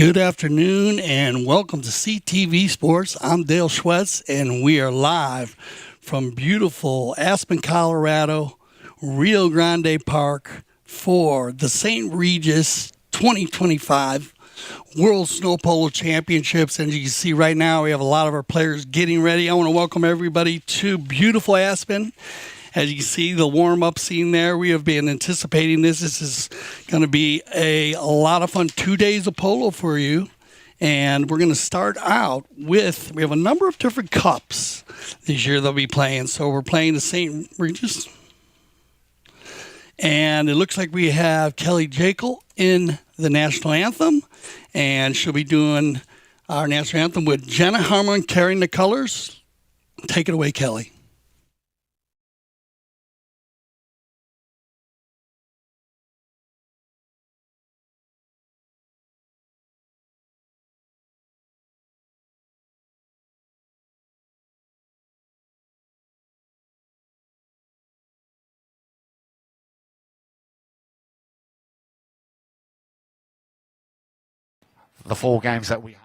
Good afternoon and welcome to CTV Sports. I'm Dale Schwetz and we are live from beautiful Aspen, Colorado, Rio Grande Park for the St. Regis 2025 World Snow Polo Championships. And you can see right now we have a lot of our players getting ready. I want to welcome everybody to beautiful Aspen. As you can see, the warm-up scene there, we have been anticipating this. This is going to be a lot of fun 2 days of polo for you. And we're going to start out with, we have a number of different cups this year they'll be playing. So we're playing the St. Regis. And it looks like we have Kelly Jekyll in the national anthem. And she'll be doing our national anthem with Jenna Harmon carrying the colors. Take it away, Kelly. The 4 games that we have.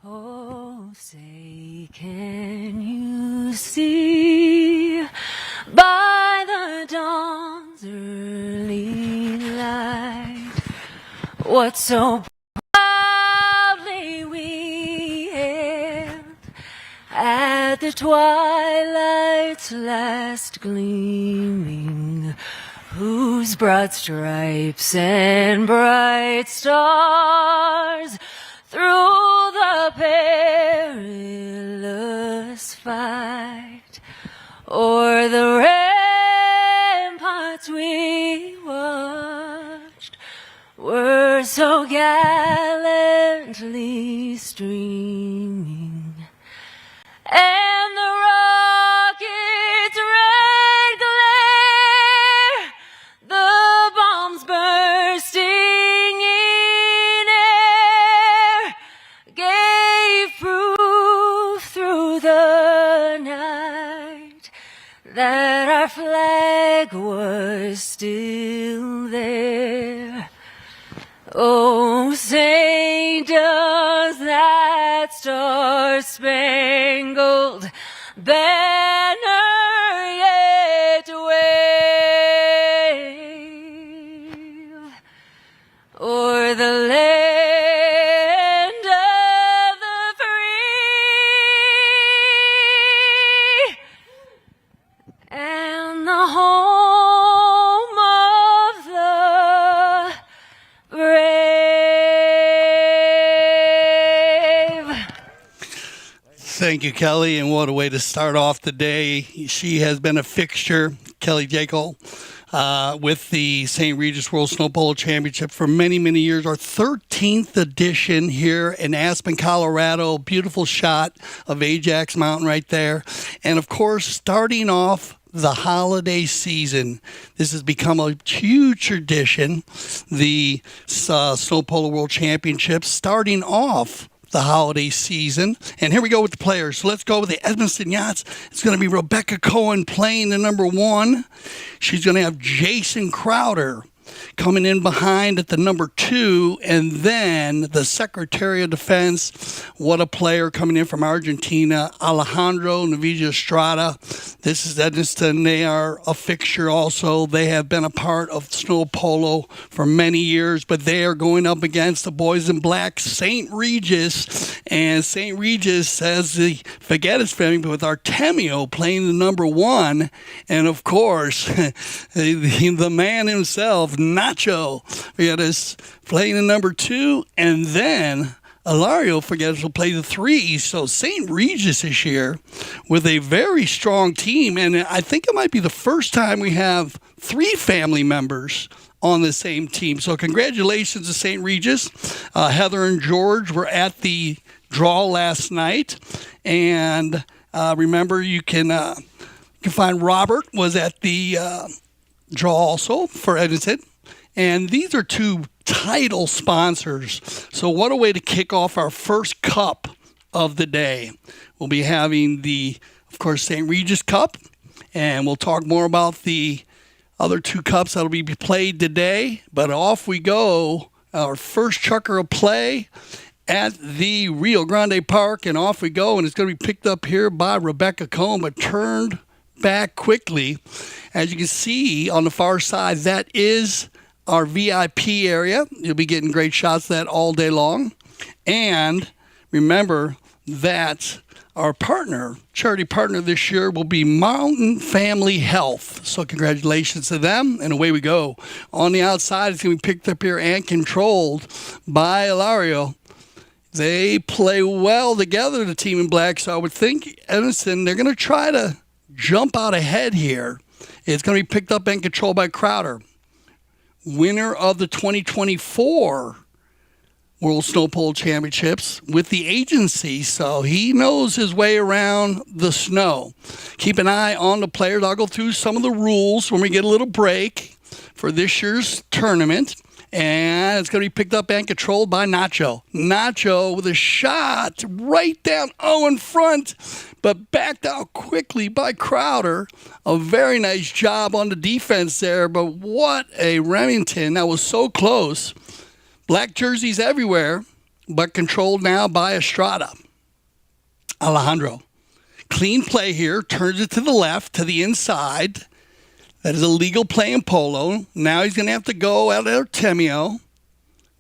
Oh, say, can you see by the dawn's early light what so proudly we hailed at the twilight's last gleaming, whose broad stripes and bright stars through the perilous fight o'er the ramparts we watched were so gallantly streaming, and the rocket's red glare, the bombs bursting in air, gave proof through the night that our flag was still there. Oh, say does that star-spangled banner yet wave o'er the land of the free and the home of the brave? Thank you, Kelly, and what a way to start off the day. She has been a fixture, Kelly Jekyll, with the St. Regis World Snow Polo Championship for many, many years. Our 13th edition here in Aspen, Colorado. Beautiful shot of Ajax Mountain right there. And, of course, starting off the holiday season. This has become a huge tradition. The Snow Polo World Championships starting off the holiday season. And here we go with the players. So let's go with the Edmondson Yachts. It's going to be Rebecca Cohen playing the number 1. She's going to have Jason Crowder coming in behind at the number 2, and then the Secretary of Defense. What a player coming in from Argentina, Alejandro Navija Estrada. This is Edmiston. They are a fixture also. They have been a part of snow polo for many years, but they are going up against the boys in black, St.Regis. And St.Regis has the Figueres family with Artemio playing the number 1. And of course, the man himself, Nacho Figueres, playing the number 2, and then Ilario Figueres will play the 3. So St. Regis this year with a very strong team, and I think it might be the first time we have 3 family members on the same team. So congratulations to St. Regis. Heather and George were at the draw last night, and remember you can find Robert was at the draw also for Edmonton. And these are 2 title sponsors. So what a way to kick off our first cup of the day. We'll be having the, of course, St. Regis Cup. And we'll talk more about the other 2 cups that will be played today. But off we go. Our first chukker of play at the Rio Grande Park. And off we go. And it's going to be picked up here by Rebecca Cohen, but turned back quickly. As you can see on the far side, that is our VIP area. You'll be getting great shots of that all day long. And remember that our partner, charity partner this year, will be Mountain Family Health. So congratulations to them, and away we go. On the outside, it's going to be picked up here and controlled by Ilario. They play well together, the team in black, so I would think Edison, they're going to try to jump out ahead here. It's going to be picked up and controlled by Crowder, winner of the 2024 World Snow Polo Championships with the agency, so he knows his way around the snow. Keep an eye on the players. I'll go through some of the rules when we get a little break for this year's tournament. And it's going to be picked up and controlled by Nacho. Nacho with a shot right down, in front, but backed out quickly by Crowder. A very nice job on the defense there, but what a Remington. That was so close. Black jerseys everywhere, but controlled now by Estrada. Alejandro. Clean play here, turns it to the left, to the inside. That is a legal play in polo. Now he's going to have to go out at Artemio.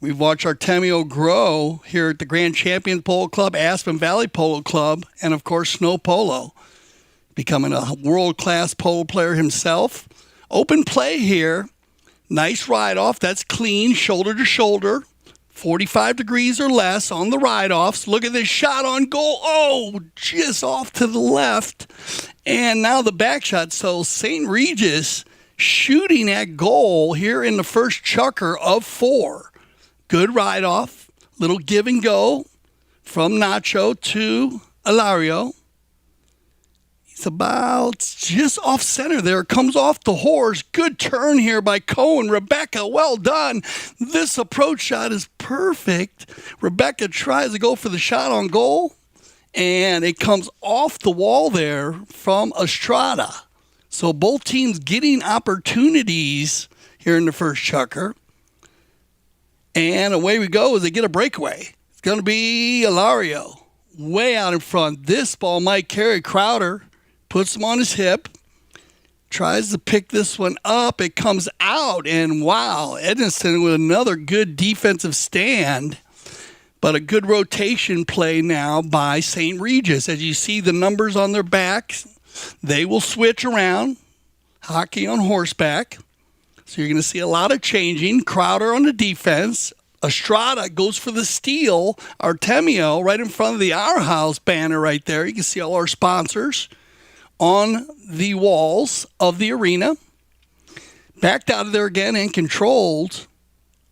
We've watched Artemio grow here at the Grand Champion Polo Club, Aspen Valley Polo Club, and of course Snow Polo. Becoming a world-class polo player himself. Open play here. Nice ride-off. That's clean, shoulder to shoulder. 45 degrees or less on the ride-offs. Look at this shot on goal. Oh, just off to the left. And now the back shot. So St. Regis shooting at goal here in the first chukker of 4. Good ride-off. Little give and go from Nacho to Ilario. It's about just off center there. Comes off the horse. Good turn here by Cohen. Rebecca, well done. This approach shot is perfect. Rebecca tries to go for the shot on goal, and it comes off the wall there from Estrada. So both teams getting opportunities here in the first chukker. And away we go as they get a breakaway. It's going to be Ilario way out in front. This ball might carry Crowder. Puts him on his hip, tries to pick this one up. It comes out, and wow, Edmiston with another good defensive stand, but a good rotation play now by St. Regis. As you see the numbers on their backs, they will switch around, hockey on horseback. So you're going to see a lot of changing. Crowder on the defense. Estrada goes for the steal. Artemio right in front of the Our House banner right there. You can see all our sponsors on the walls of the arena. Backed out of there again and controlled.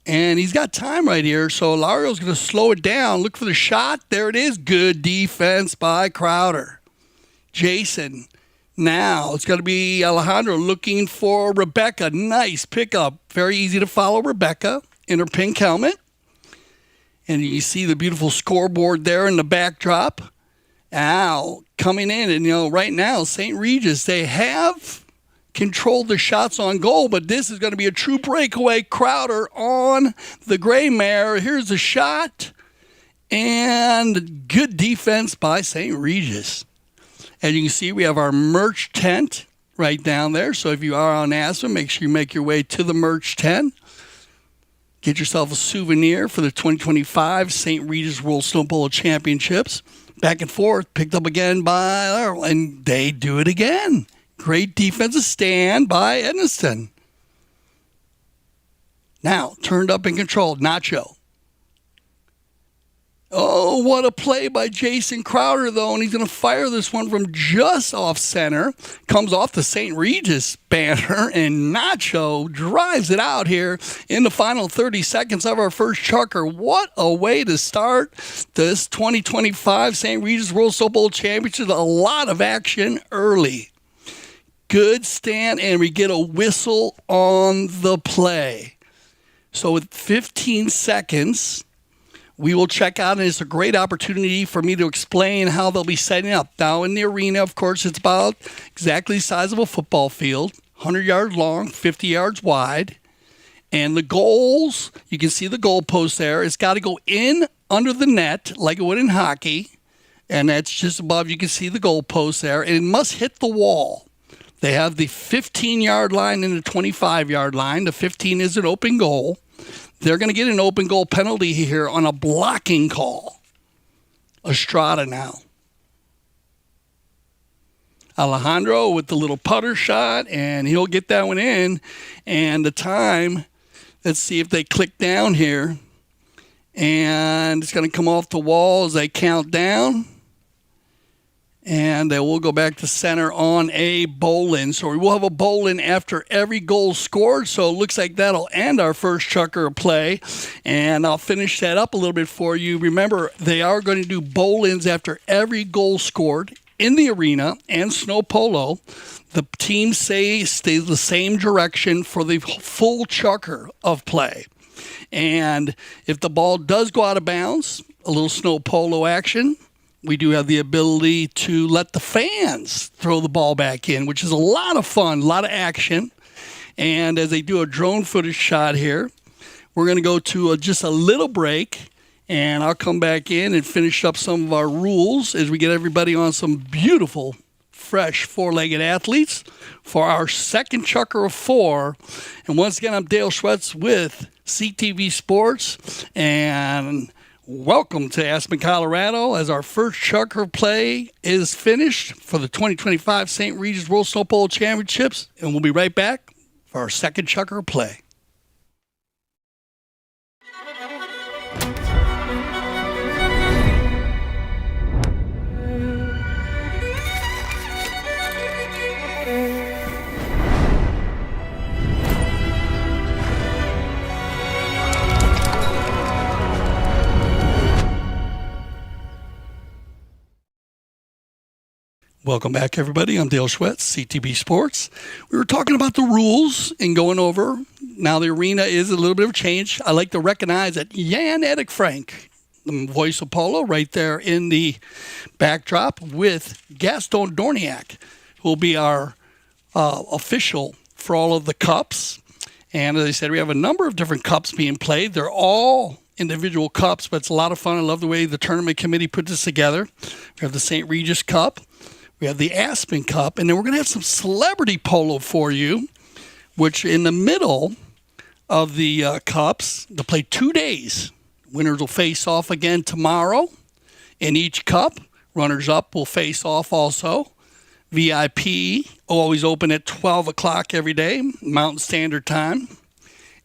And he's got time right here. So Ilario's going to slow it down. Look for the shot. There it is. Good defense by Crowder. Jason Now it's going to be Alejandro looking for Rebecca. Nice pickup. Very easy to follow Rebecca in her pink helmet. And you see the beautiful scoreboard there in the backdrop. Now coming in, and right now St.Regis, they have controlled the shots on goal, but this is going to be a true breakaway. Crowder on the gray mare. Here's the shot, and good defense by St.Regis. As you can see, we have our merch tent right down there. So if you are on Aspen, make sure you make your way to the merch tent. Get yourself a souvenir for the 2025 St. Regis World Snow Polo Championships. Back and forth, picked up again and they do it again. Great defensive stand by Edniston. Now, turned up and controlled, Nacho. Oh, what a play by Jason Crowder, though, and he's going to fire this one from just off center. Comes off the St. Regis banner, and Nacho drives it out here in the final 30 seconds of our first chucker. What a way to start this 2025 St. Regis World Snow Polo Championship. A lot of action early. Good stand, and we get a whistle on the play. So with 15 seconds, we will check out, and it's a great opportunity for me to explain how they'll be setting up. Now, in the arena, of course, it's about exactly the size of a football field, 100 yards long, 50 yards wide. And the goals, you can see the goal post there. It's got to go in under the net like it would in hockey. And that's just above. You can see the goal post there. And it must hit the wall. They have the 15-yard line and the 25-yard line. The 15 is an open goal. They're going to get an open goal penalty here on a blocking call. Estrada now. Alejandro with the little putter shot, and he'll get that one in. And the time, let's see if they click down here. And it's going to come off the wall as they count down. And they will go back to center on a bowl-in. So we will have a bowl-in after every goal scored. So it looks like that'll end our first chucker of play. And I'll finish that up a little bit for you. Remember, they are going to do bowl-ins after every goal scored in the arena and snow polo. The teams stay the same direction for the full chucker of play. And if the ball does go out of bounds, a little snow polo action, we do have the ability to let the fans throw the ball back in, which is a lot of fun, a lot of action. And as they do a drone footage shot here, we're going to go to just a little break, and I'll come back in and finish up some of our rules as we get everybody on some beautiful, fresh four-legged athletes for our second chucker of four. And once again, I'm Dale Schwetz with CTV Sports, and welcome to Aspen, Colorado, as our first chucker play is finished for the 2025 St. Regis World Snow Polo Championships, and we'll be right back for our second chucker play. Welcome back, everybody. I'm Dale Schwetz, CTB Sports. We were talking about the rules and going over. Now the arena is a little bit of a change. I like to recognize that Jan Edik Frank, the voice of Polo, right there in the backdrop with Gaston Dorniak, who will be our official for all of the cups. And as I said, we have a number of different cups being played. They're all individual cups, but it's a lot of fun. I love the way the tournament committee put this together. We have the St. Regis Cup. We have the Aspen Cup, and then we're going to have some celebrity polo for you, which in the middle of the cups, they'll play 2 days. Winners will face off again tomorrow in each cup. Runners-up will face off also. VIP always open at 12 o'clock every day, Mountain Standard Time.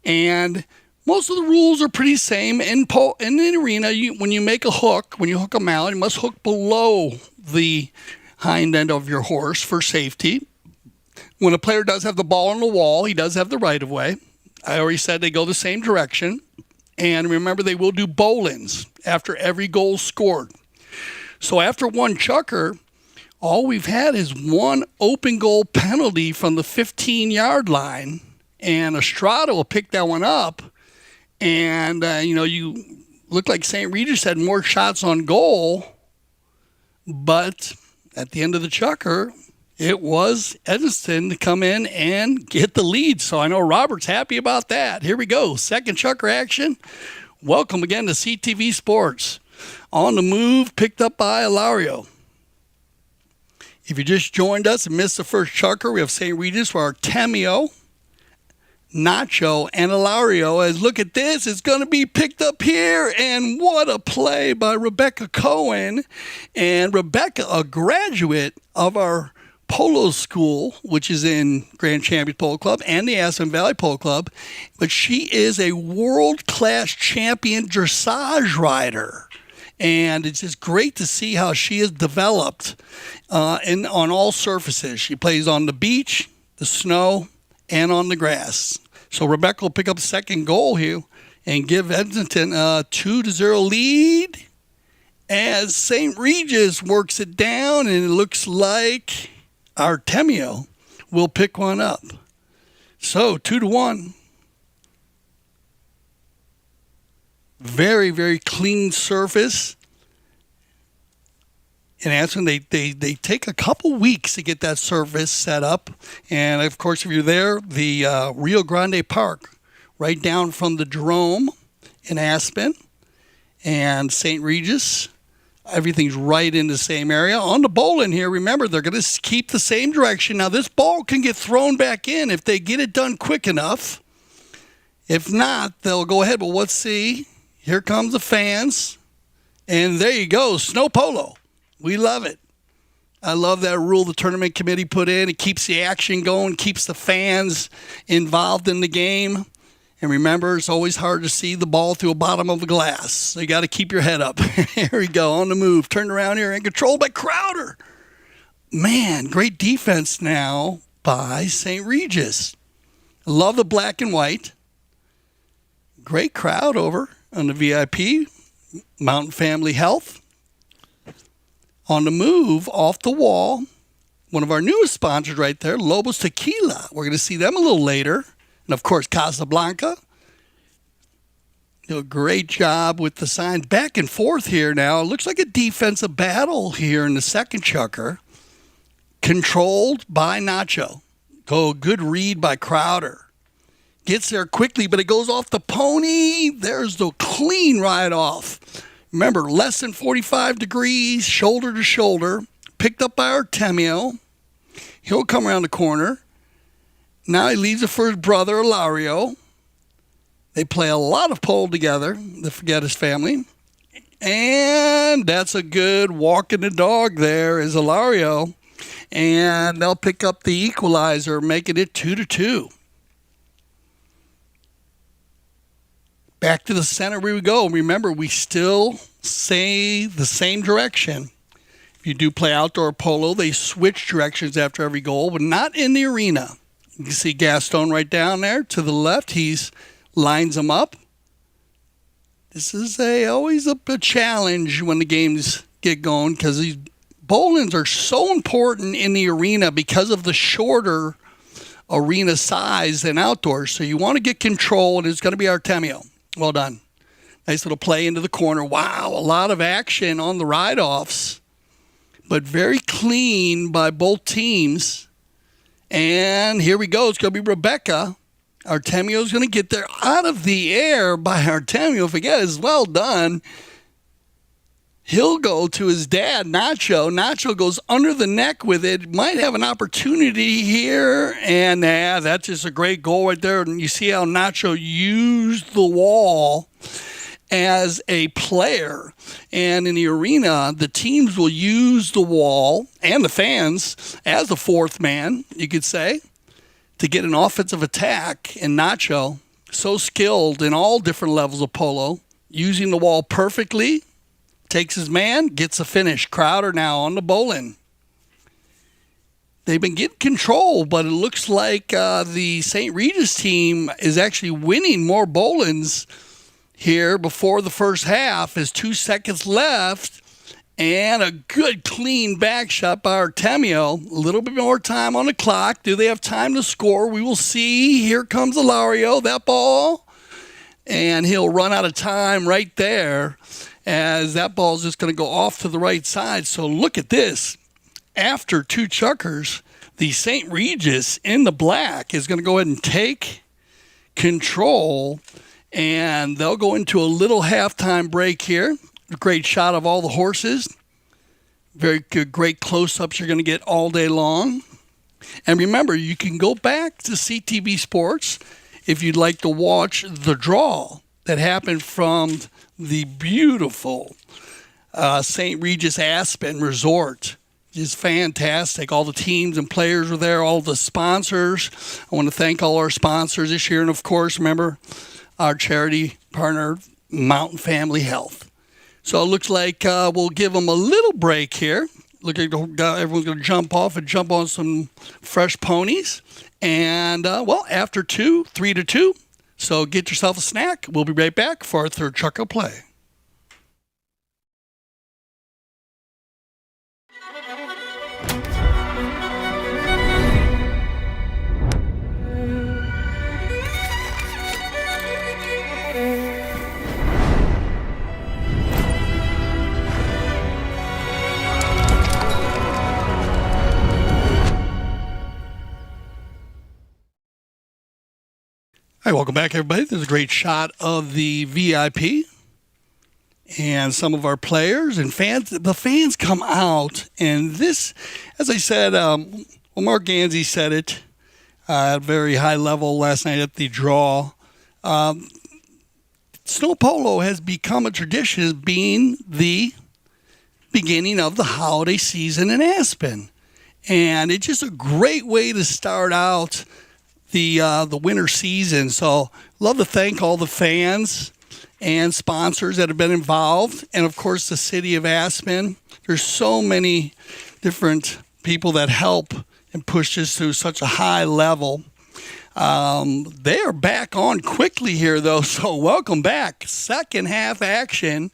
And most of the rules are pretty same. In the arena, when you make a hook, when you hook them out, you must hook below the hind end of your horse for safety. When a player does have the ball on the wall, he does have the right of way. I already said they go the same direction. And remember, they will do bowl-ins after every goal scored. So after one chucker, All we've had is one open goal penalty from the 15-yard line, and Estrada will pick that one up. And, you look like St. Regis had more shots on goal, but at the end of the chukker, it was Edison to come in and get the lead. So I know Robert's happy about that. Here we go. Second chukker action. Welcome again to CTV Sports. On the move, picked up by Ilario. If you just joined us and missed the first chukker, we have St. Regis for Artemio, Nacho, and Ilario. As look at this, it's going to be picked up here. And what a play by Rebecca Cohen. And Rebecca, a graduate of our Polo school, which is in Grand Champions Polo Club and the Aspen Valley Polo Club. But she is a world-class champion dressage rider. And it's just great to see how she has developed on all surfaces. She plays on the beach, the snow, and on the grass. So Rebecca will pick up second goal here and give Edmonton a 2-0 lead as St. Regis works it down, and it looks like Artemio will pick one up. So 2-1. Very, very clean surface. And that's when they take a couple weeks to get that surface set up. And, of course, if you're there, the Rio Grande Park, right down from the Jerome in Aspen and St. Regis, everything's right in the same area. On the bowling here, remember, they're going to keep the same direction. Now, this ball can get thrown back in if they get it done quick enough. If not, they'll go ahead. But let's see. Here comes the fans. And there you go, snow polo. We love it. I love that rule the tournament committee put in. It keeps the action going, keeps the fans involved in the game. And remember, it's always hard to see the ball through the bottom of a glass. So you got to keep your head up. Here we go, on the move. Turned around here and controlled by Crowder. Man, great defense now by St. Regis. Love the black and white. Great crowd over on the VIP. Mountain Family Health. On the move, off the wall, one of our newest sponsors right there, Lobos Tequila. We're going to see them a little later. And, of course, Casablanca. Do a great job with the signs. Back and forth here now. It looks like a defensive battle here in the second chukker. Controlled by Nacho. Good read by Crowder. Gets there quickly, but it goes off the pony. There's the clean ride off. Remember, less than 45 degrees, shoulder to shoulder. Picked up by Artemio. He'll come around the corner. Now he leaves it for his brother, Ilario. They play a lot of pole together, the Forgettis family. And that's a good walking the dog there is Ilario. And they'll pick up the equalizer, making it 2-2. Back to the center we go. Remember, we still say the same direction. If you do play outdoor polo, they switch directions after every goal, but not in the arena. You can see Gaston right down there to the left. He's lines them up. This is always a challenge when the games get going because these bowlings are so important in the arena because of the shorter arena size than outdoors. So you want to get control, and it's going to be Artemio. Well done. Nice little play into the corner. Wow, a lot of action on the ride-offs, but very clean by both teams. And here we go. It's going to be Rebecca. Artemio's going to get there out of the air by Artemio. Forget, well done. He'll go to his dad, Nacho. Nacho goes under the neck with it. Might have an opportunity here. And that's just a great goal right there. And you see how Nacho used the wall as a player. And in the arena, the teams will use the wall and the fans as a fourth man, you could say, to get an offensive attack. And Nacho, so skilled in all different levels of polo, using the wall perfectly. Takes his man, gets a finish. Crowder now on the bowling. They've been getting control, but it looks like the St. Regis team is actually winning more bowlings here before the first half. There's 2 seconds left, And a good clean back shot by Artemio. A little bit more time on the clock. Do they have time to score? We will see. Here comes Ilario. That ball. And he'll run out of time right there, as that ball is just going to go off to the right side. So look at this. After two chuckers, the St. Regis in the black is going to go ahead and take control. And they'll go into a little halftime break here. Great shot of all the horses. Very good, great close-ups you're going to get all day long. And remember, you can go back to CTV Sports if you'd like to watch the draw that happened from the beautiful St. Regis Aspen Resort. It's fantastic. All the teams and players were there, all the sponsors. I want to thank all our sponsors this year. And, of course, remember our charity partner, Mountain Family Health. So it looks like we'll give them a little break here. Look like everyone's going to jump off and jump on some fresh ponies. And, after 3-2. So get yourself a snack. We'll be right back for our third chucker play. Hi, welcome back, everybody. There's a great shot of the VIP and some of our players and fans. The fans come out, and this, as I said, Mark Ganzi said it at a very high level last night at the draw. Snow Polo has become a tradition as being the beginning of the holiday season in Aspen. And it's just a great way to start out the winter season. So love to thank all the fans and sponsors that have been involved, and of course the city of Aspen. There's so many different people that help and push this to such a high level. They are back on quickly here though, so welcome back. Second half action,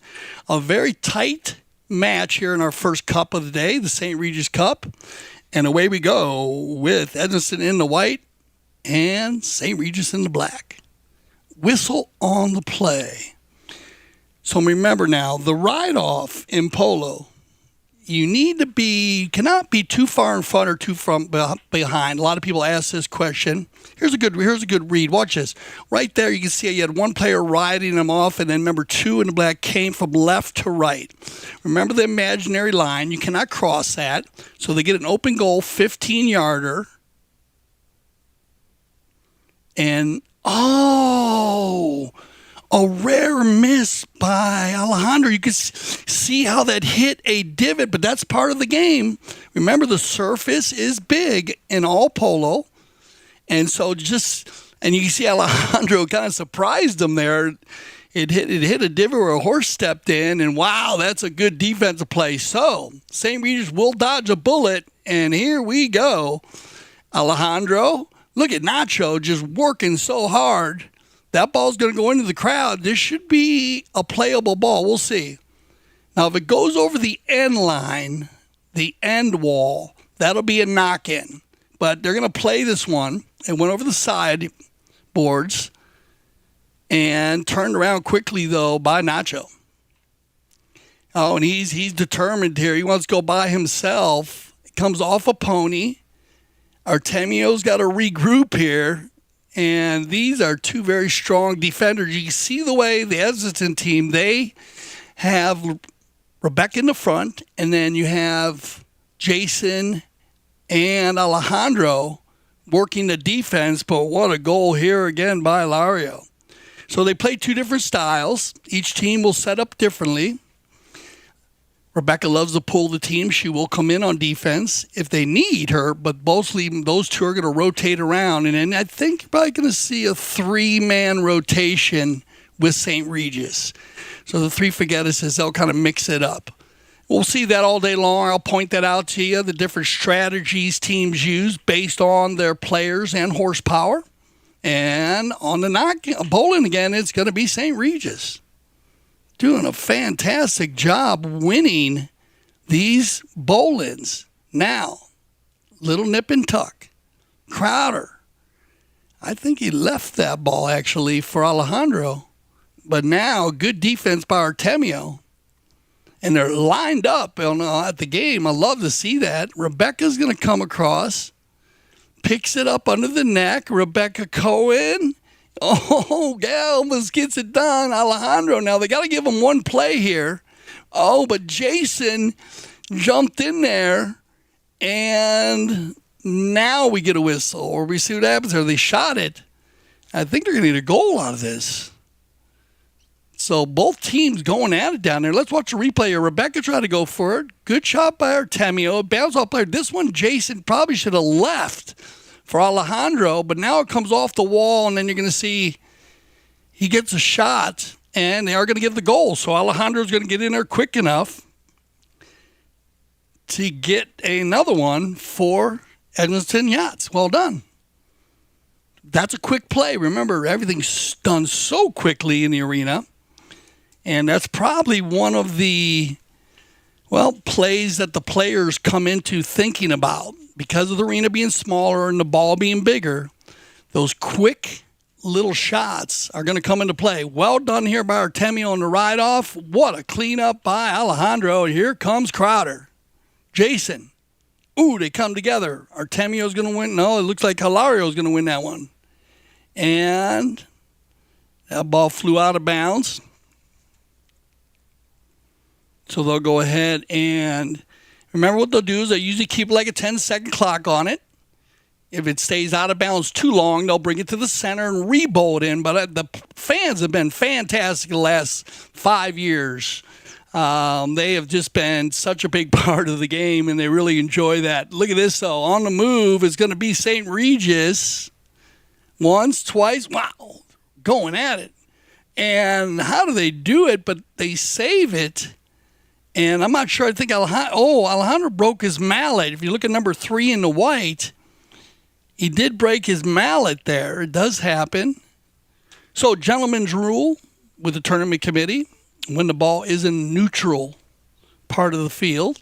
a very tight match here in our first cup of the day, the St. Regis Cup, and away we go with Edmondson in the white and St. Regis in the black. Whistle on the play. So remember now, the ride-off in polo, you cannot be too far in front or too far behind. A lot of people ask this question. Here's a good read. Watch this. Right there, you can see you had one player riding them off, and then number two in the black came from left to right. Remember the imaginary line. You cannot cross that. So they get an open goal, 15-yarder. And, a rare miss by Alejandro. You can see how that hit a divot, but that's part of the game. Remember, the surface is big in all polo. And so and you can see Alejandro kind of surprised him there. It hit a divot where a horse stepped in, and wow, that's a good defensive play. So St. Regis will dodge a bullet, and here we go. Alejandro. Look at Nacho just working so hard. That ball's going to go into the crowd. This should be a playable ball. We'll see. Now, if it goes over the end line, the end wall, that'll be a knock-in. But they're going to play this one. It went over the side boards and turned around quickly, though, by Nacho. Oh, and he's determined here. He wants to go by himself. He comes off a pony. Artemio's got to regroup here, and these are two very strong defenders. You can see the way the Edmonton team, they have Rebecca in the front, and then you have Jason and Alejandro working the defense, but what a goal here again by Ilario. So they play two different styles. Each team will set up differently. Rebecca loves to pull the team. She will come in on defense if they need her, but mostly those two are going to rotate around. And then I think you're probably going to see a three-man rotation with St. Regis. So the three forgettises, they'll kind of mix it up. We'll see that all day long. I'll point that out to you, the different strategies teams use based on their players and horsepower. And on the bowling again, it's going to be St. Regis. Doing a fantastic job winning these Bolins now, little nip and tuck. Crowder, I think he left that ball actually for Alejandro. But now, good defense by Artemio. And they're lined up at the game. I love to see that. Rebecca's going to come across, picks it up under the neck. Rebecca Cohen. Oh, yeah, almost gets it done. Alejandro, now they got to give him one play here. Oh, but Jason jumped in there, and now we get a whistle, or we see what happens there. They shot it. I think they're going to get a goal out of this. So both teams going at it down there. Let's watch the replay here. Rebecca tried to go for it. Good shot by Artemio. Bounce off player. This one, Jason probably should have left for Alejandro, but now it comes off the wall, and then you're going to see he gets a shot, and they are going to get the goal. So Alejandro's going to get in there quick enough to get another one for Edmonton Yachts. Well done. That's a quick play. Remember, everything's done so quickly in the arena. And that's probably one of the, plays that the players come into thinking about. Because of the arena being smaller and the ball being bigger, those quick little shots are going to come into play. Well done here by Artemio on the ride-off. What a cleanup by Alejandro. And here comes Crowder. Jason. Ooh, they come together. Artemio's going to win. No, it looks like Hilario's going to win that one. And that ball flew out of bounds. So they'll go ahead and remember what they'll do is they usually keep like a 10-second clock on it. If it stays out of bounds too long, they'll bring it to the center and re-bowl it in. But the fans have been fantastic the last 5 years. They have just been such a big part of the game, and they really enjoy that. Look at this, though. On the move is going to be St.Regis. Once, twice. Wow. Going at it. And how do they do it? But they save it. And I'm not sure. I think Alejandro broke his mallet. If you look at number 3 in the white, he did break his mallet there. It does happen. So, gentleman's rule with the tournament committee, when the ball is in neutral part of the field,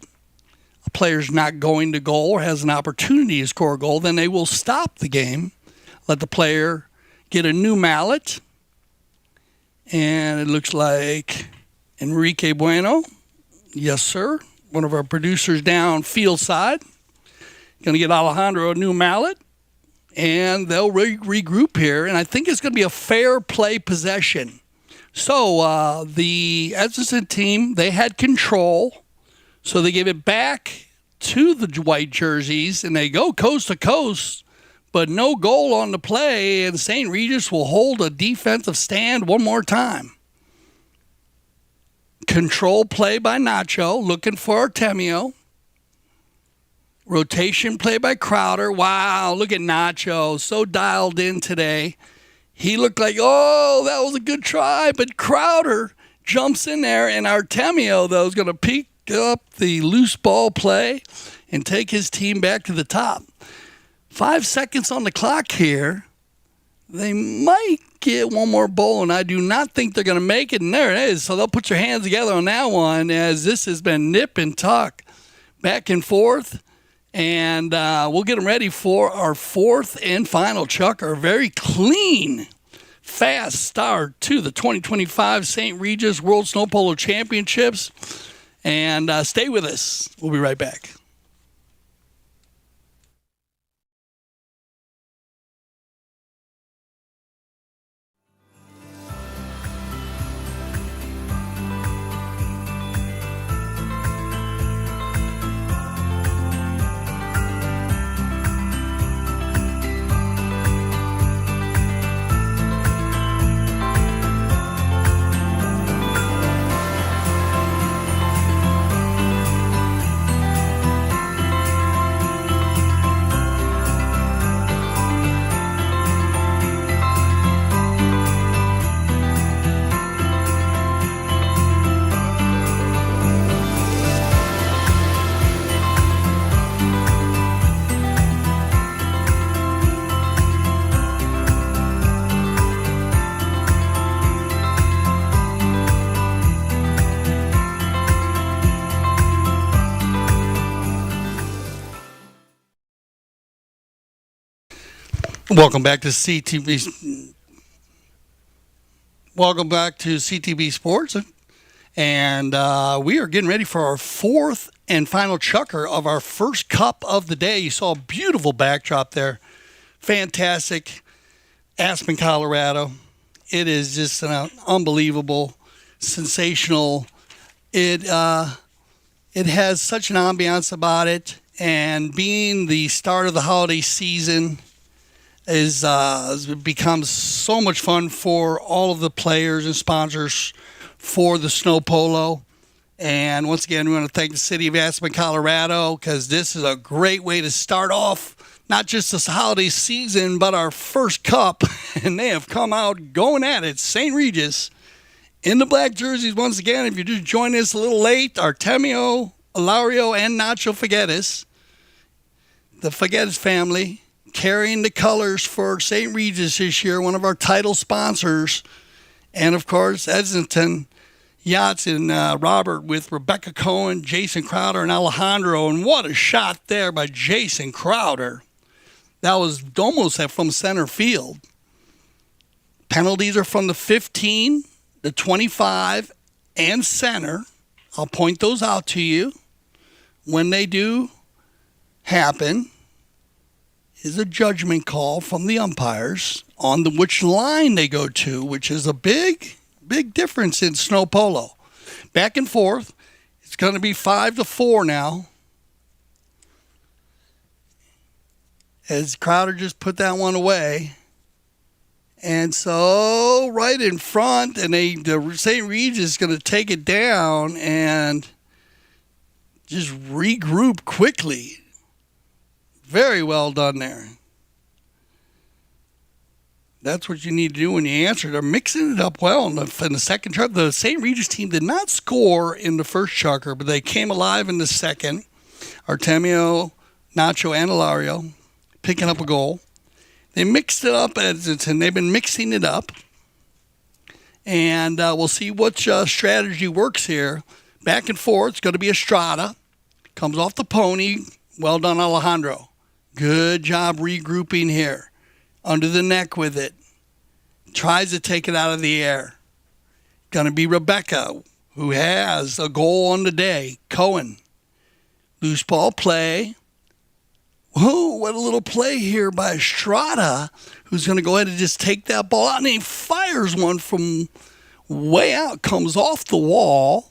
a player's not going to goal or has an opportunity to score a goal, then they will stop the game, let the player get a new mallet. And it looks like Enrique Bueno. Yes, sir. One of our producers down field side. Going to get Alejandro a new mallet. And they'll regroup here. And I think it's going to be a fair play possession. So the Edmonton team, they had control. So they gave it back to the white jerseys. And they go coast to coast. But no goal on the play. And St.Regis will hold a defensive stand one more time. Control play by Nacho, looking for Artemio. Rotation play by Crowder. Wow, look at Nacho, so dialed in today. He looked like, that was a good try, but Crowder jumps in there, and Artemio, though, is going to pick up the loose ball play and take his team back to the top. 5 seconds on the clock here. They might get one more bowl, and I do not think they're going to make it. And there it is. So they'll put your hands together on that one, as this has been nip and tuck back and forth. And we'll get them ready for our fourth and final, Chuck, our very clean, fast start to the 2025 St.Regis World Snow Polo Championships. And stay with us. We'll be right back. Welcome back to CTV. Welcome back to CTV Sports, and we are getting ready for our fourth and final chukker of our first cup of the day. You saw a beautiful backdrop there, fantastic, Aspen, Colorado. It is just an unbelievable, sensational. It has such an ambiance about it, and being the start of the holiday season becomes so much fun for all of the players and sponsors for the snow polo. And once again, we want to thank the city of Aspen, Colorado, because this is a great way to start off not just this holiday season, but our first cup. And they have come out going at it. St.Regis in the black jerseys once again. If you just joined us a little late, Artemio, Ilario, and Nacho Figueres, the Figueres family, carrying the colors for St. Regis this year, one of our title sponsors. And, of course, Edmonton Yachts and Robert with Rebecca Cohen, Jason Crowder, and Alejandro. And what a shot there by Jason Crowder. That was almost from center field. Penalties are from the 15, the 25, and center. I'll point those out to you when they do happen. Is a judgment call from the umpires on which line they go to, which is a big difference in snow polo. Back and forth. It's going to be 5-4 now. As Crowder just put that one away. And so right in front, and the St. Regis is going to take it down and just regroup quickly. Very well done there. That's what you need to do when you answer. They're mixing it up well in the second chukker. The St. Regis team did not score in the first chukker, but they came alive in the second. Artemio, Nacho, and Ilario picking up a goal. They mixed it up, and they've been mixing it up. And we'll see what strategy works here. Back and forth. It's going to be Estrada. Comes off the pony. Well done, Alejandro. Good job regrouping here. Under the neck with it. Tries to take it out of the air. Going to be Rebecca, who has a goal on the day. Cohen. Loose ball play. Whoa, what a little play here by Estrada, who's going to go ahead and just take that ball out. And he fires one from way out. Comes off the wall.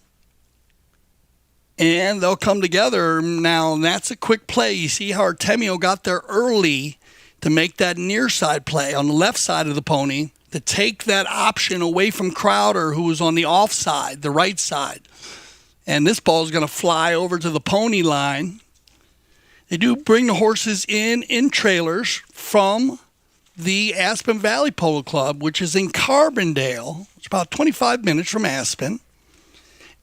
And they'll come together now. And that's a quick play. You see how Artemio got there early to make that near side play on the left side of the pony to take that option away from Crowder, who was on the off side, the right side. And this ball is going to fly over to the pony line. They do bring the horses in trailers from the Aspen Valley Polo Club, which is in Carbondale. It's about 25 minutes from Aspen.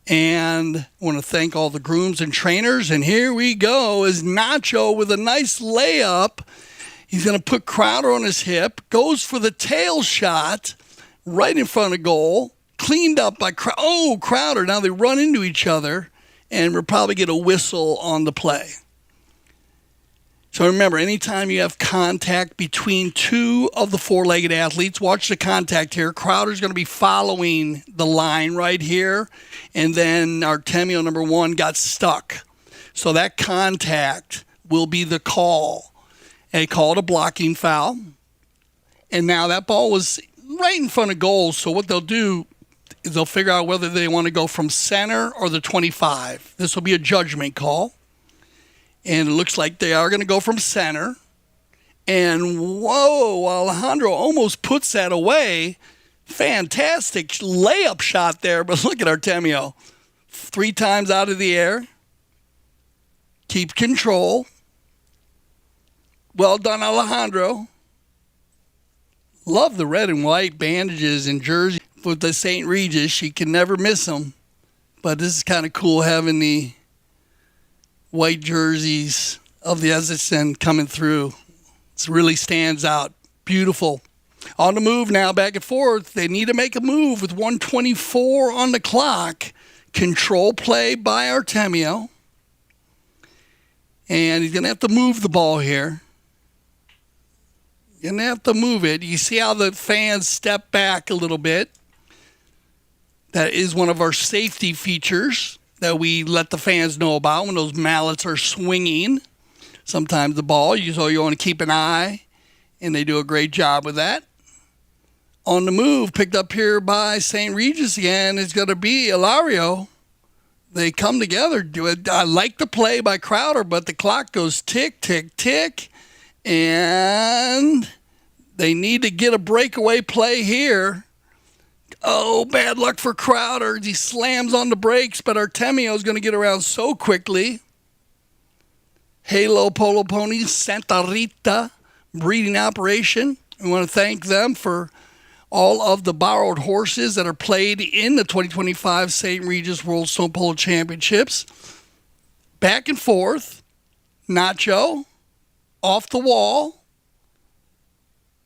And I want to thank all the grooms and trainers. And here we go is Nacho with a nice layup. He's going to put Crowder on his hip. Goes for the tail shot right in front of goal. Cleaned up by Crowder. Now they run into each other. And we'll probably get a whistle on the play. So remember, anytime you have contact between two of the four-legged athletes, watch the contact here. Crowder's going to be following the line right here. And then Artemio, number 1, got stuck. So that contact will be the call. They called a blocking foul. And now that ball was right in front of goal. So what they'll do is they'll figure out whether they want to go from center or the 25. This will be a judgment call. And it looks like they are going to go from center. And whoa, Alejandro almost puts that away. Fantastic layup shot there. But look at Artemio. 3 times out of the air. Keep control. Well done, Alejandro. Love the red and white bandages and jersey with the St. Regis. You can never miss them. But this is kind of cool having the white jerseys of the Edmonton coming through. It really stands out. Beautiful. On the move now, back and forth. They need to make a move with 1:24 on the clock. Control play by Artemio. And he's going to have to move the ball here. You're going to have to move it. You see how the fans step back a little bit. That is one of our safety features that we let the fans know about when those mallets are swinging. Sometimes the ball, so you want to keep an eye, and they do a great job with that. On the move, picked up here by St. Regis again, is going to be Ilario. They come together. I like the play by Crowder, but the clock goes tick, tick, tick, and they need to get a breakaway play here. Oh, bad luck for Crowder. He slams on the brakes, but Artemio's going to get around so quickly. Halo Polo Ponies, Santa Rita breeding operation. We want to thank them for all of the borrowed horses that are played in the 2025 St. Regis World Snow Polo Championships. Back and forth. Nacho off the wall.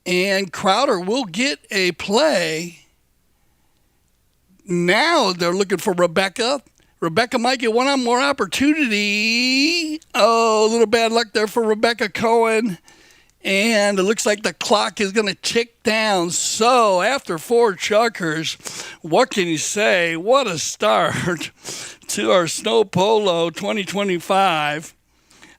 And Crowder will get a play. Now they're looking for Rebecca. Rebecca might get one more opportunity. Oh, a little bad luck there for Rebecca Cohen. And it looks like the clock is going to tick down. So after 4 chuckers, what can you say? What a start to our Snow Polo 2025.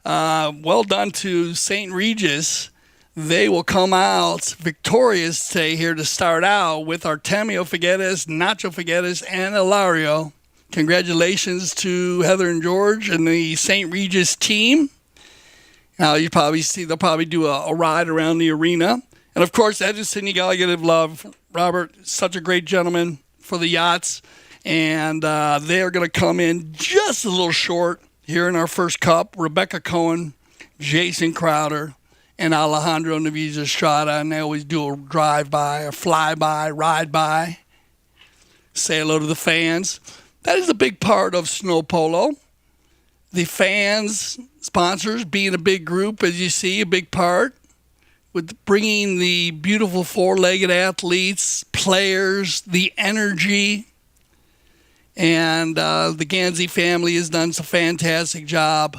Well done to St. Regis. They will come out victorious today here to start out with Artemio Figueres, Nacho Figueres, and Ilario. Congratulations to Heather and George and the St. Regis team. Now you probably see they'll probably do a ride around the arena. And of course, Edison, you gotta give love. Robert, such a great gentleman for the yachts. And they are going to come in just a little short here in our first cup. Rebecca Cohen, Jason Crowder, and Alejandro Naviz Estrada, and they always do a drive-by, a fly-by, ride-by. Say hello to the fans. That is a big part of Snow Polo. The fans, sponsors, being a big group, as you see, a big part, with bringing the beautiful four-legged athletes, players, the energy. And the Ganzi family has done a fantastic job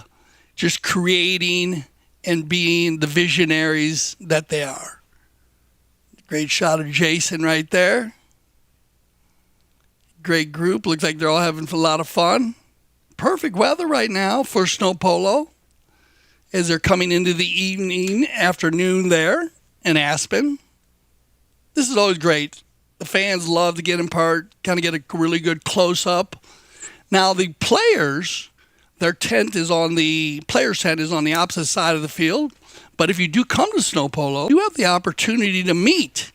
just creating and being the visionaries that they are. Great shot of Jason right there. Great group. Looks like they're all having a lot of fun. Perfect weather right now for Snow Polo as they're coming into the evening, afternoon there in Aspen. This is always great. The fans love to get in part, kind of get a really good close-up. Now, the players, their tent is on the players' tent is on the opposite side of the field. But if you do come to Snow Polo, you have the opportunity to meet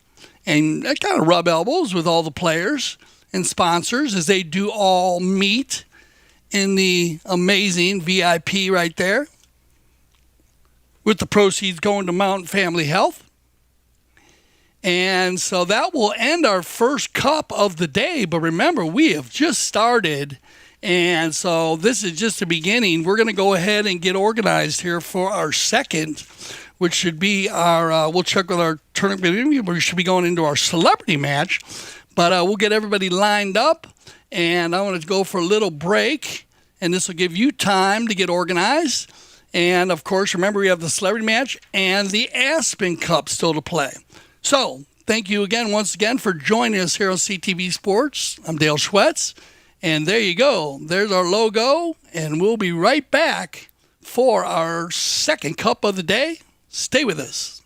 and kind of rub elbows with all the players and sponsors as they do all meet in the amazing VIP right there, with the proceeds going to Mountain Family Health. And so that will end our first cup of the day. But remember, we have just started. And so this is just the beginning. We're going to go ahead and get organized here for our second, which should be our, we'll check with our tournament. We should be going into our celebrity match. But we'll get everybody lined up. And I want to go for a little break. And this will give you time to get organized. And, of course, remember, we have the celebrity match and the Aspen Cup still to play. So, thank you again, once again, for joining us here on CTV Sports. I'm Dale Schwetz, and there you go. There's our logo, and we'll be right back for our second cup of the day. Stay with us.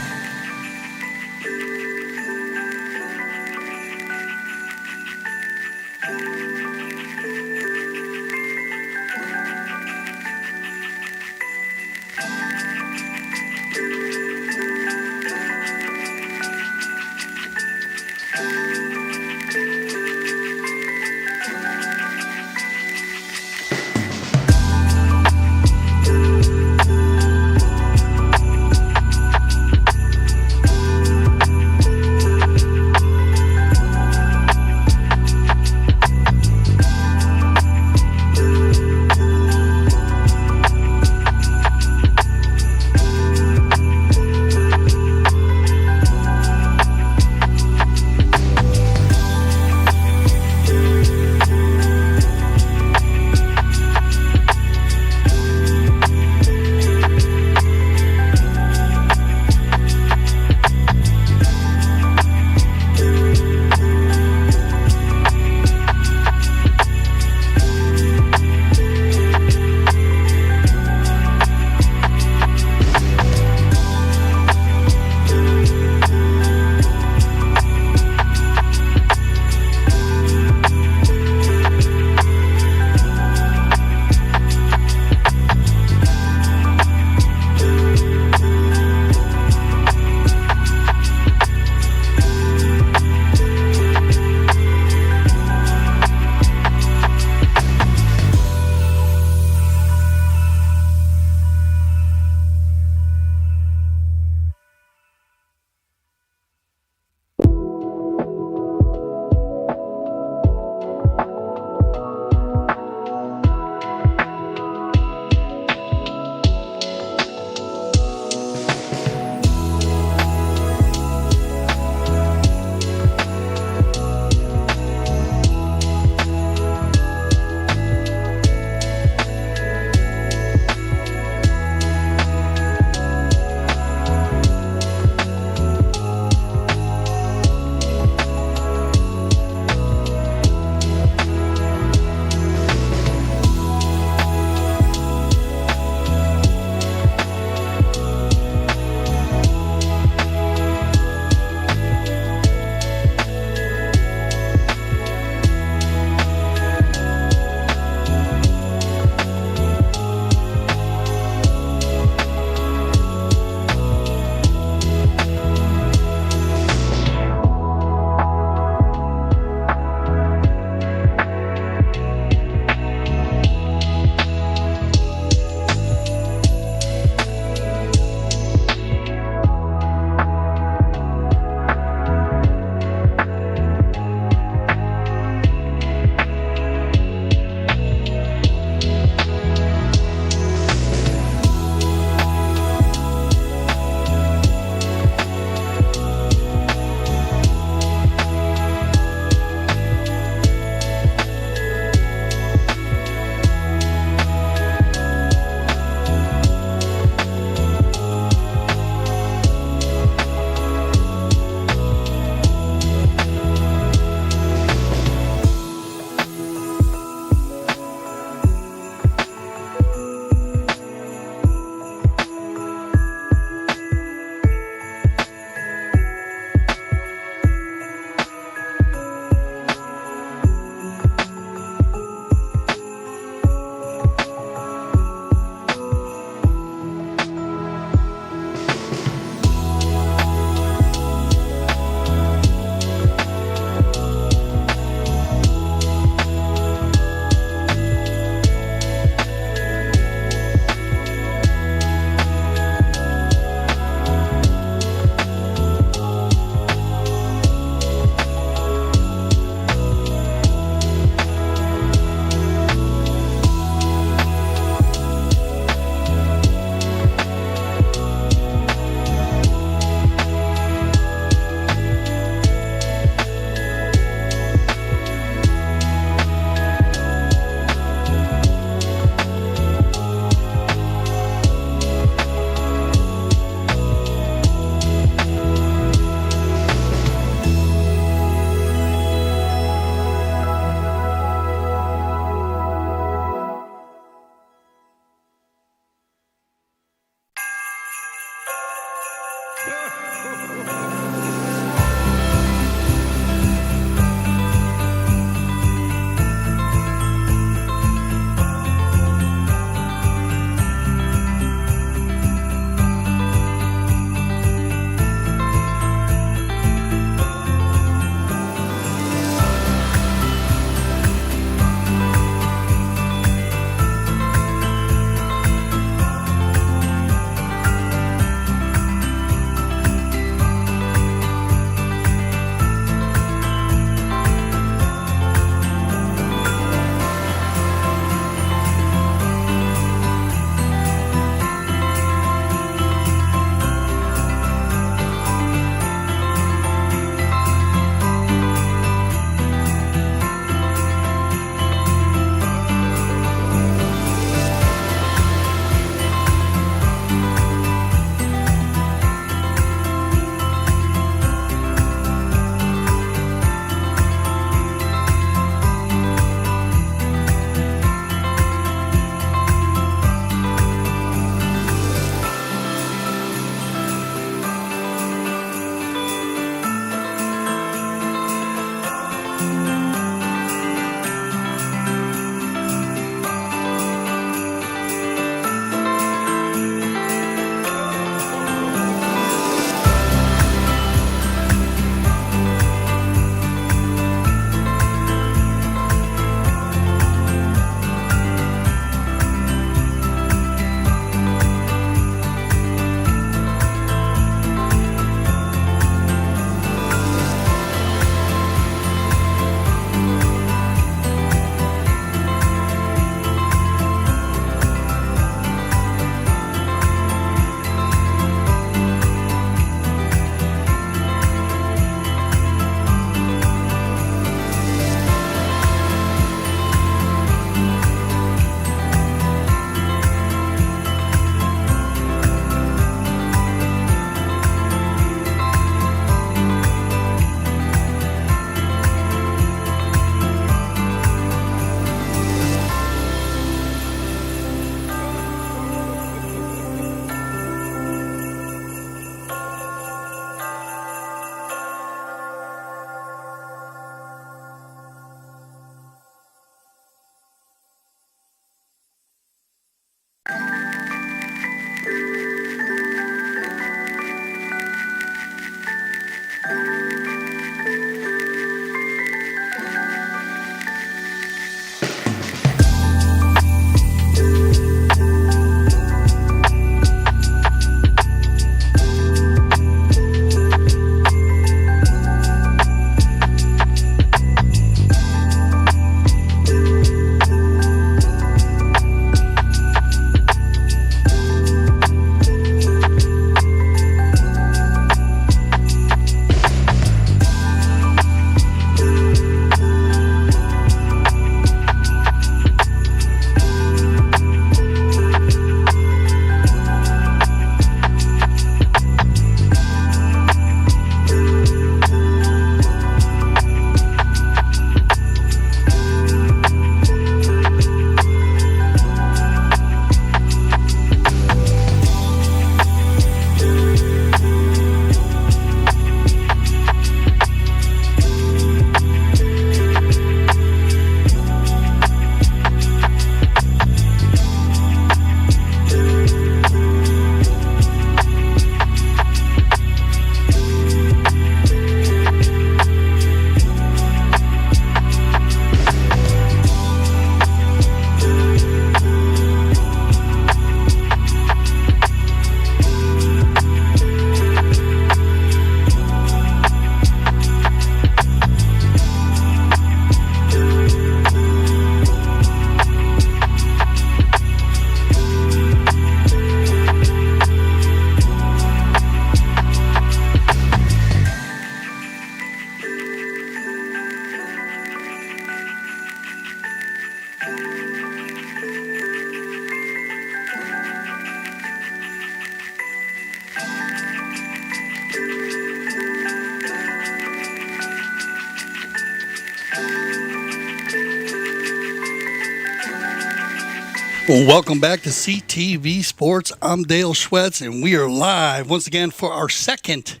Well, welcome back to CTV Sports. I'm Dale Schwetz, and we are live once again for our second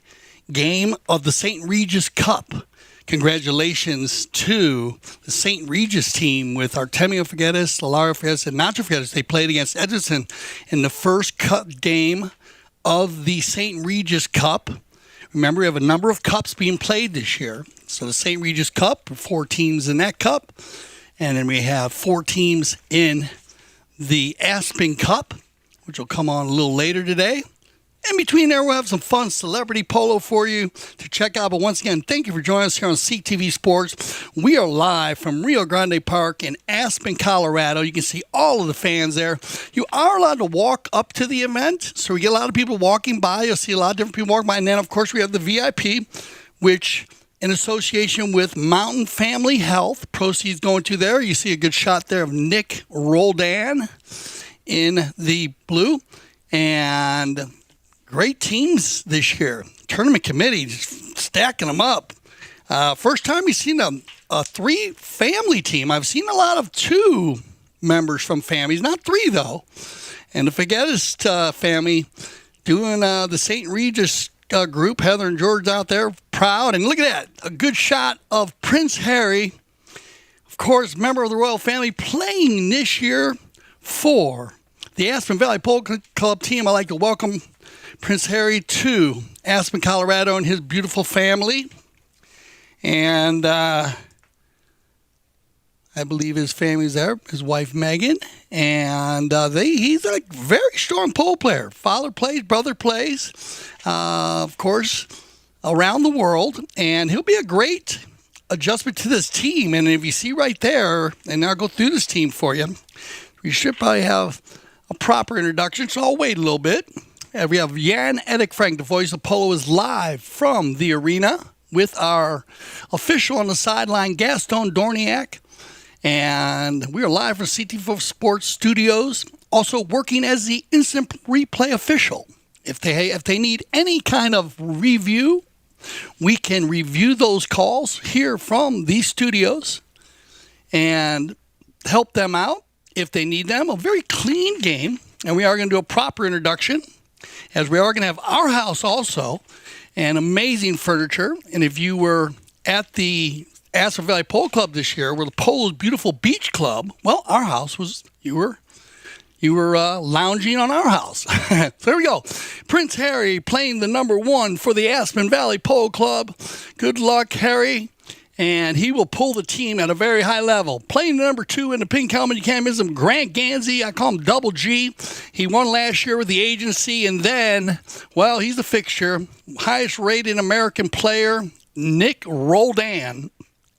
game of the St.Regis Cup. Congratulations to the St. Regis team with Artemio Figueres, Laura Figueres, and Nacho Figueres. They played against Edison in the first cup game of the St. Regis Cup. Remember, we have a number of cups being played this year. So the St. Regis Cup, 4 teams in that cup. And then we have 4 teams in the Aspen Cup, which will come on a little later today. In between there, we'll have some fun celebrity polo for you to check out. But once again, thank you for joining us here on CTV Sports. We are live from Rio Grande Park in Aspen, Colorado. You can see all of the fans there. You are allowed to walk up to the event, so we get a lot of people walking by. You'll see a lot of different people walking by. And then, of course, we have the VIP, which in association with Mountain Family Health, proceeds going to there. You see a good shot there of Nick Roldan in the blue. And great teams this year. Tournament committee just stacking them up. First time we've seen a 3-family team. I've seen a lot of 2 members from families, not 3 though. And the Figueres family doing the St. Regis group. Heather and George out there proud. And look at that, a good shot of Prince Harry, of course, member of the royal family, playing this year for the Aspen Valley Polo Club team. I'd like to welcome Prince Harry to Aspen, Colorado, and his beautiful family. And I believe his family's there, his wife Megan. And he's a very strong polo player. Father plays, brother plays, of course, around the world. And he'll be a great adjustment to this team. And if you see right there, and I'll go through this team for you, we should probably have a proper introduction, so I'll wait a little bit. We have Jan Edik Frank, the voice of polo, is live from the arena with our official on the sideline, Gaston Dorniak. And we are live from CTV Sports Studios, also working as the instant replay official. If they need any kind of review, we can review those calls here from these studios and help them out if they need them. A very clean game, and we are going to do a proper introduction, as we are going to have our house also, and amazing furniture. And if you were at the Aspen Valley Polo Club this year, where the Polo's beautiful beach club, well, our house was, you were lounging on our house. So there we go. Prince Harry playing the number 1 for the Aspen Valley Polo Club. Good luck, Harry. And he will pull the team at a very high level. Playing the number 2 in the pink helmet, you can't miss him, Grant Gansey. I call him Double G. He won last year with the agency. And then, well, he's a fixture. Highest rated American player, Nick Roldan.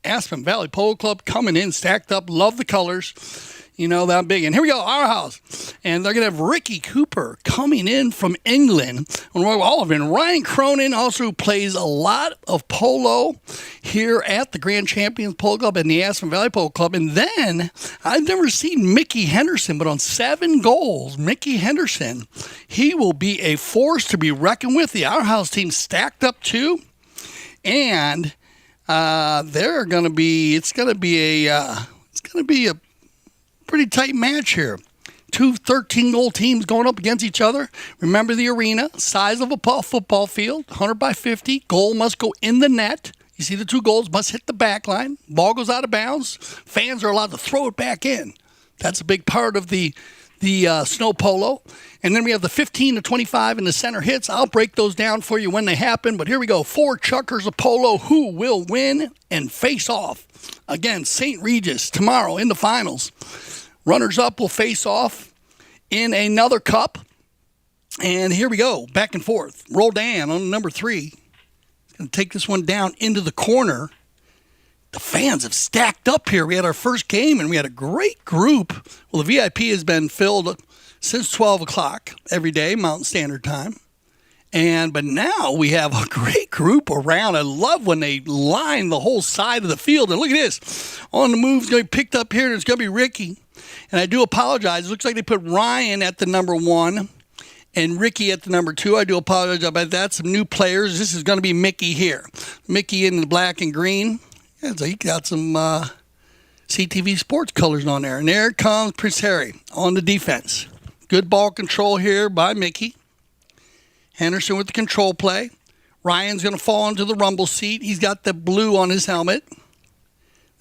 Aspen Valley Polo Club coming in, stacked up. Love the colors. You know, that big. And here we go, our house. And they're going to have Ricky Cooper coming in from England. And Roy Oliver. Ryan Cronin also plays a lot of polo here at the Grand Champions Polo Club and the Aspen Valley Polo Club. And then, I've never seen Mickey Henderson, but on 7 goals, Mickey Henderson, he will be a force to be reckoned with. The Our House team stacked up too. And they're going to be, it's going to be a pretty tight match here. 2 13-goal teams going up against each other. Remember the arena, size of a football field, 100 by 50. Goal must go in the net. You see the 2 goals must hit the back line. Ball goes out of bounds. Fans are allowed to throw it back in. That's a big part of the snow polo. And then we have the 15 to 25 in the center hits. I'll break those down for you when they happen. But here we go. 4 chuckers of polo. Who will win and face off against St. Regis tomorrow in the finals? Runners-up will face off in another cup. And here we go, back and forth. Roldan on number 3. He's going to take this one down into the corner. The fans have stacked up here. We had our first game, and we had a great group. Well, the VIP has been filled since 12 o'clock every day, Mountain Standard Time. But now we have a great group around. I love when they line the whole side of the field. And look at this. On the move is going to be picked up here, and it's going to be Ricky. And I do apologize. It looks like they put Ryan at the number 1 and Ricky at the number 2. I do apologize about that. Some new players. This is going to be Mickey here. Mickey in the black and green. So he got some CTV Sports colors on there. And there comes Prince Harry on the defense. Good ball control here by Mickey. Henderson with the control play. Ryan's going to fall into the rumble seat. He's got the blue on his helmet.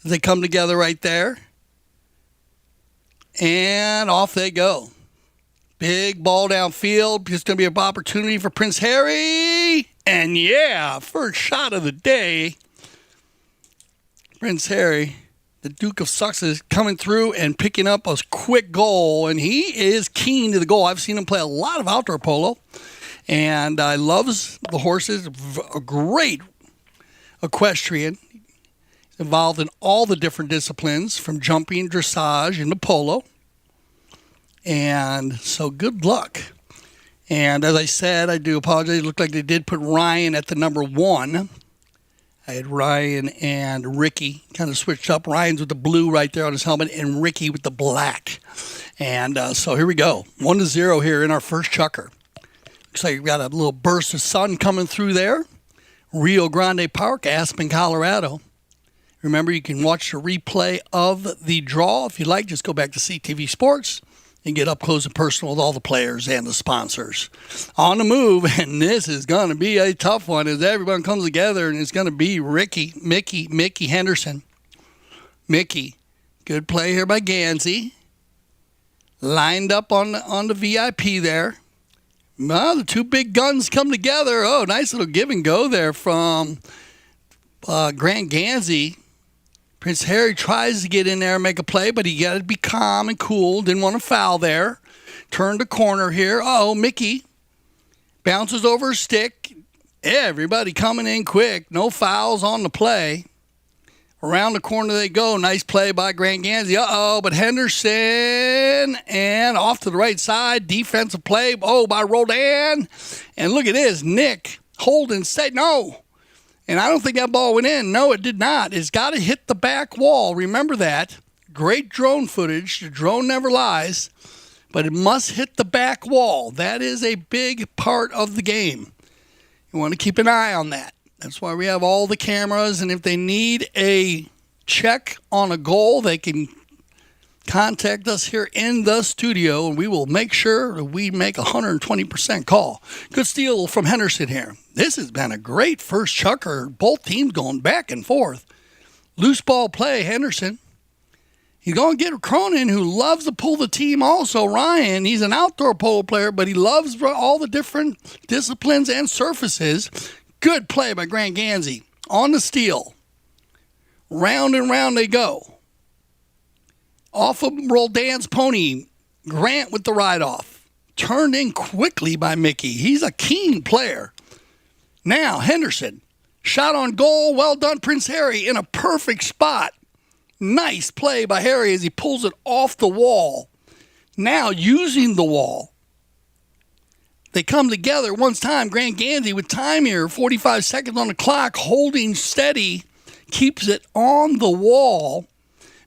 They come together right there. And off they go. Big ball downfield. It's going to be an opportunity for Prince Harry. And yeah, first shot of the day. Prince Harry, the Duke of Sussex, coming through and picking up a quick goal. And he is keen to the goal. I've seen him play a lot of outdoor polo. And I loves the horses. A great equestrian. Involved in all the different disciplines, from jumping, dressage, into polo. And so good luck. And as I said, I do apologize. It looked like they did put Ryan at the number 1. I had Ryan and Ricky kind of switched up. Ryan's with the blue right there on his helmet, and Ricky with the black. And so here we go. 1-0 here in our first chukker. Looks like we've got a little burst of sun coming through there. Rio Grande Park, Aspen, Colorado. Remember, you can watch the replay of the draw. If you like, just go back to CTV Sports and get up close and personal with all the players and the sponsors. On the move, and this is going to be a tough one as everyone comes together, and it's going to be Mickey Henderson. Mickey, good play here by Gansey. Lined up on the VIP there. Well, the two big guns come together. Oh, nice little give and go there from Grant Gansey. Prince Harry tries to get in there and make a play, but he got to be calm and cool. Didn't want to foul there. Turned the corner here. Oh, Mickey bounces over a stick. Everybody coming in quick. No fouls on the play. Around the corner they go. Nice play by Grant Gansey. But Henderson, and off to the right side. Defensive play. By Roldan. And look at this. Nick Holden said no. And I don't think that ball went in. No, it did not. It's got to hit the back wall. Remember that. Great drone footage. The drone never lies. But it must hit the back wall. That is a big part of the game. You want to keep an eye on that. That's why we have all the cameras. And if they need a check on a goal, they can contact us here in the studio, and we will make sure that we make a 120% call. Good steal from Henderson here. This has been a great first chukker. Both teams going back and forth. Loose ball play, Henderson. He's going to get Cronin, who loves to pull the team also. Ryan, he's an outdoor polo player, but he loves all the different disciplines and surfaces. Good play by Grant Gansey. On the steal. Round and round they go. Off of Roldan's pony, Grant with the ride-off. Turned in quickly by Mickey. He's a keen player. Now, Henderson. Shot on goal. Well done, Prince Harry, in a perfect spot. Nice play by Harry as he pulls it off the wall. Now, using the wall. They come together once time. Grant Gansey with time here. 45 seconds on the clock. Holding steady. Keeps it on the wall.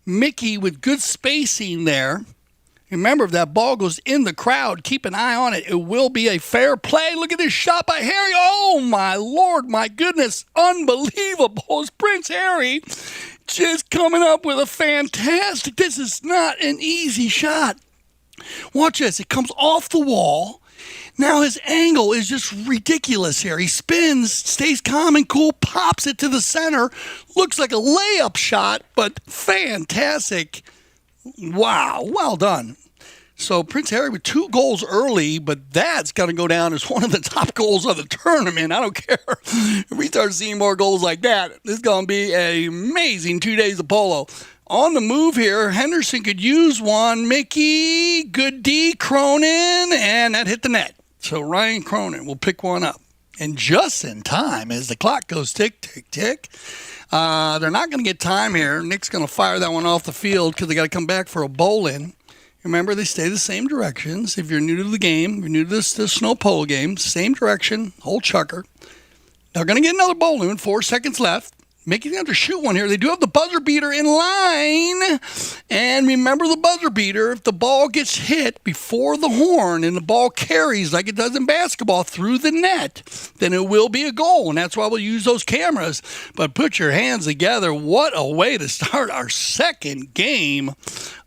Mickey with good spacing there. Remember, if that ball goes in the crowd, keep an eye on it. It will be a fair play. Look at this shot by Harry. Oh, my Lord, my goodness. Unbelievable. It's Prince Harry just coming up with a fantastic. This is not an easy shot. Watch this. It comes off the wall. Now his angle is just ridiculous here. He spins, stays calm and cool, pops it to the center. Looks like a layup shot, but fantastic. Wow, well done. So Prince Harry with 2 goals early, but that's going to go down as one of the top goals of the tournament. I don't care if we start seeing more goals like that. This is going to be an amazing 2 days of polo. On the move here, Henderson could use one. Mickey, good D, Cronin, and that hit the net. So Ryan Cronin will pick one up. And just in time as the clock goes tick, tick, tick. They're not going to get time here. Nick's going to fire that one off the field because they got to come back for a bowl-in. Remember, they stay the same directions. If you're new to the game, you're new to this snow polo game, same direction, whole chukker. They're going to get another bowl-in, 4 seconds left. making them to shoot one here. They do have the buzzer beater in line. And remember the buzzer beater, if the ball gets hit before the horn and the ball carries like it does in basketball through the net, then it will be a goal. And that's why we'll use those cameras. But put your hands together. What a way to start our second game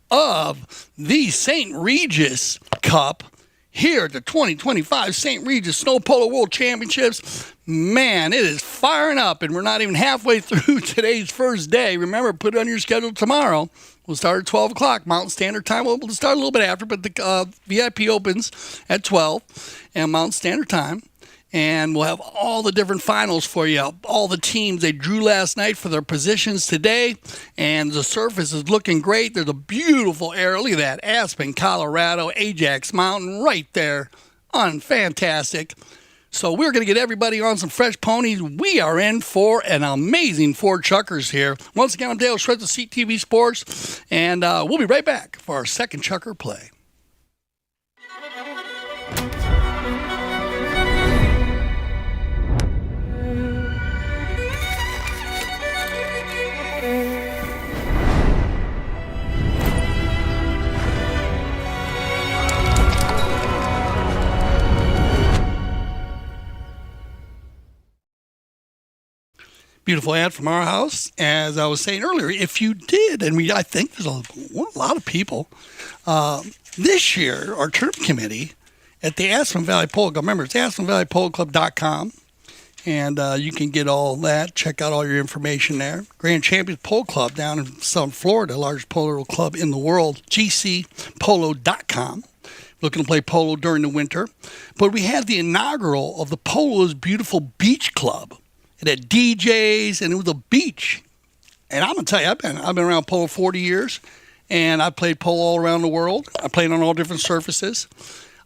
of the St. Regis Cup here at the 2025 St. Regis Snow Polo World Championships. Man, it is firing up, and we're not even halfway through today's first day. Remember, put it on your schedule tomorrow. We'll start at 12 o'clock Mountain Standard Time. We'll start a little bit after, but the VIP opens at 12 and Mountain Standard Time. And we'll have all the different finals for you. All the teams they drew last night for their positions today. And the surface is looking great. There's a beautiful area. Look at that. Aspen, Colorado, Ajax Mountain right there. Fantastic. So we're going to get everybody on some fresh ponies. We are in for an amazing 4 chuckers here. Once again, I'm Dale Schretz of CTV Sports. And we'll be right back for our second chucker play. Beautiful ad from our house. As I was saying earlier, if you did, and I think there's a lot of people, this year, our tournament committee at the Aspen Valley Polo Club, remember, it's AspenValleyPoloClub.com, and you can get all that, check out all your information there. Grand Champions Polo Club down in South Florida, largest polo club in the world, GCPolo.com. Looking to play polo during the winter. But we had the inaugural of the Polo's Beautiful Beach Club. It had DJs, and it was a beach. And I'm going to tell you, I've been around polo 40 years, and I've played polo all around the world. I played on all different surfaces.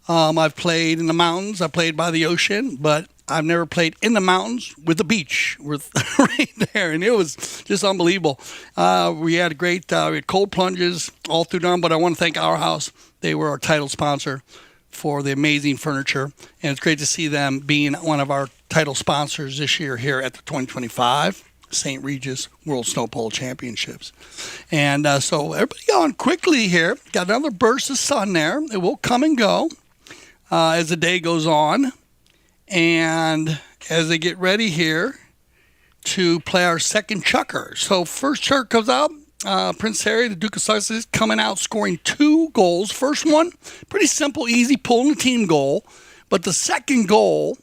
I've played in the mountains. I played by the ocean, but I've never played in the mountains with the beach right there, and it was just unbelievable. We had we had cold plunges all through down, but I want to thank Our House. They were our title sponsor for the amazing furniture, and it's great to see them being one of our title sponsors this year here at the 2025 St. Regis World Snow Polo Championships. And so everybody on quickly here. Got another burst of sun there. It will come and go as the day goes on. And as they get ready here to play our second chucker. So first chucker comes out. Prince Harry, the Duke of Sussex, coming out scoring 2 goals. First one, pretty simple, easy, pulling the team goal. But the second goal,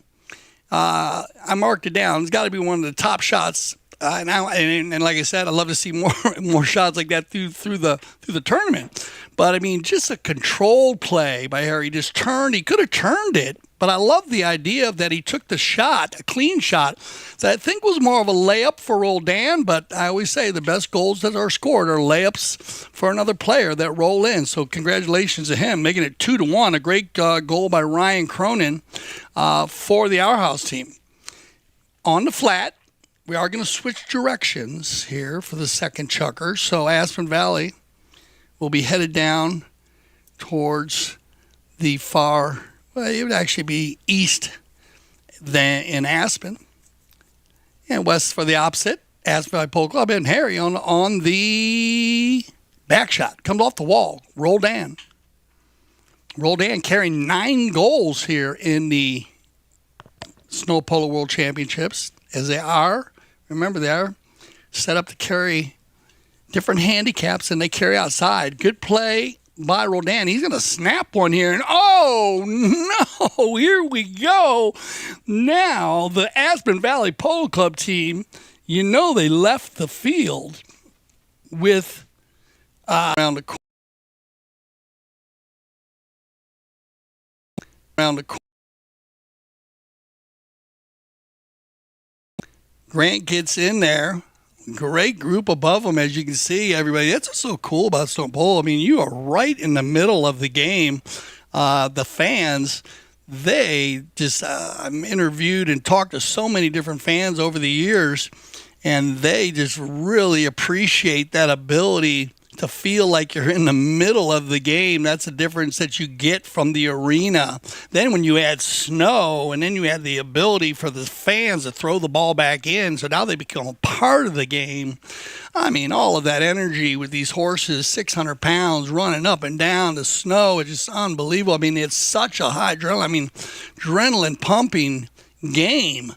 I marked it down. It's got to be one of the top shots. And like I said, I'd love to see more shots like that through the tournament. But I mean, just a controlled play by Harry. He could have turned it. But I love the idea that he took the shot, a clean shot, that I think was more of a layup for Roldan. But I always say the best goals that are scored are layups for another player that roll in. So congratulations to him, making it 2-1. A great goal by Ryan Cronin for the Our House team. On the flat, we are going to switch directions here for the second chucker. So Aspen Valley will be headed down towards the far. Well, it would actually be east than in Aspen. And west for the opposite, Aspen Valley Polo Club. And Harry on the back shot. Comes off the wall. Roldan carrying 9 goals here in the Snow Polo World Championships. As they are, remember they are set up to carry different handicaps than they carry outside. Good play by Roldan. He's going to snap one here. And oh, no, here we go. Now, the Aspen Valley Polo Club team, they left the field with around the corner. Grant gets in there. Great group above them, as you can see, everybody. That's what's so cool about Snow Polo. I mean, you are right in the middle of the game. The fans, they just, I'm interviewed and talked to so many different fans over the years, and they just really appreciate that ability to feel like you're in the middle of the game. That's the difference that you get from the arena. Then when you add snow, and then you add the ability for the fans to throw the ball back in, so now they become a part of the game. I mean, all of that energy with these horses, 600 pounds, running up and down the snow, it's just unbelievable. I mean, it's such a high adrenaline pumping game.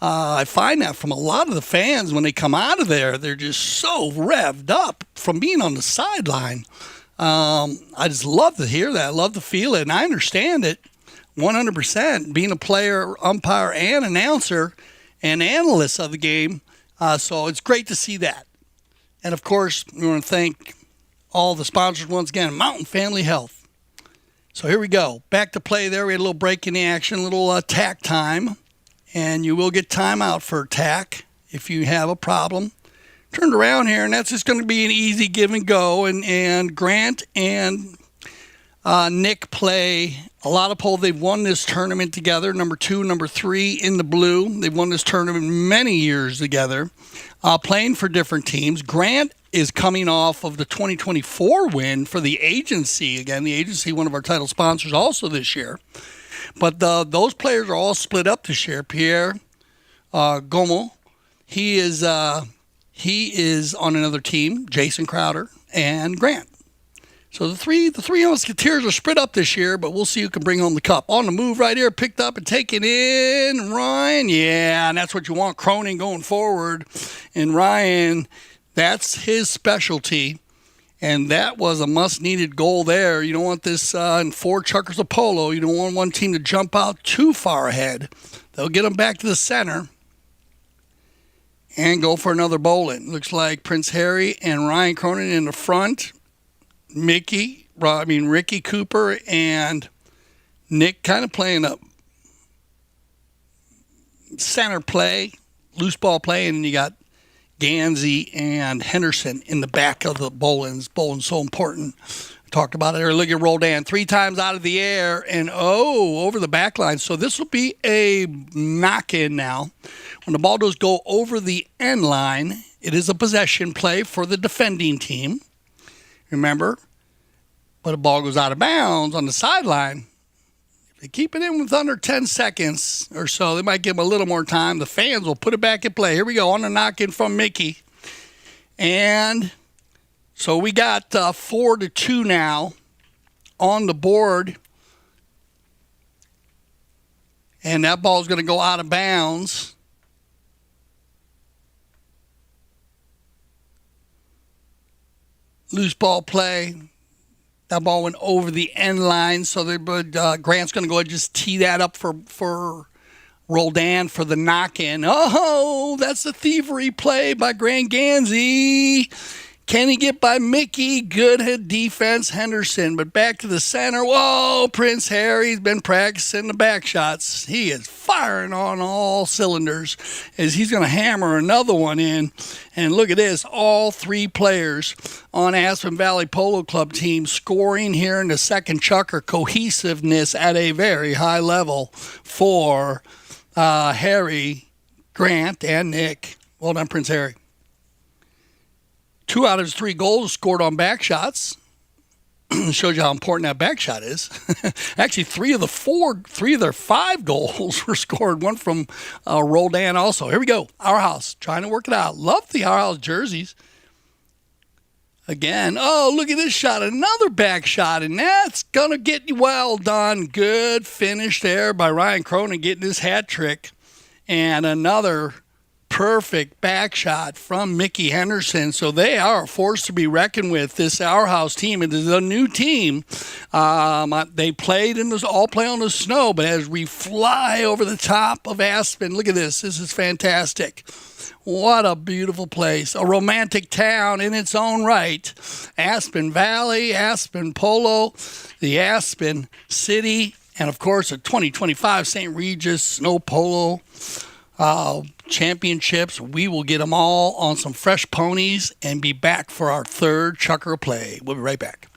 I find that from a lot of the fans when they come out of there, they're just so revved up from being on the sideline. I just love to hear that. I love to feel it, and I understand it 100%, being a player, umpire, and announcer and analyst of the game. So it's great to see that. And, of course, we want to thank all the sponsors once again, Mountain Family Health. So here we go. Back to play there. We had a little break in the action, a little tack time. And you will get timeout for tack if you have a problem. Turned around here, and that's just going to be an easy give and go. And Grant and Nick play a lot of pole. They've won this tournament together, number 2, number 3 in the blue. They've won this tournament many years together, playing for different teams. Grant is coming off of the 2024 win for the agency. Again, the agency, one of our title sponsors also this year. But those players are all split up this year. Pierre Gomo, he is on another team. Jason Crowder and Grant. So the three Musketeers are split up this year, but we'll see who can bring home the cup. On the move right here, picked up and taken in. Ryan, yeah, and that's what you want. Cronin going forward, and Ryan, that's his specialty. And that was a must-needed goal there. You don't want this in 4 chukkers of polo. You don't want one team to jump out too far ahead. They'll get them back to the center and go for another bowling. Looks like Prince Harry and Ryan Cronin in the front. Ricky Cooper and Nick kind of playing up center play, loose ball play, and then you got Gansey and Henderson in the back of the bowlings. Bowling's so important. Talked about it earlier. Look at Roldan 3 times out of the air and over the back line. So this will be a knock-in now. When the ball does go over the end line, it is a possession play for the defending team. Remember, but the ball goes out of bounds on the sideline. If they keep it in with under 10 seconds or so, they might give them a little more time. The fans will put it back in play. Here we go on the knock-in from Mickey. And so we got 4-2 now on the board. And that ball is going to go out of bounds. Loose ball play. That ball went over the end line, so Grant's going to go ahead and just tee that up for Roldan for the knock-in. Oh, that's a thievery play by Grant Gansey. Can he get by Mickey? Good defense, Henderson. But back to the center. Whoa, Prince Harry's been practicing the back shots. He is firing on all cylinders as he's going to hammer another one in. And look at this, all 3 players on Aspen Valley Polo Club team scoring here in the second chukker. Cohesiveness at a very high level for Harry, Grant, and Nick. Well done, Prince Harry. 2 out of his 3 goals scored on back shots. Shows you how important that back shot is. Actually, 3 of their 5 goals were scored. One from Roldan also. Here we go. Our House trying to work it out. Love the Our House jerseys. Again, look at this shot. Another back shot, and that's going to get you well done. Good finish there by Ryan Cronin getting his hat trick. And another perfect back shot from Mickey Henderson. So they are a force to be reckoned with. This Our House team, it is a new team. They played all play on the snow, but as we fly over the top of Aspen, look at this. This is fantastic. What a beautiful place. A romantic town in its own right. Aspen Valley, Aspen Polo, the Aspen City, and of course the 2025 St.Regis Snow Polo championships. We will get them all on some fresh ponies and be back for our 3rd chukker play. We'll be right back.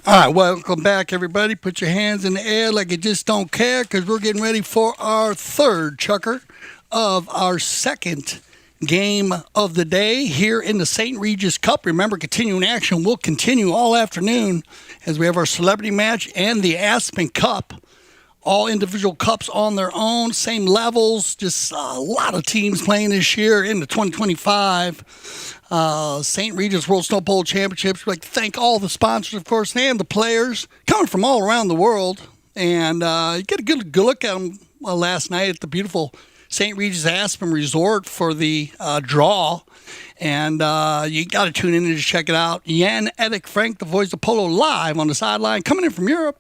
All right, welcome back, everybody. Put your hands in the air like you just don't care, because we're getting ready for our third chucker of our second game of the day here in the St. Regis Cup. Remember, continuing action will continue all afternoon as we have our celebrity match and the Aspen Cup. All individual cups on their own, same levels, just a lot of teams playing this year in the 2025 St. Regis World Snow Polo Championships. We'd like to thank all the sponsors, of course, and the players coming from all around the world. And you get a good look at them last night at the beautiful St. Regis Aspen Resort for the draw. And you got to tune in to check it out. Jan Edik Frank, the voice of Polo, live on the sideline, coming in from Europe.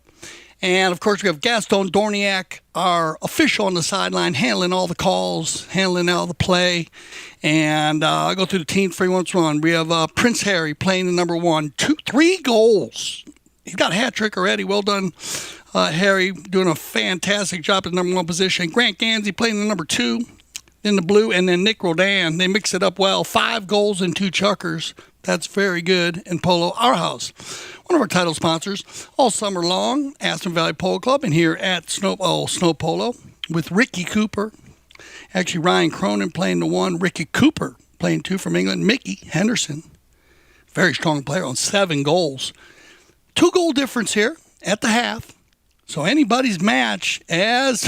And, of course, we have Gaston Dorniak, our official on the sideline, handling all the calls, handling all the play. And I'll go through the team for you once run. We have Prince Harry playing the number 1, 3 goals. He's got a hat trick already. Well done, Harry, doing a fantastic job at the number 1 position. Grant Gansey playing the number 2 in the blue. And then Nick Rodan, they mix it up well. 5 goals and 2 chuckers. That's very good in Polo, our house. One of our title sponsors all summer long, Aspen Valley Polo Club, and here at Snow Polo with Ricky Cooper. Actually, Ryan Cronin playing the 1, Ricky Cooper playing 2 from England, Mickey Henderson, very strong player on 7 goals. 2 goal difference here at the half. So anybody's match as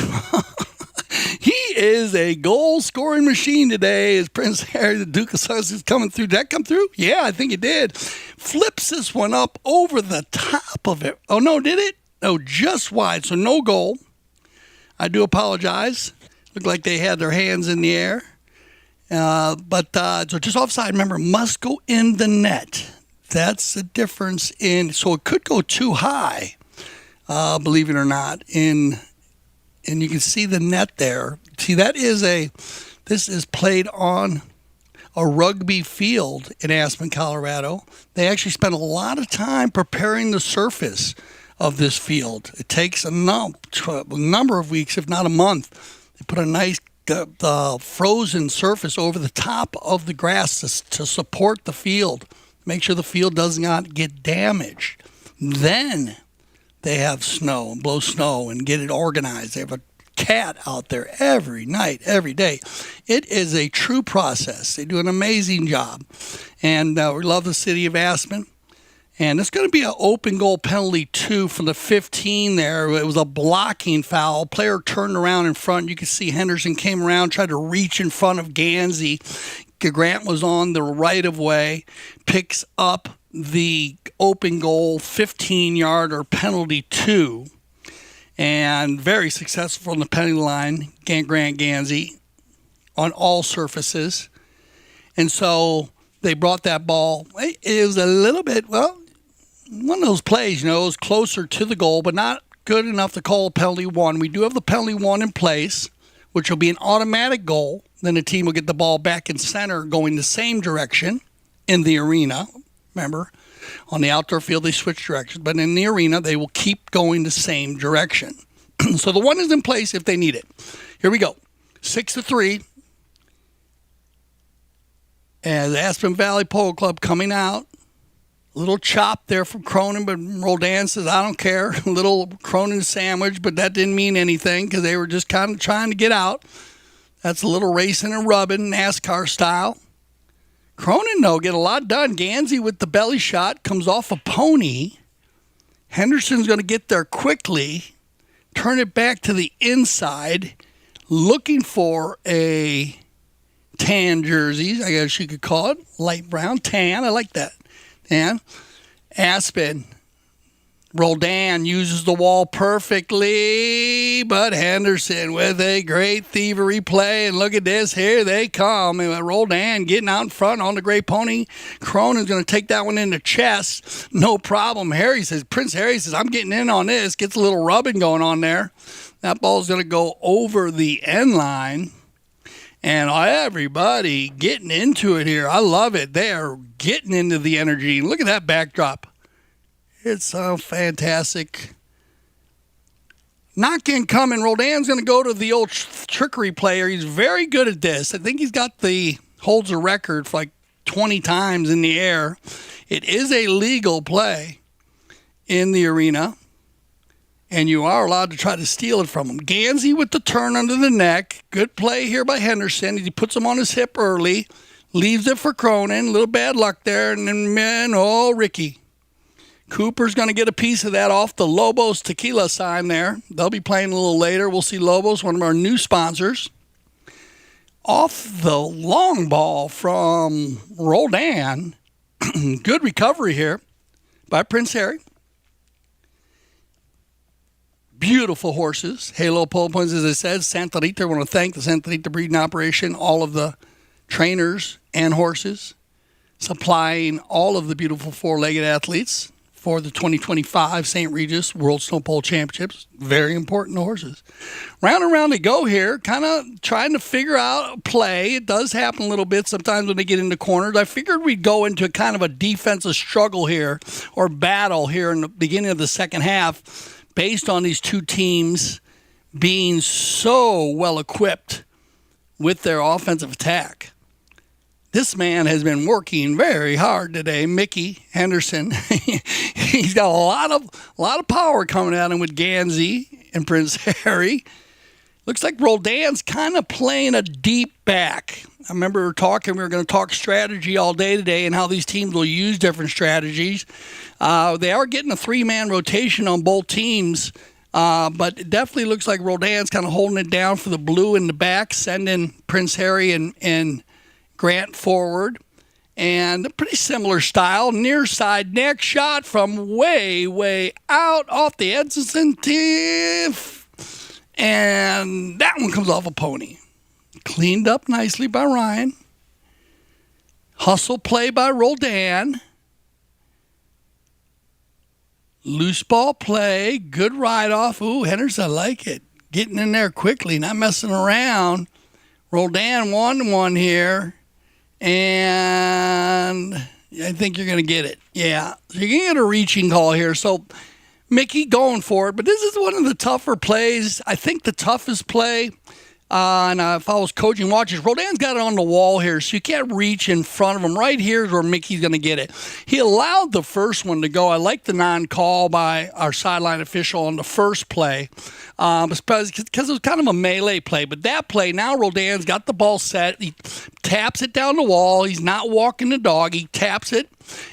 he is a goal-scoring machine today as Prince Harry, the Duke of Sussex, is coming through. Did that come through? Yeah, I think it did. Flips this one up over the top of it. Oh, no, did it? No, just wide, so no goal. I do apologize. Looked like they had their hands in the air. But so just offside, remember, must go in the net. That's the difference in, so it could go too high, believe it or not, and you can see the net there. See, this is played on a rugby field in Aspen, Colorado. They actually spent a lot of time preparing the surface of this field. It takes a number of weeks, if not a month. They put a nice frozen surface over the top of the grass to support the field, make sure the field does not get damaged. Then they have snow and blow snow and get it organized. They have a cat out there every night, every day. It is a true process. They do an amazing job. And we love the city of Aspen. And it's going to be an open goal penalty, too, for the 15 there. It was a blocking foul. Player turned around in front. You can see Henderson came around, tried to reach in front of Gansey. Grant was on the right of way, picks up the open goal 15-yarder penalty 2, and very successful from the penalty line, Grant Gansey, on all surfaces. And so they brought that ball. It was a little bit, well, one of those plays, it was closer to the goal, but not good enough to call a penalty 1. We do have the penalty 1 in place, which will be an automatic goal. Then the team will get the ball back in center going the same direction in the arena. Remember, on the outdoor field, they switch directions. But in the arena, they will keep going the same direction. So the 1 is in place if they need it. Here we go. 6-3. As Aspen Valley Polo Club coming out. A little chop there from Cronin, but Roldan says, I don't care. A little Cronin sandwich, but that didn't mean anything because they were just kind of trying to get out. That's a little racing and rubbing, NASCAR style. Cronin, though, get a lot done. Gansey with the belly shot comes off a pony. Henderson's going to get there quickly, turn it back to the inside, looking for a tan jersey, I guess you could call it. Light brown, tan, I like that. And Aspen, Roldan uses the wall perfectly, but Henderson with a great thievery play. And look at this, here they come. And Roldan getting out in front on the gray pony. Cronin's going to take that one in the chest. No problem. Prince Harry says, I'm getting in on this. Gets a little rubbing going on there. That ball's going to go over the end line. And everybody getting into it here. I love it. They're getting into the energy. Look at that backdrop. It's fantastic. Knock-in coming. Roldan's going to go to the old trickery player. He's very good at this. I think holds a record for like 20 times in the air. It is a legal play. in the arena, and you are allowed to try to steal it from him. Gansey with the turn under the neck. Good play here by Henderson. He puts him on his hip early, leaves it for Cronin. A little bad luck there, and then, Ricky. Cooper's going to get a piece of that off the Lobos tequila sign there. They'll be playing a little later. We'll see Lobos, one of our new sponsors. Off the long ball from Roldan. Good recovery here by Prince Harry. Beautiful horses. Halo pole points, as I said. Santa Rita, I want to thank the Santa Rita breeding operation, all of the trainers and horses, supplying all of the beautiful four-legged athletes for the 2025 St.Regis World Snow Pole Championships. Very important horses. Round and round they go here, kind of trying to figure out a play. It does happen a little bit sometimes when they get into corners. I figured we'd go into kind of a defensive struggle here, or battle here in the beginning of the second half, based on these two teams being so well equipped with their offensive attack. This man has been working very hard today, Mickey Henderson. He's got a lot of power coming at him with Gansey and Prince Harry. Looks like Roldan's kind of playing a deep back. I remember we were going to talk strategy all day today and how these teams will use different strategies. They are getting a three-man rotation on both teams, but it definitely looks like Roldan's kind of holding it down for the blue in the back, sending Prince Harry and Grant forward. And a pretty similar style. Near side neck shot from way, way out off the Edson tip. And that one comes off a pony. Cleaned up nicely by Ryan. Hustle play by Roldan. Loose ball play. Good ride off. Ooh, Henderson, I like it. Getting in there quickly, not messing around. Roldan 1-1 here. And I think you're going to get it. Yeah, so you're going to get a reaching call here. So Mickey going for it. But this is one of the tougher plays. I think the toughest play. And if I was coaching watches, Roldan's got it on the wall here, so you can't reach in front of him. Right here is where Mickey's going to get it. He allowed the first one to go. I like the non-call by our sideline official on the first play, because it was kind of a melee play. But that play, now Roldan's got the ball set. He taps it down the wall. He's not walking the dog. He taps it,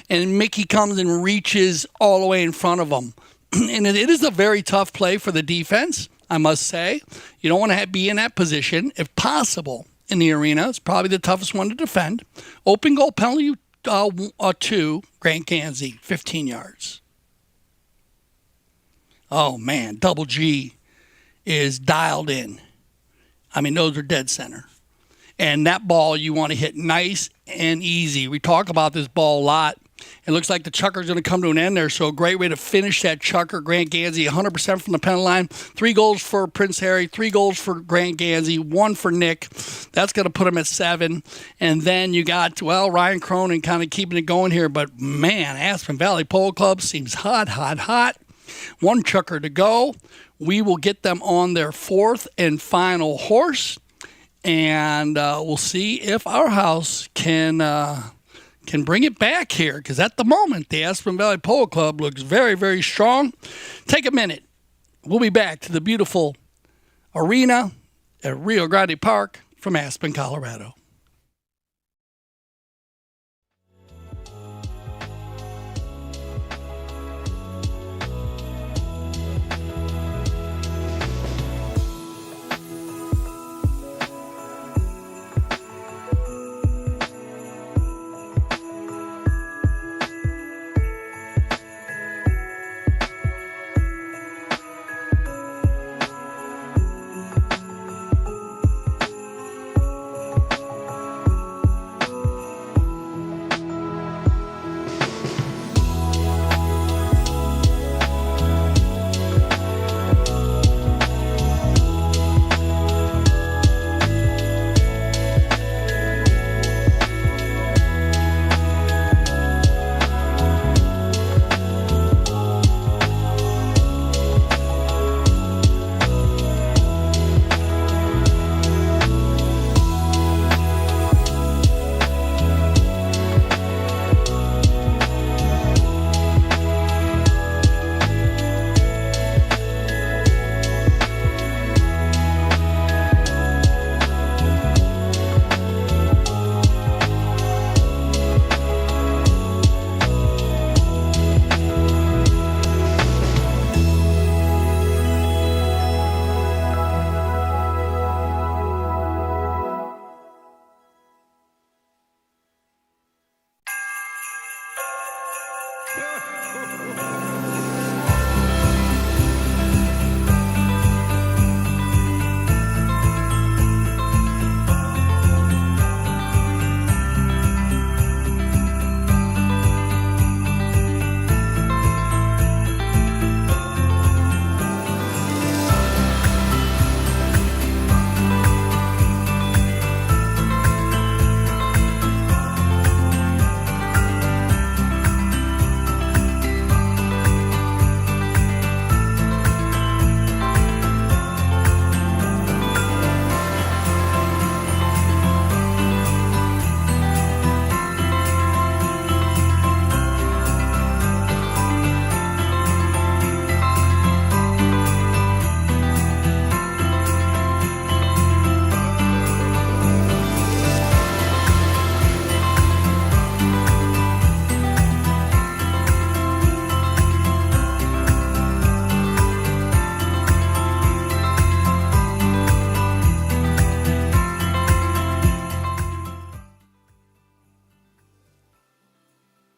and Mickey comes and reaches all the way in front of him. And it is a very tough play for the defense, I must say. You don't want to be in that position, if possible, in the arena. It's probably the toughest one to defend. Open goal penalty 2, Grant Gansey, 15 yards. Oh, man, Double G is dialed in. I mean, those are dead center. And that ball you want to hit nice and easy. We talk about this ball a lot. It looks like the chucker's going to come to an end there, so a great way to finish that chucker. Grant Gansey, 100% from the penalty line. 3 goals for Prince Harry, 3 goals for Grant Gansey, 1 for Nick. That's going to put him at 7. And then you got, Ryan Cronin kind of keeping it going here. But, man, Aspen Valley Polo Club seems hot, hot, hot. 1 chucker to go. We will get them on their 4th and final horse. And we'll see if our house can bring it back here, because at the moment, the Aspen Valley Polo Club looks very, very strong. Take a minute. We'll be back to the beautiful arena at Rio Grande Park from Aspen, Colorado.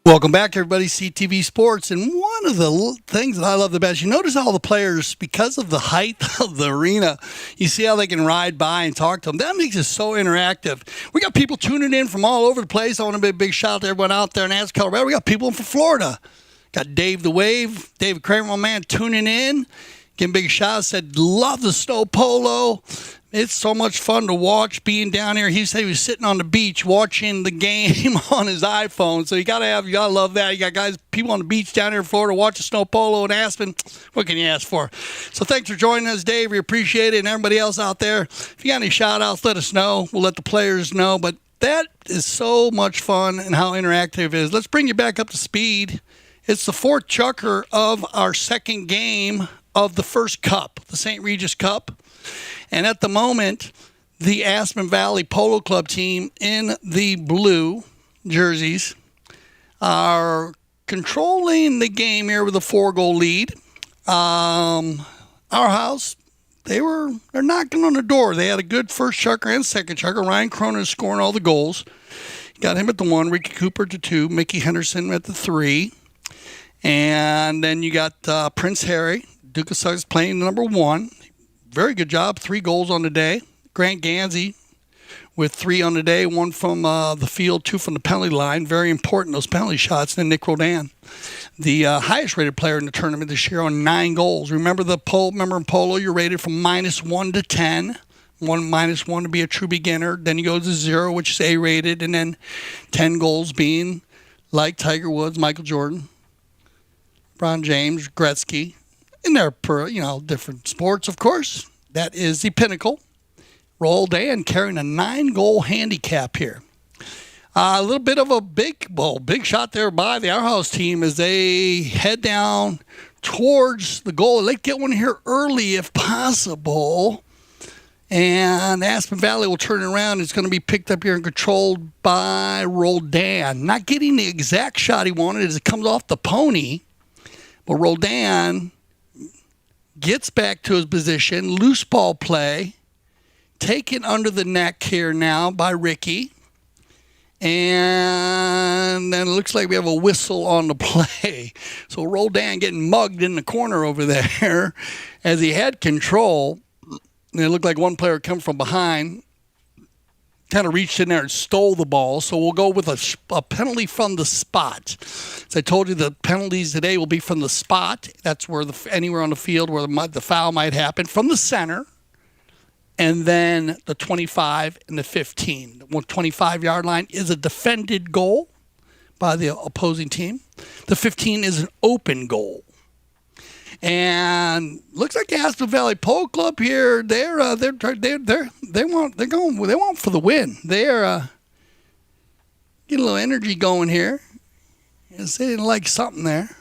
Welcome back, everybody. CTV Sports. And one of the things that I love the best, you notice all the players, because of the height of the arena, you see how they can ride by and talk to them. That makes it so interactive. We got people tuning in from all over the place. I want to give a big shout out to everyone out there in Aspen, Colorado. We got people from Florida. Got Dave the Wave, David Kramer, my man, tuning in. Give him a big shout out. Said, love the snow polo. It's so much fun to watch being down here. He said he was sitting on the beach watching the game on his iPhone. So you gotta love that. You got people on the beach down here in Florida watching snow polo in Aspen. What can you ask for? So thanks for joining us, Dave. We appreciate it. And everybody else out there, if you got any shout outs, let us know. We'll let the players know. But that is so much fun and how interactive it is. Let's bring you back up to speed. It's the fourth chukker of our second game of the first cup, the St.Regis Cup. And at the moment, the Aspen Valley Polo Club team in the blue jerseys are controlling the game here with a 4-goal lead. Our house, they're knocking on the door. They had a good first chukker and second chukker. Ryan Cronin is scoring all the goals. Got him at the 1, Ricky Cooper at the 2, Mickey Henderson at the 3. And then you got Prince Harry, Duke of Sussex, playing number 1. Very good job. 3 goals on the day. Grant Gansey with 3 on the day. 1 from the field, 2 from the penalty line. Very important, those penalty shots. And then Nick Rodan, the highest rated player in the tournament this year, on 9 goals. Remember in Polo, you're rated from -1 to 10. -1 to be a true beginner. Then you go to 0, which is A rated. And then 10 goals being like Tiger Woods, Michael Jordan, LeBron James, Gretzky. And they're different sports, of course. That is the pinnacle. Roldan carrying a 9-goal handicap here. A little bit of a big shot there by the Our House team as they head down towards the goal. They get one here early if possible. And Aspen Valley will turn it around. It's going to be picked up here and controlled by Roldan. Not getting the exact shot he wanted as it comes off the pony. But Roldan gets back to his position, loose ball play, taken under the neck here now by Ricky. And then it looks like we have a whistle on the play. So Roldan getting mugged in the corner over there as he had control. And it looked like one player come from behind, kind of reached in there and stole the ball. So we'll go with a penalty from the spot. As I told you, the penalties today will be from the spot. That's where anywhere on the field where the foul might happen. From the center, and then the 25 and the 15. The 25-yard line is a defended goal by the opposing team. The 15 is an open goal. And looks like the Aspen Valley Polo Club here. They want for the win. They're getting a little energy going here. Yes, they didn't like something there.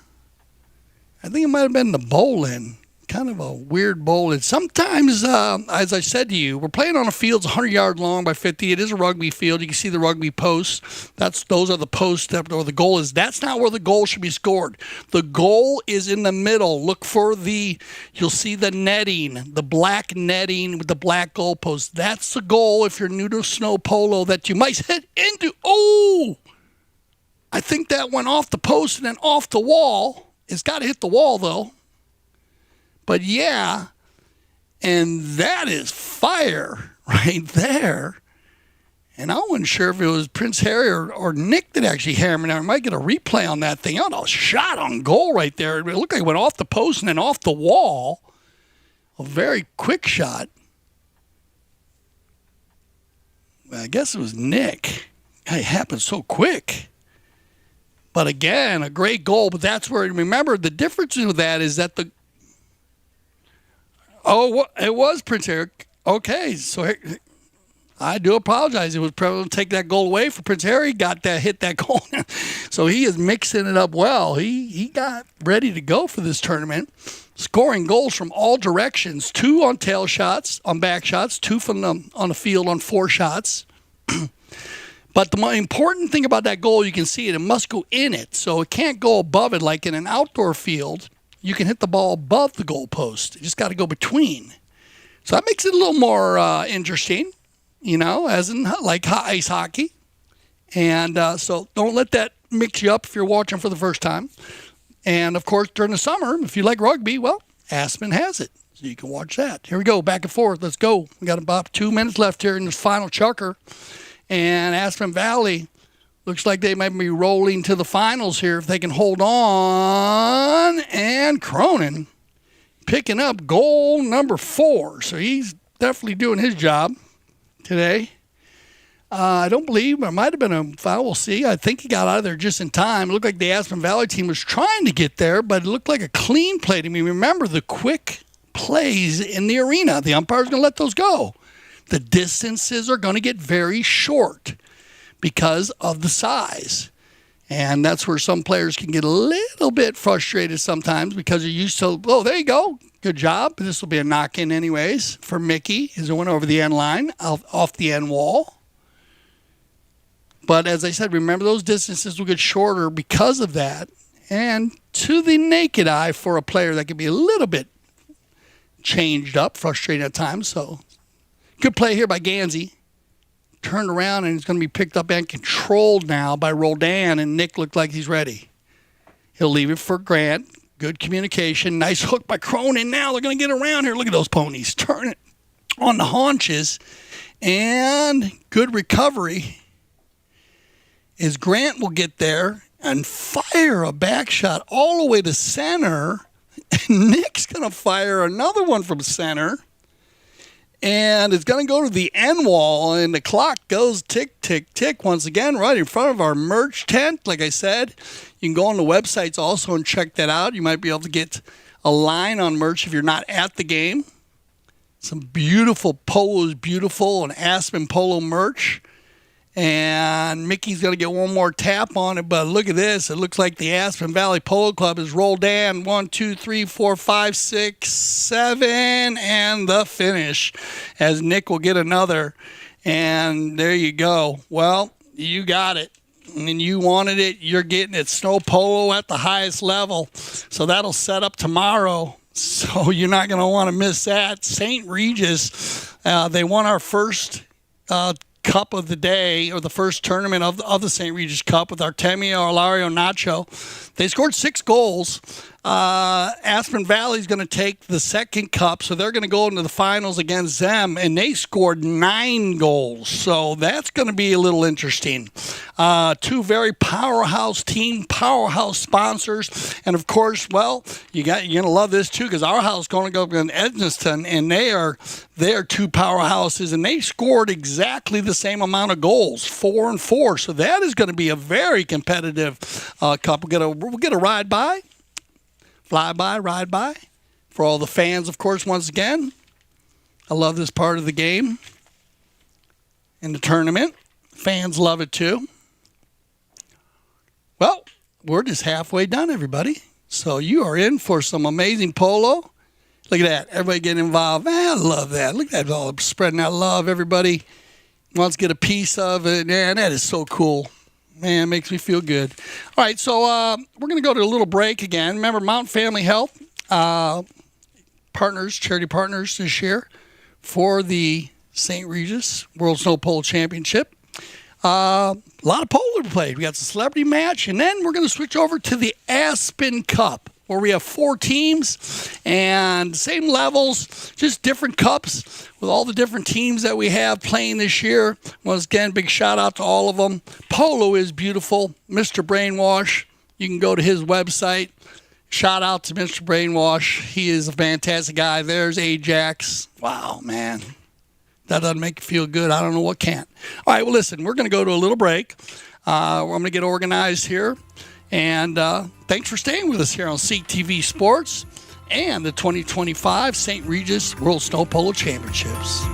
I think it might have been the bowling. Kind of a weird bowling. Sometimes, as I said to you, we're playing on a field 100 yards long by 50. It is a rugby field. You can see the rugby posts. Those are the posts or the goal is. That's not where the goal should be scored. The goal is in the middle. Look for you'll see the netting, the black netting with the black goalpost. That's the goal if you're new to snow polo that you might hit into. Oh! I think that went off the post and then off the wall. It's got to hit the wall, though. But yeah, and that is fire right there. And I wasn't sure if it was Prince Harry or Nick that actually hammered it. I might get a replay on that thing. Oh, a shot on goal right there. It looked like it went off the post and then off the wall. A very quick shot. I guess it was Nick. It happened so quick. But again, a great goal. But that's where, remember, the difference with that is that it was Prince Eric. Okay, so I do apologize. It was probably to take that goal away for Prince Harry. Hit that goal. So he is mixing it up well. He got ready to go for this tournament, scoring goals from all directions. 2 on tail shots, on back shots, 2 on the field on 4 shots. But the most important thing about that goal, you can see it must go in it. So it can't go above it like in an outdoor field. You can hit the ball above the goal post. You just got to go between. So that makes it a little more interesting, as in like ice hockey. And so don't let that mix you up if you're watching for the first time. And, of course, during the summer, if you like rugby, well, Aspen has it. So you can watch that. Here we go, back and forth. Let's go. We got about 2 minutes left here in this final chucker. And Aspen Valley looks like they might be rolling to the finals here if they can hold on. And Cronin picking up goal number 4. So he's definitely doing his job today. I don't believe there might have been a foul. We'll see. I think he got out of there just in time. It looked like the Aspen Valley team was trying to get there, but it looked like a clean play to me. Remember the quick plays in the arena. The umpire's going to let those go. The distances are going to get very short because of the size. And that's where some players can get a little bit frustrated sometimes because they're used to, oh, there you go. Good job. This will be a knock-in anyways for Mickey as it went over the end line, off the end wall. But as I said, remember those distances will get shorter because of that. And to the naked eye for a player that can be a little bit changed up, frustrated at times. So good play here by Gansey. Turned around and it's going to be picked up and controlled now by Roldan, and Nick looked like he's ready. He'll leave it for Grant. Good communication. Nice hook by Cronin. Now they're going to get around here. Look at those ponies. Turn it on the haunches. And good recovery is Grant will get there and fire a back shot all the way to center. And Nick's going to fire another one from center. And it's going to go to the end wall, and the clock goes tick, tick, tick once again right in front of our merch tent. Like I said, you can go on the websites also and check that out. You might be able to get a line on merch if you're not at the game. Some beautiful Polo is beautiful and Aspen Polo merch. And Mickey's going to get one more tap on it, but look at this. It looks like the Aspen Valley Polo Club has rolled down 1, 2, 3, 4, 5, 6, 7, and the finish as Nick will get another. And there you go. Well, you got it. And you wanted it. You're getting it. Snow Polo at the highest level. So that'll set up tomorrow. So you're not going to want to miss that. St. Regis, they won our first Cup of the day, or the first tournament of the St. Regis Cup with Artemio Alario Nacho. They scored 6 goals. Aspen Valley's going to take the second cup, so they're going to go into the finals against them, and they scored 9 goals. So that's going to be a little interesting. 2 very powerhouse team, powerhouse sponsors, and of course, well, you're going to love this too because our house is going to go up in Edmiston, and they are 2 powerhouses, and they scored exactly the same amount of goals, 4 and 4. So that is going to be a very competitive cup. We'll get a ride by. Fly by, ride by. For all the fans, of course, once again, I love this part of the game and the tournament. Fans love it too. Well, we're just halfway done, everybody. So you are in for some amazing polo. Look at that. Everybody getting involved. Man, I love that. Look at that, all spreading that love. Everybody wants to get a piece of it. Man, that is so cool. Man, it makes me feel good. All right, so we're going to go to a little break again. Remember, Mountain Family Health partners, charity partners this year for the St. Regis World Snow Polo Championship. A lot of polo to play. We got the celebrity match, and then we're going to switch over to the Aspen Cup, where we have 4 teams and same levels, just different cups with all the different teams that we have playing this year. Once again, big shout out to all of them. Polo is beautiful. Mr. Brainwash, you can go to his website. Shout out to Mr. Brainwash. He is a fantastic guy. There's Ajax. Wow, man. That doesn't make you feel good. I don't know what can't. All right, well, listen, we're going to go to a little break. I'm going to get organized here. And thanks for staying with us here on CTV Sports and the 2025 St. Regis World Snow Polo Championships.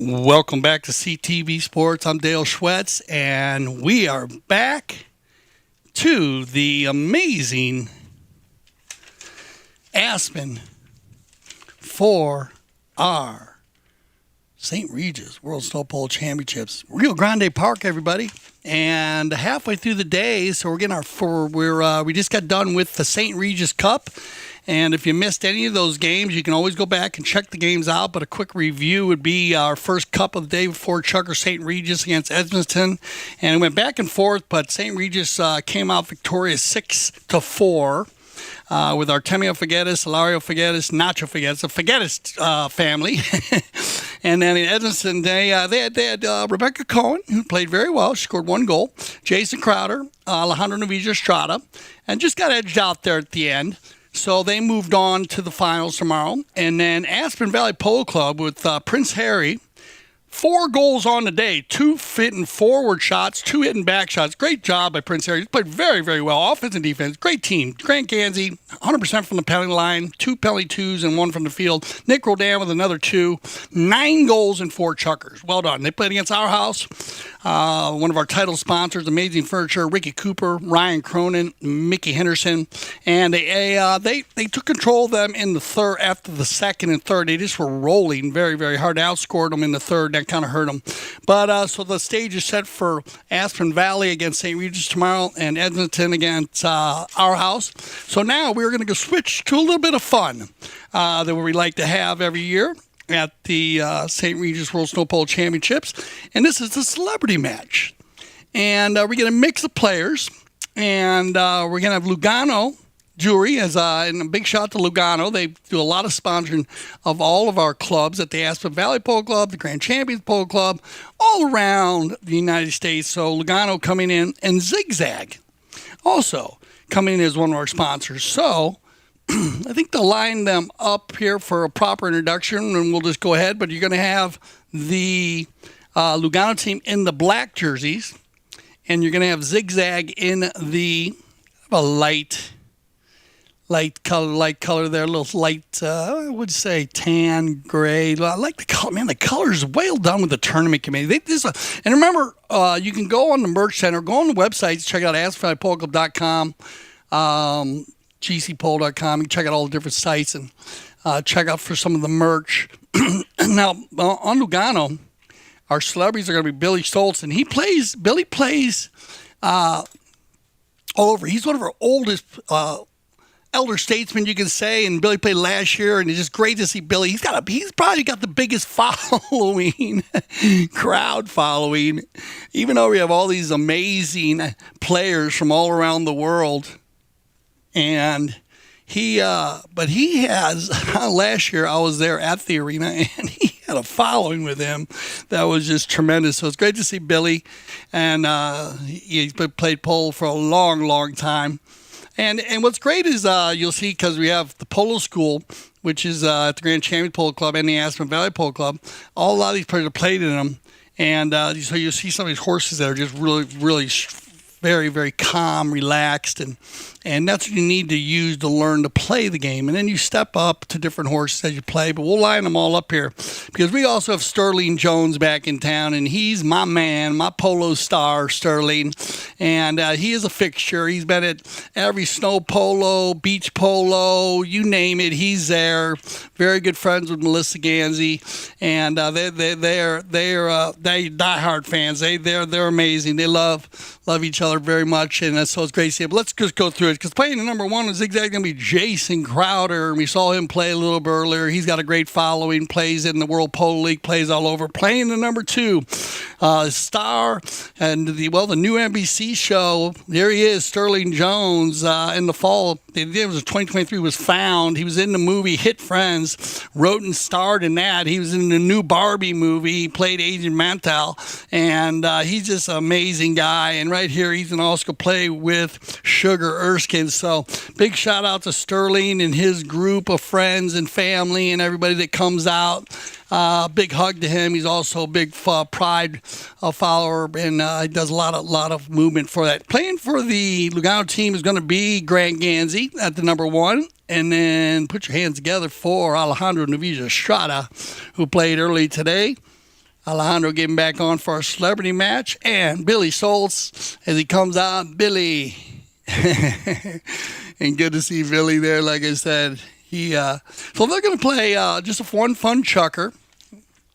Welcome back to CTV Sports. I'm Dale Schwetz, and we are back to the amazing Aspen for our St. Regis World Snow Polo Championships. Rio Grande Park, everybody. And halfway through the day, so we're getting we just got done with the St. Regis Cup. And if you missed any of those games, you can always go back and check the games out. But a quick review would be our first cup of the day before Chucker St. Regis against Edmonton. And it went back and forth, but St. Regis came out victorious 6-4. With Artemio Figueres, Hilario Figueres, Nacho Figueres, the Figueres family. And then in Edmonton, they had Rebecca Cohen, who played very well. She scored 1 goal. Jason Crowder, Alejandro Novilla Estrada, and just got edged out there at the end. So they moved on to the finals tomorrow. And then Aspen Valley Polo Club with Prince Harry. 4 goals on the day, 2 hitting forward shots, 2 hitting back shots. Great job by Prince Harry. He played very, very well. Offense and defense. Great team. Grant Gansey, 100% from the penalty line, 2 penalty twos and 1 from the field. Nick Rodan with another 2. 9 goals and 4 chuckers. Well done. They played against our house. One of our title sponsors, Amazing Furniture, Ricky Cooper, Ryan Cronin, Mickey Henderson. And they took control of them in the third. After the second and third, they just were rolling very, very hard. They outscored them in the third. That kind of hurt them. But so the stage is set for Aspen Valley against St. Regis tomorrow and Edmonton against our house. So now we're going to go switch to a little bit of fun that we like to have every year at the St. Regis World Snow Polo Championships. And this is the celebrity match. And we're going to mix the players. And we're going to have Lugano Jewelry, and a big shout to Lugano. They do a lot of sponsoring of all of our clubs at the Aspen Valley Polo Club, the Grand Champions Polo Club, all around the United States. So Lugano coming in, and Zigzag also coming in as one of our sponsors. So I think they'll line them up here for a proper introduction, and we'll just go ahead. But you're going to have the Lugano team in the black jerseys, and you're going to have Zigzag in the light color there, a little light, I would say tan, gray. I like the color. Man, the color's well done with the tournament committee. And remember, you can go on the merch center, go on the websites, check out AspenValleyPoloClub.com, GCPolo.com. You can check out all the different sites and check out for some of the merch. Now, on Lugano, our celebrities are going to be Billy Stoltz, and Billy plays all over. He's one of our oldest elder statesman, you can say, and Billy played last year, and it's just great to see Billy. He's probably got the biggest following, crowd following, even though we have all these amazing players from all around the world. And he has, last year I was there at the arena, and he had a following with him that was just tremendous. So it's great to see Billy, and he's played polo for a long, long time. And what's great is you'll see, because we have the Polo School, which is at the Grand Champions Polo Club and the Aspen Valley Polo Club. A lot of these players have played in them. And so you'll see some of these horses that are just really, really very, very calm, relaxed, and that's what you need to use to learn to play the game. And then you step up to different horses as you play, but we'll line them all up here because we also have Sterling Jones back in town, and he's my man, my polo star, Sterling, and he is a fixture. He's been at every snow polo, beach polo, you name it, he's there. Very good friends with Melissa Gansey, and they're diehard fans. They're amazing. They love each other very much, and so it's great to see it. But let's just go through it, because playing the number 1 is Zigzag going to be Jason Crowder, and we saw him play a little bit earlier. He's got a great following, plays in the World Polo League, plays all over. Playing the number 2, star, and the new NBC show, there he is, Sterling Jones, in the fall. It was 2023 was found. He was in the movie Hit Friends, wrote and starred in that. He was in the new Barbie movie. He played Agent Mantel, and he's just an amazing guy. And right here, he's going to also play with Sugar Erskine. So big shout out to Sterling and his group of friends and family and everybody that comes out. Big hug to him. He's also a big Pride follower, and he does a lot of movement for that. Playing for the Lugano team is going to be Grant Gansey at the number 1. And then put your hands together for Alejandro Novilla Estrada, who played early today. Alejandro getting back on for our celebrity match, and Billy Schultz as he comes out. Billy. And good to see Billy there, like I said. So they're going to play just a fun chucker.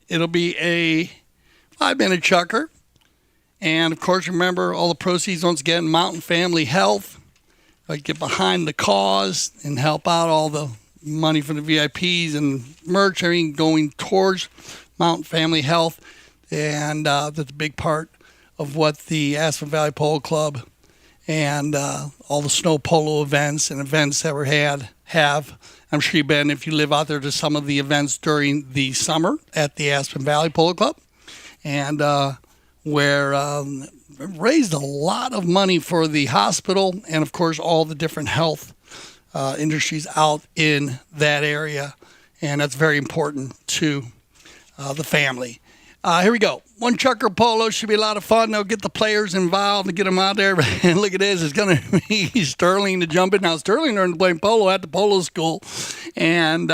It'll be a 5-minute chucker. And, of course, remember, all the proceeds, once again, Mountain Family Health. Get behind the cause and help out all the money from the VIPs and merch, everything going towards Mountain Family Health. And that's a big part of what the Aspen Valley Polo Club and all the snow polo events and events that we have. I'm sure you've been, if you live out there, to some of the events during the summer at the Aspen Valley Polo Club. And where raised a lot of money for the hospital and, of course, all the different health industries out in that area. And that's very important to the family. Here we go. One chucker polo should be a lot of fun. They'll get the players involved and get them out there. And look at this. It's going to be Sterling to jump in. Now, Sterling learned to play polo at the polo school. And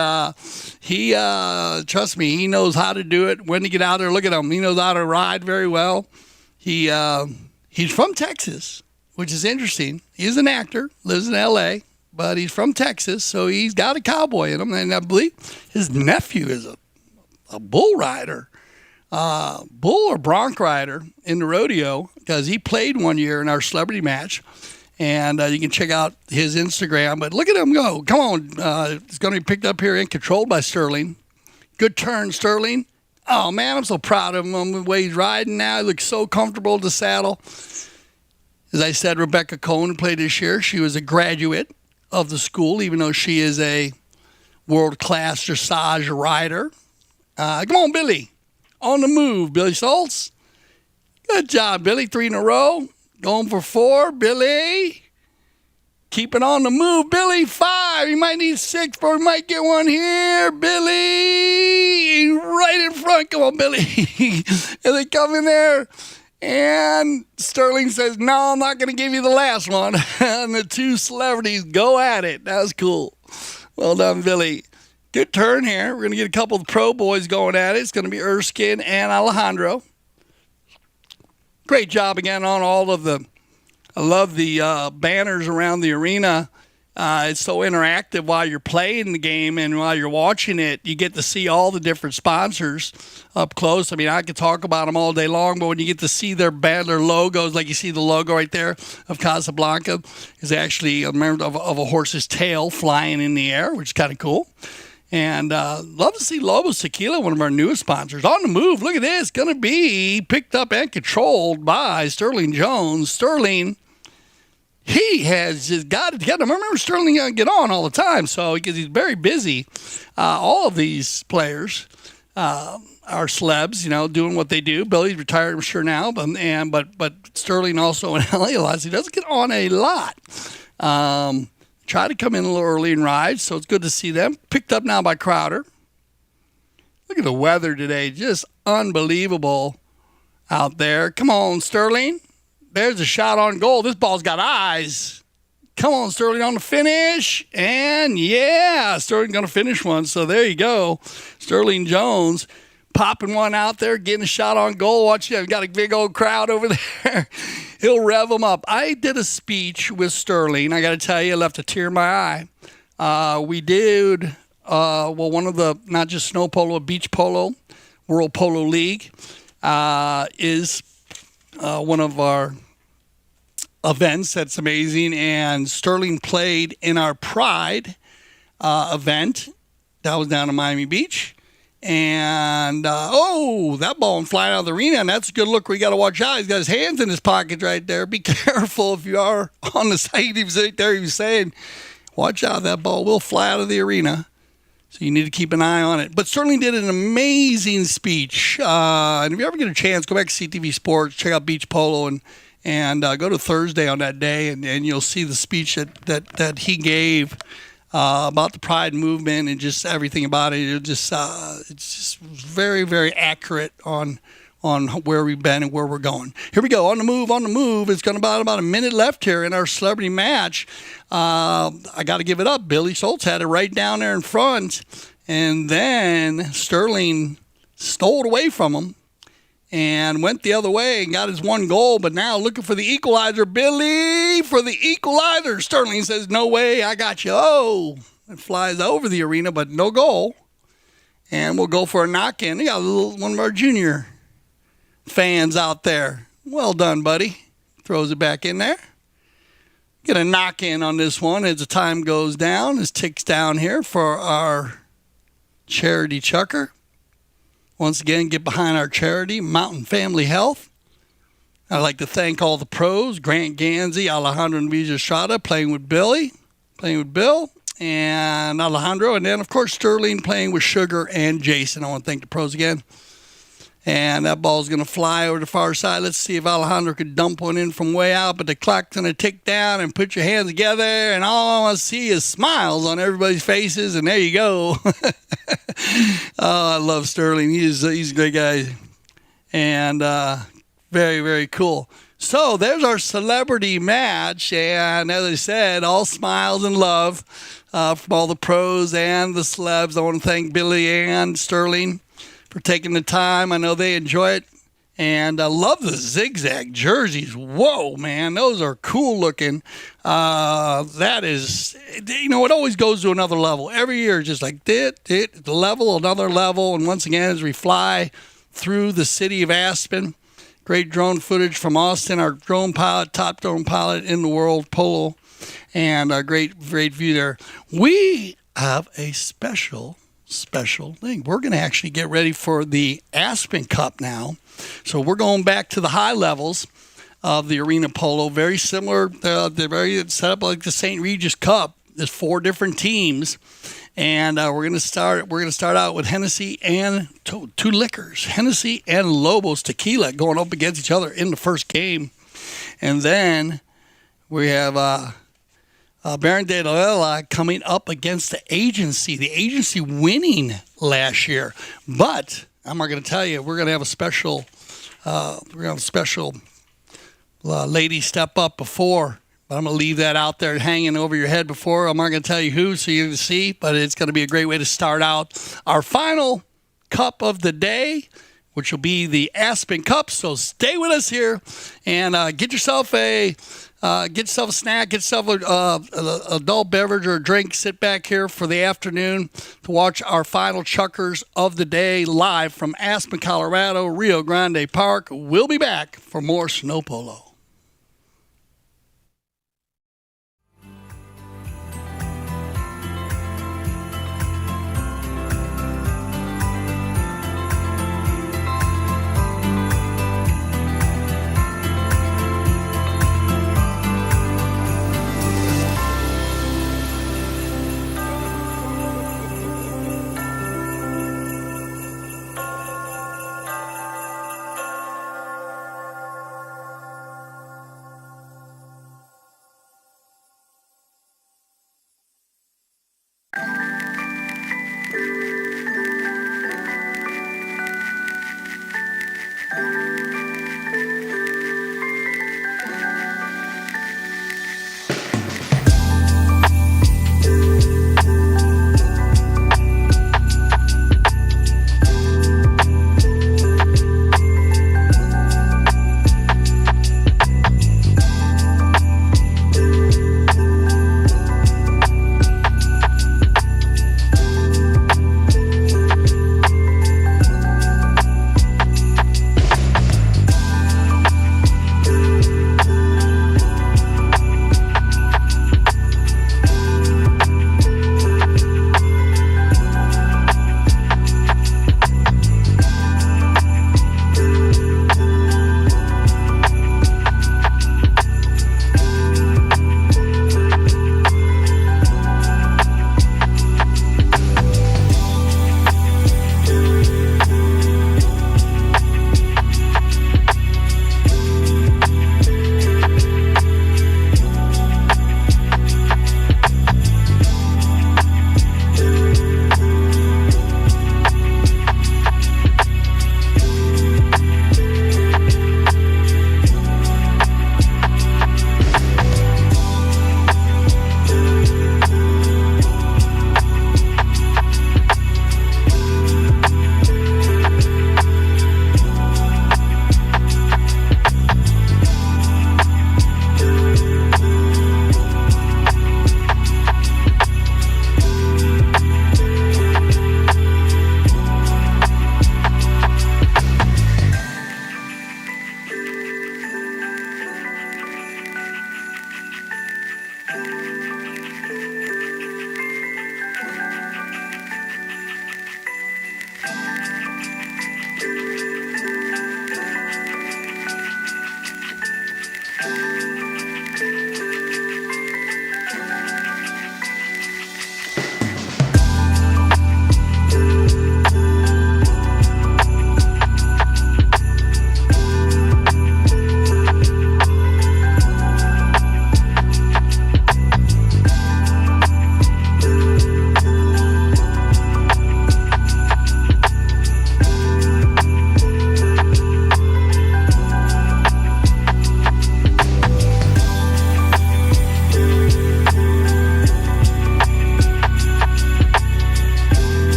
he, trust me, he knows how to do it, when to get out there. Look at him. He knows how to ride very well. He's from Texas, which is interesting. He's an actor, lives in L.A., but he's from Texas, so he's got a cowboy in him. And I believe his nephew is a bull rider. Bull or bronc rider in the rodeo, because he played one year in our celebrity match, and you can check out his Instagram. But look at him go. Come on. It's going to be picked up here and controlled by Sterling. Good turn, Sterling. Oh, man, I'm so proud of him the way he's riding now. He looks so comfortable in the saddle. As I said, Rebecca Cohen, who played this year, she was a graduate of the school, even though she is a world-class dressage rider. Come on, Billy. On the move, Billy Schultz. Good job, Billy. 3 in a row. Going for 4, Billy. Keep it on the move, Billy. 5. He might need 6, but we might get one here. Billy. Right in front. Come on, Billy. And they come in there. And Sterling says, no, I'm not going to give you the last one. And the two celebrities go at it. That was cool. Well done, Billy. Good turn here. We're going to get a couple of the pro boys going at it. It's going to be Erskine and Alejandro. Great job again on all of the, I love the banners around the arena. It's so interactive while you're playing the game and while you're watching it. You get to see all the different sponsors up close. I mean, I could talk about them all day long, but when you get to see their logos, like you see the logo right there of Casablanca, is actually a member of a horse's tail flying in the air, which is kind of cool. And love to see Lobos Tequila, one of our newest sponsors. On the move, look at this. Going to be picked up and controlled by Sterling Jones. Sterling, he has just got it together. Remember, Sterling get on all the time, so because he's very busy. All of these players are celebs, doing what they do. Billy's retired, I'm sure now, but Sterling also in LA a lot. So he doesn't get on a lot. Try to come in a little early and ride, so it's good to see them. Picked up now by Crowder. Look at the weather today. Just unbelievable out there. Come on, Sterling. There's a shot on goal. This ball's got eyes. Come on, Sterling, on the finish. And, yeah, Sterling's going to finish one. So there you go. Sterling Jones popping one out there, getting a shot on goal. Watch it. We've got a big old crowd over there. He'll rev them up. I did a speech with Sterling. I got to tell you, it left a tear in my eye. We did, one of the, not just snow polo, beach polo, World Polo League is one of our events that's amazing. And Sterling played in our Pride event. That was down in Miami Beach. And, that ball went flying out of the arena, and that's a good look where you got to watch out. He's got his hands in his pockets right there. Be careful if you are on the side. He was right there. He was saying, watch out, that ball will fly out of the arena. So you need to keep an eye on it. But Sterling did an amazing speech. And if you ever get a chance, go back to CTV Sports, check out Beach Polo, and go to Thursday on that day, and you'll see the speech that he gave about the Pride movement and just everything about it. It's just very, very accurate on where we've been and where we're going. Here we go. On the move. It's going to be about a minute left here in our celebrity match. I got to give it up. Billy Schultz had it right down there in front, and then Sterling stole it away from him. and went the other way and got his one goal, but now looking for the equalizer. Billy for the equalizer. Sterling says, no way, I got you. Oh, it flies over the arena, but no goal. And we'll go for a knock-in. We got one of our junior fans out there. Well done, buddy. Throws it back in there. Get a knock-in on this one as the time goes down. This ticks down here for our charity chucker. Once again, get behind our charity, Mountain Family Health. I'd like to thank all the pros, Grant Ganzi, Alejandro and Vija Estrada, playing with Bill, and Alejandro, and then, of course, Sterling playing with Sugar and Jason. I want to thank the pros again. And that ball's going to fly over the far side. Let's see if Alejandro could dump one in from way out, but the clock's going to tick down, and put your hands together, and all I want to see is smiles on everybody's faces, and there you go. Oh, I love Sterling. He's a great guy, and very, very cool. So there's our celebrity match, and as I said, all smiles and love from all the pros and the celebs. I want to thank Billy and Sterling for taking the time. I know they enjoy it. And I love the zigzag jerseys. Whoa, man, those are cool looking. That is, it always goes to another level. Every year, just like the level, another level. And once again, as we fly through the city of Aspen, great drone footage from Austin, our drone pilot, top drone pilot in the world, Polo, and a great view there. We have a special thing. We're going to actually get ready for the Aspen Cup now. So we're going back to the high levels of the arena polo, very similar. They're very set up like the St.Regis Cup. There's 4 different teams, and we're going to start out with Hennessy and two liquors, Hennessy and Lobos Tequila, going up against each other in the first game, and then we have Baron de la coming up against the agency. The agency winning last year, but I'm not going to tell you. We're going to have a special. Lady step up before. But I'm going to leave that out there hanging over your head before. I'm not going to tell you who, so you're going to see. But it's going to be a great way to start out our final cup of the day, which will be the Aspen Cup. So stay with us here and get yourself a snack, get yourself a adult beverage or a drink. Sit back here for the afternoon to watch our final chuckers of the day live from Aspen, Colorado, Rio Grande Park. We'll be back for more snow polo.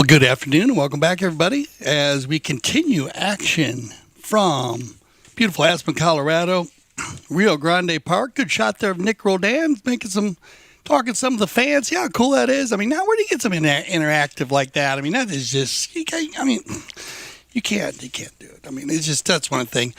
Good afternoon and welcome back, everybody, as we continue action from beautiful Aspen, Colorado, Rio Grande Park. Good shot there of Nick Rodan making talking to some of the fans. Yeah, how cool that is. I mean, now where do you get some interactive like that? I mean, that is just, you can't do it. I mean, that's one thing.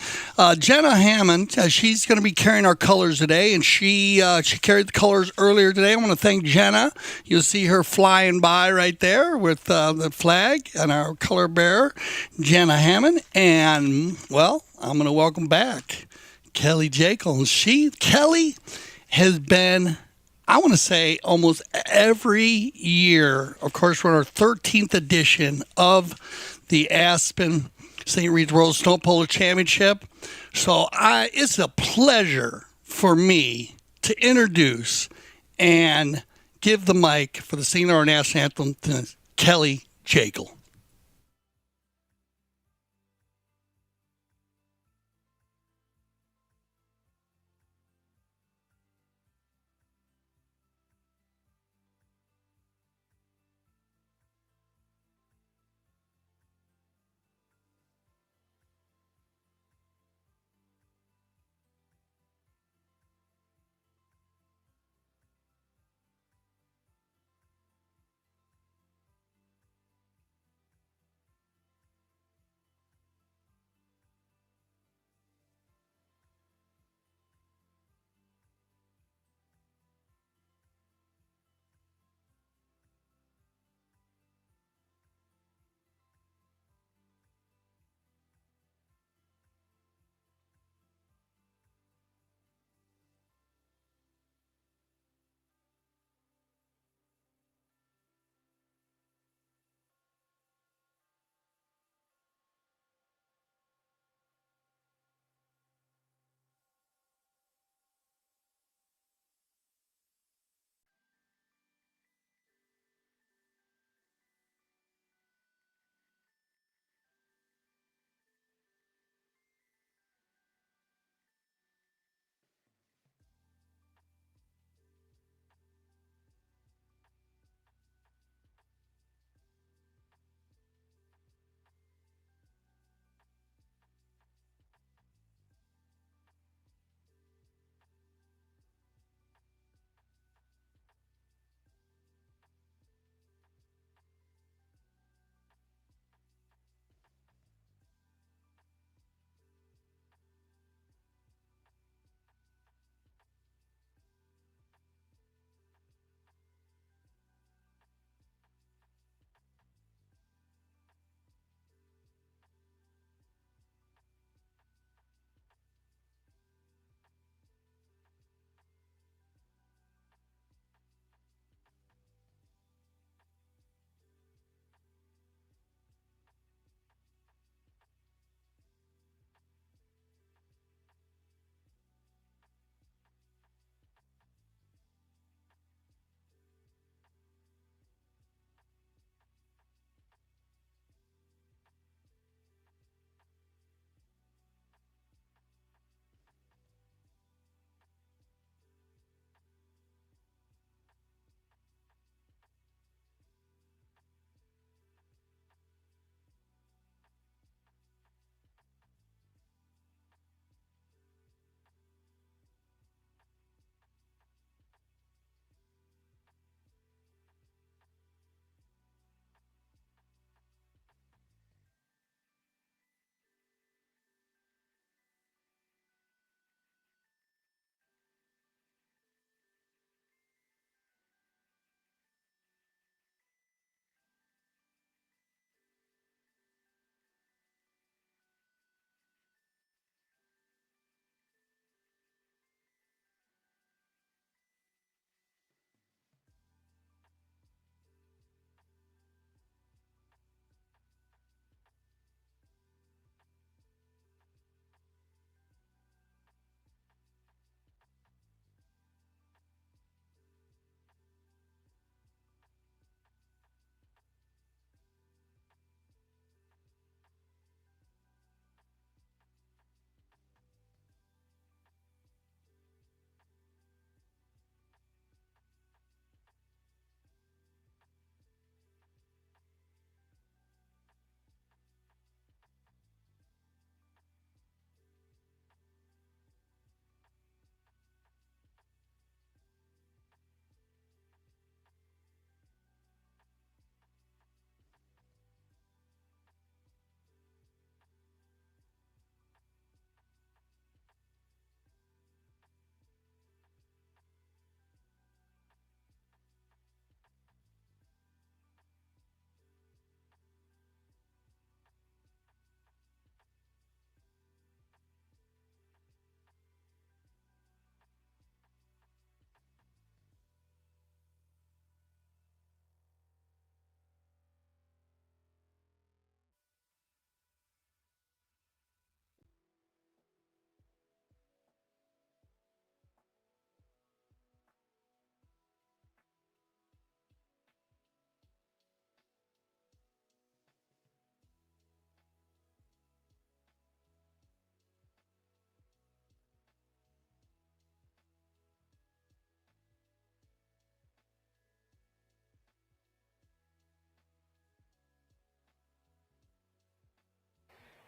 Jenna Hammond, she's going to be carrying our colors today, and she carried the colors earlier today. I want to thank Jenna. You'll see her flying by right there with the flag and our color bearer, Jenna Hammond. And, well, I'm going to welcome back Kelly Jekyll. And Kelly has been, I want to say, almost every year. Of course, we're on our 13th edition of the Aspen St.Regis World Snow Polo Championship. So it's a pleasure for me to introduce and give the mic for the singing our national anthem to Kelly Jekyll.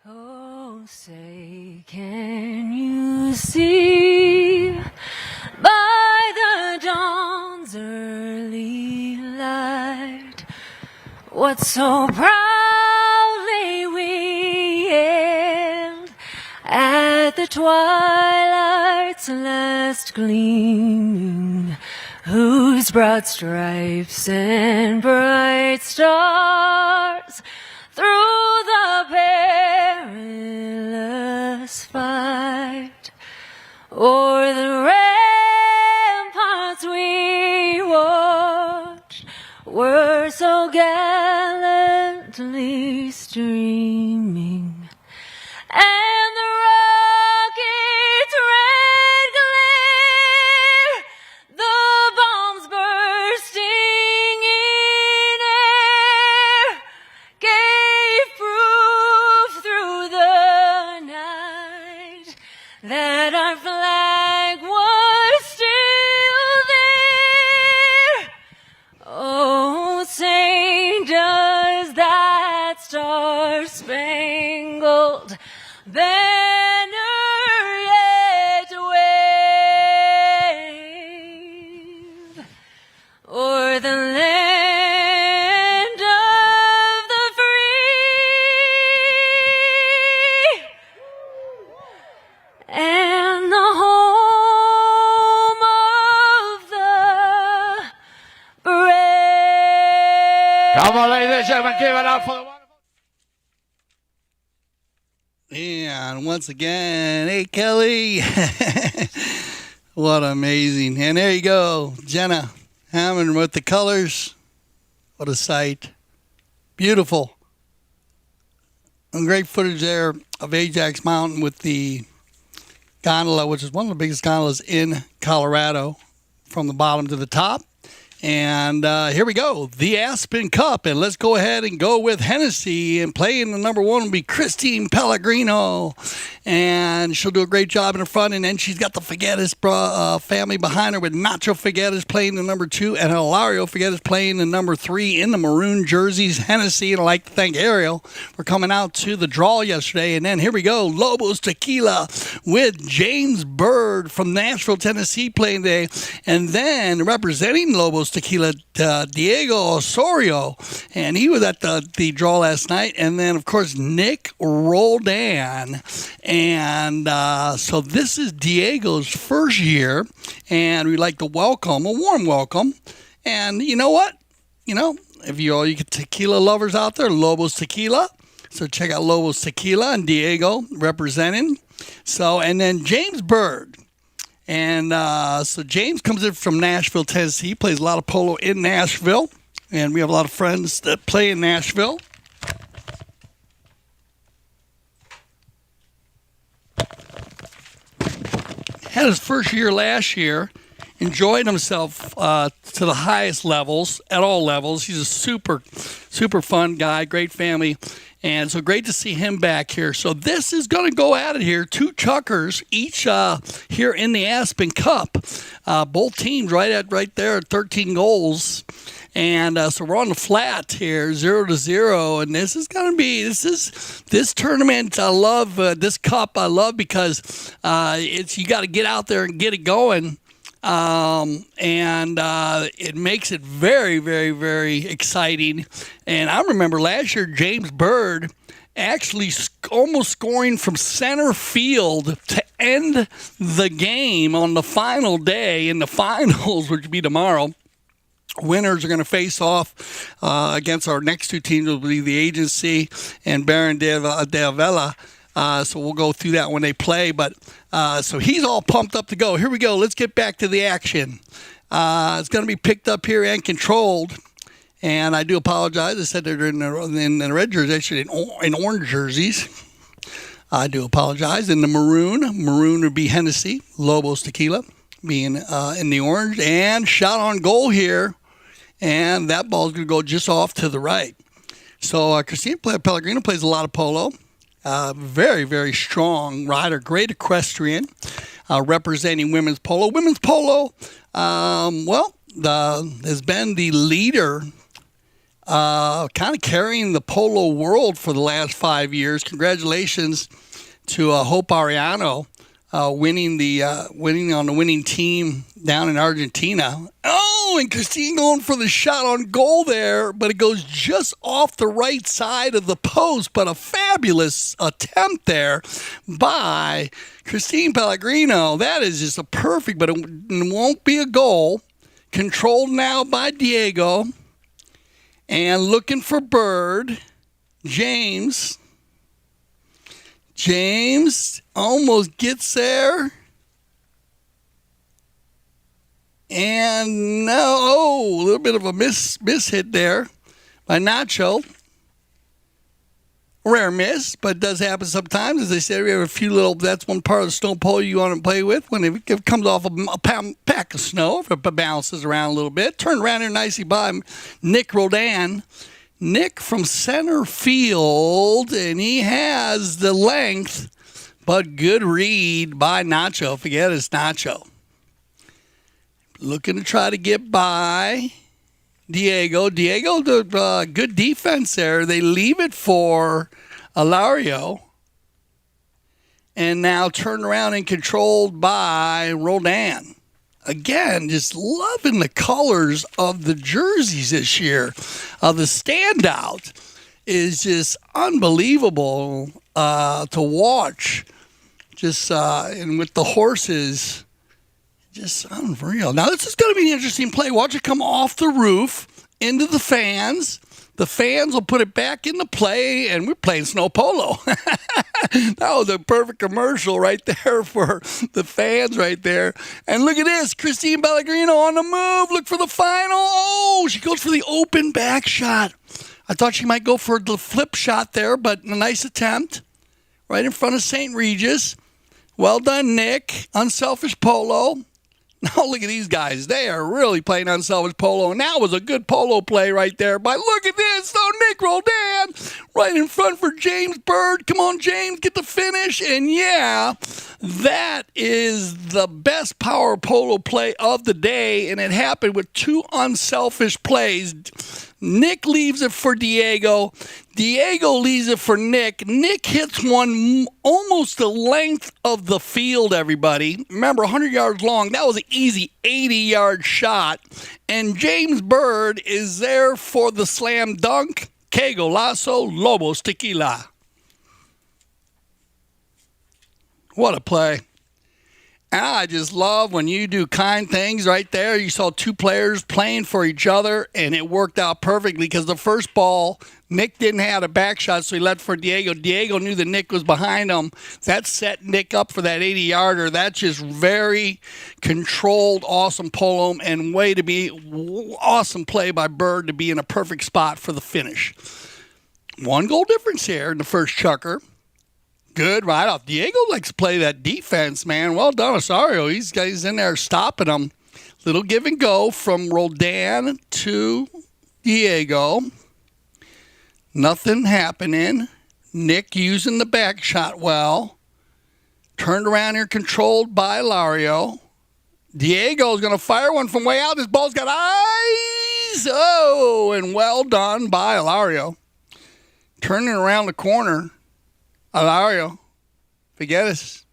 Oh, say, can you see by the dawn's early light what so proudly we hailed at the twilight's last gleaming, whose broad stripes and bright stars through the perilous fight o'er the ramparts we watched were so gallantly streaming, and the rocket's red glare, the bombs bursting in air, gave proof through the night that our flag was still there. Oh, say, does that star-spangled banner yet wave o'er the land of the free and the home of the brave? Come on, ladies and gentlemen, give it up for the wonderful. And once again, hey, Kelly. What amazing. And there you go, Jenna Hammond with the colors. What a sight. Beautiful. And great footage there of Ajax Mountain with the gondola, which is one of the biggest gondolas in Colorado, from the bottom to the top. And here we go, the Aspen Cup. And let's go ahead and go with Hennessy. And playing the number one will be Christine Pellegrino. And she'll do a great job in the front. And then she's got the Figueres family behind her with Nacho Figueres playing the number 2. And Hilario Figueres playing the number 3 in the maroon jerseys. Hennessy, and I'd like to thank Ariel for coming out to the draw yesterday. And then here we go, Lobos Tequila with James Bird from Nashville, Tennessee playing today. And then representing Lobos Tequila, Diego Osorio, and he was at the draw last night. And then, of course, Nick Roldan. And so this is Diego's first year, and we'd like to welcome, a warm welcome. And you know what? You know, if you all you tequila lovers out there, Lobos Tequila. So check out Lobos Tequila and Diego representing. So, and then James Bird. And so James comes in from Nashville, Tennessee. He plays a lot of polo in Nashville. And we have a lot of friends that play in Nashville. Had his first year last year. Enjoyed himself to the highest levels, at all levels. He's a super, super fun guy, great family. And so great to see him back here. So this is going to go at it here. 2 chuckers each here in the Aspen Cup. Both teams right there at 13 goals. And so we're on the flat here, 0-0. And this is going to be, this tournament I love, this cup I love because you got to get out there and get it going. It makes it very, very, very exciting. And I remember last year, James Bird actually almost scoring from center field to end the game on the final day in the finals, which will be tomorrow. Winners are going to face off against our next 2 teams, will be the Agency and Baron de Avella. So we'll go through that when they play. But so he's all pumped up to go. Here we go. Let's get back to the action. It's going to be picked up here and controlled. And I do apologize. I said they're in the red jerseys, actually in orange jerseys. I do apologize. In the maroon would be Hennessy, Lobos Tequila, being in the orange. And shot on goal here. And that ball's going to go just off to the right. So Christina Pellegrino plays a lot of polo. Very, very strong rider, great equestrian, representing women's polo. Women's polo, has been the leader kind of carrying the polo world for the last 5 years. Congratulations to Hope Ariano winning on the winning team down in Argentina. Oh, and Christine going for the shot on goal there, but it goes just off the right side of the post. But a fabulous attempt there by Christine Pellegrino. That is just a perfect, but it won't be a goal. Controlled now by Diego. And looking for Bird. James almost gets there. And no, a little bit of a miss hit there by Nacho. Rare miss, but it does happen sometimes. As I said, we have a few little, that's one part of the snow polo you want to play with. When it comes off a pack of snow, if it bounces around a little bit. Turned around here nicely by Nick Rodan. Nick from center field, and he has the length, but good read by Nacho. Forget it's Nacho. Looking to try to get by Diego. The good defense there. They leave it for Alario. And now turned around and controlled by Rodan. Again, just loving the colors of the jerseys this year. The standout is just unbelievable to watch. Just and with the horses, just unreal. Now this is going to be an interesting play. Watch it come off the roof into the fans. The fans will put it back into play, and we're playing snow polo. That was a perfect commercial right there for the fans right there. And look at this. Christine Pellegrino on the move. Look for the final. Oh, she goes for the open back shot. I thought she might go for the flip shot there, but a nice attempt right in front of St.Regis. Well done, Nick. Unselfish polo. Now look at these guys. They are really playing unselfish polo. And that was a good polo play right there. But look at this. Oh, Nick Rodan right in front for James Bird. Come on, James, get the finish. And yeah, that is the best power polo play of the day. And it happened with two unselfish plays. Nick leaves it for Diego. Diego leaves it for Nick. Nick hits one almost the length of the field, everybody. Remember, 100 yards long. That was an easy 80-yard shot. And James Bird is there for the slam dunk. Que golazo, Lobos tequila. What a play. And I just love when you do kind things right there. You saw two players playing for each other, and it worked out perfectly because the first ball, Nick didn't have a back shot, so he let for Diego. Diego knew that Nick was behind him. That set Nick up for that 80-yarder. That's just very controlled, awesome polo, and way to be awesome play by Bird to be in a perfect spot for the finish. 1 goal difference here in the first chucker. Good right off. Diego likes to play that defense, man. Well done, Osorio. He's in there stopping him. Little give and go from Rodan to Diego. Nothing happening. Nick using the back shot well. Turned around here, controlled by Lario. Diego's going to fire one from way out. This ball's got eyes. Oh, and well done by Lario. Turning around the corner. Alario, forget us.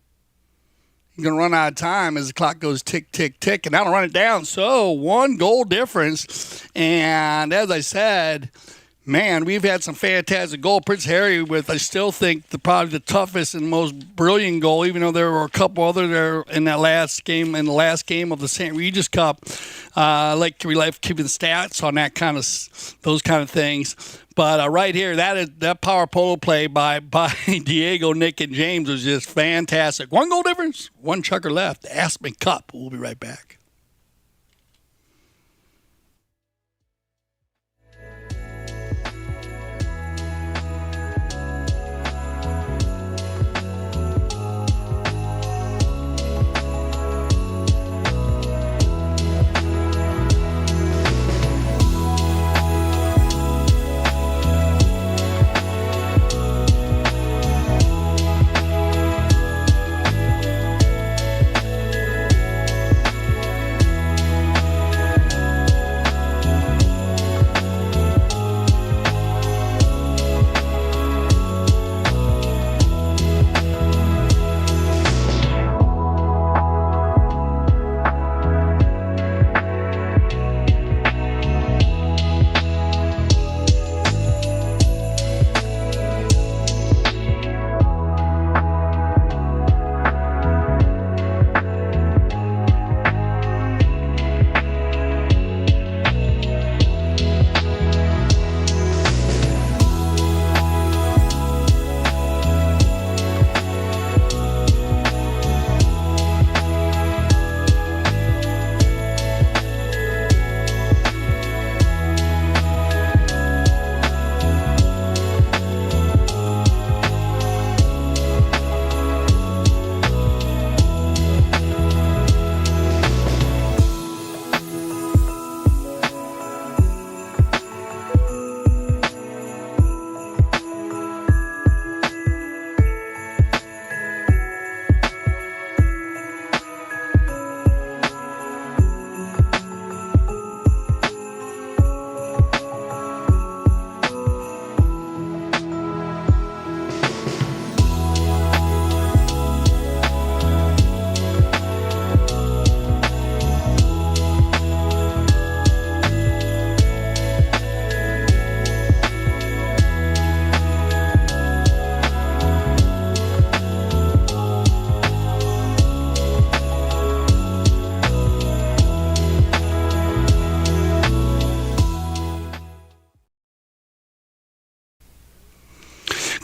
He's going to run out of time as the clock goes tick, tick, tick, and that'll run it down. So 1 goal difference. And as I said, man, we've had some fantastic goal. Prince Harry with, I still think, probably the toughest and most brilliant goal, even though there were a couple other there in the last game of the St.Regis Cup. I like keeping stats on that those kind of things. But right here, that power polo play by Diego, Nick, and James was just fantastic. 1 goal difference, 1 chucker left. Aspen Cup. We'll be right back.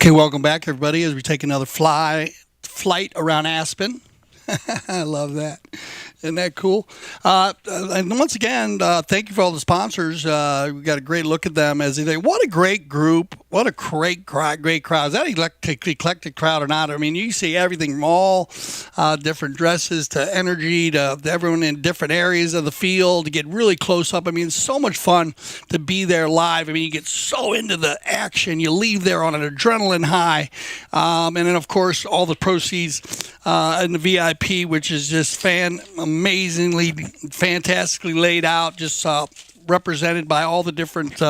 Okay, welcome back, everybody, as we take another flight around Aspen. I love that. Isn't that cool? And once again, thank you for all the sponsors. We got a great look at them as they. What a great group! What a great crowd! Is that eclectic crowd or not? I mean, you see everything from all different dresses to energy to everyone in different areas of the field to get really close up. I mean, it's so much fun to be there live. I mean, you get so into the action. You leave there on an adrenaline high, and then of course all the proceeds in the VIP, which is just amazingly, fantastically laid out, just represented by all the different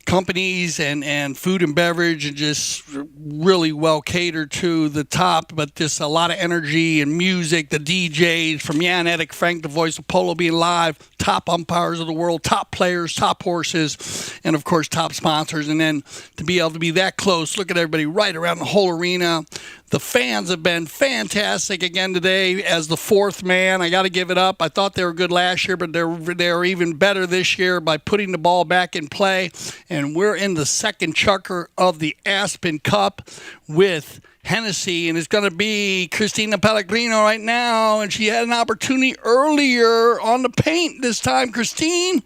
companies and food and beverage, and just really well catered to the top, but just a lot of energy and music. The DJs from Jan Edik, Frank, the voice of Polo being live, top umpires of the world, top players, top horses, and of course top sponsors. And then to be able to be that close, look at everybody right around the whole arena. The fans have been fantastic again today as the fourth man. I got to give it up. I thought they were good last year, but they're even better this year by putting the ball back in play. And we're in the second chukker of the Aspen Cup with Hennessy, and it's going to be Christina Pellegrino right now, and she had an opportunity earlier on the paint this time. Christine,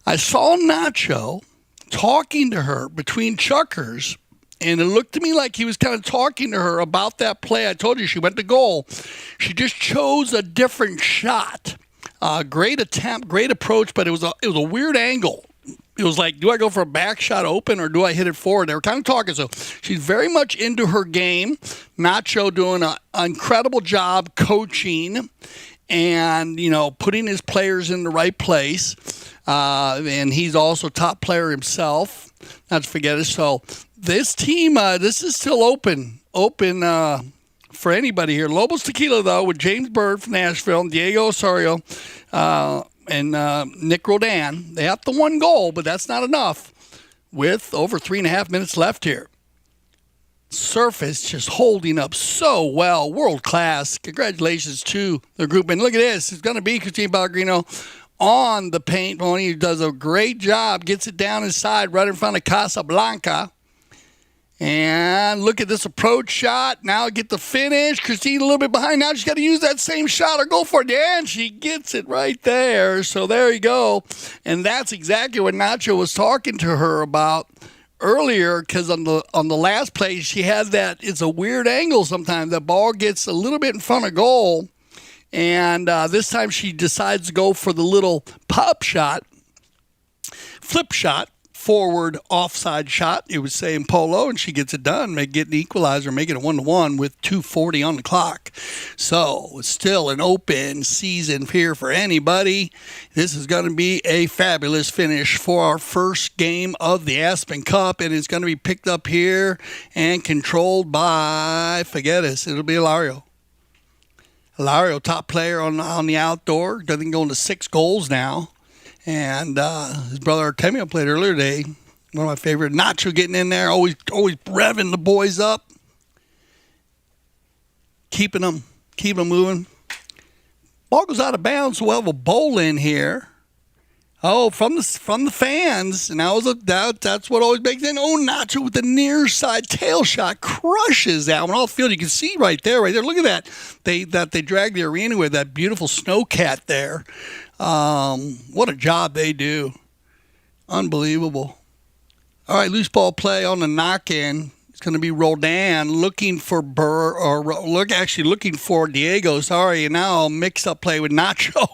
I saw Nacho talking to her between chukkers, and it looked to me like he was kind of talking to her about that play. I told you she went to goal. She just chose a different shot. Great attempt, great approach, but it was a weird angle. It was like, do I go for a back shot open or do I hit it forward? They were kind of talking. So she's very much into her game. Nacho doing an incredible job coaching and, putting his players in the right place. And he's also top player himself. Not to forget it. So this team, this is still open for anybody here. Lobos Tequila, though, with James Bird from Nashville and Diego Osorio, and Nick Rodan. They have the one goal, but that's not enough with over 3.5 minutes left here. Surface just holding up so well. World class. Congratulations to the group. And look at this. It's going to be Christine Pellegrino on the paint. He does a great job. Gets it down inside right in front of Casablanca. And look at this approach shot. Now get the finish. Christine a little bit behind. Now she's got to use that same shot or go for it. And she gets it right there. So there you go. And that's exactly what Nacho was talking to her about earlier, because on the last play she had that. It's a weird angle sometimes. The ball gets a little bit in front of goal. And this time she decides to go for the little pop shot, flip shot. Forward offside shot, it would say in Polo, and she gets it done, get an equalizer, make it a 1-1 with 2:40 on the clock. So it's still an open season here for anybody. This is going to be a fabulous finish for our first game of the Aspen Cup, and it's going to be picked up here and controlled by, forget us, it'll be Hilario. Hilario, top player on the outdoor, doesn't go into 6 goals now. And his brother Artemio played earlier today. One of my favorite. Nacho getting in there, always revving the boys up, keeping them moving. Ball goes out of bounds. So we'll have a bowl in here. Oh, from the fans, and that's what always makes it. Oh, Nacho with the near side tail shot crushes that one off the field. You can see right there. Look at that. They drag the arena with that beautiful snowcat there. What a job they do. Unbelievable. All right, loose ball play on the knock-in. It's going to be Rodan looking for looking for Diego. Sorry, and now mix-up play with Nacho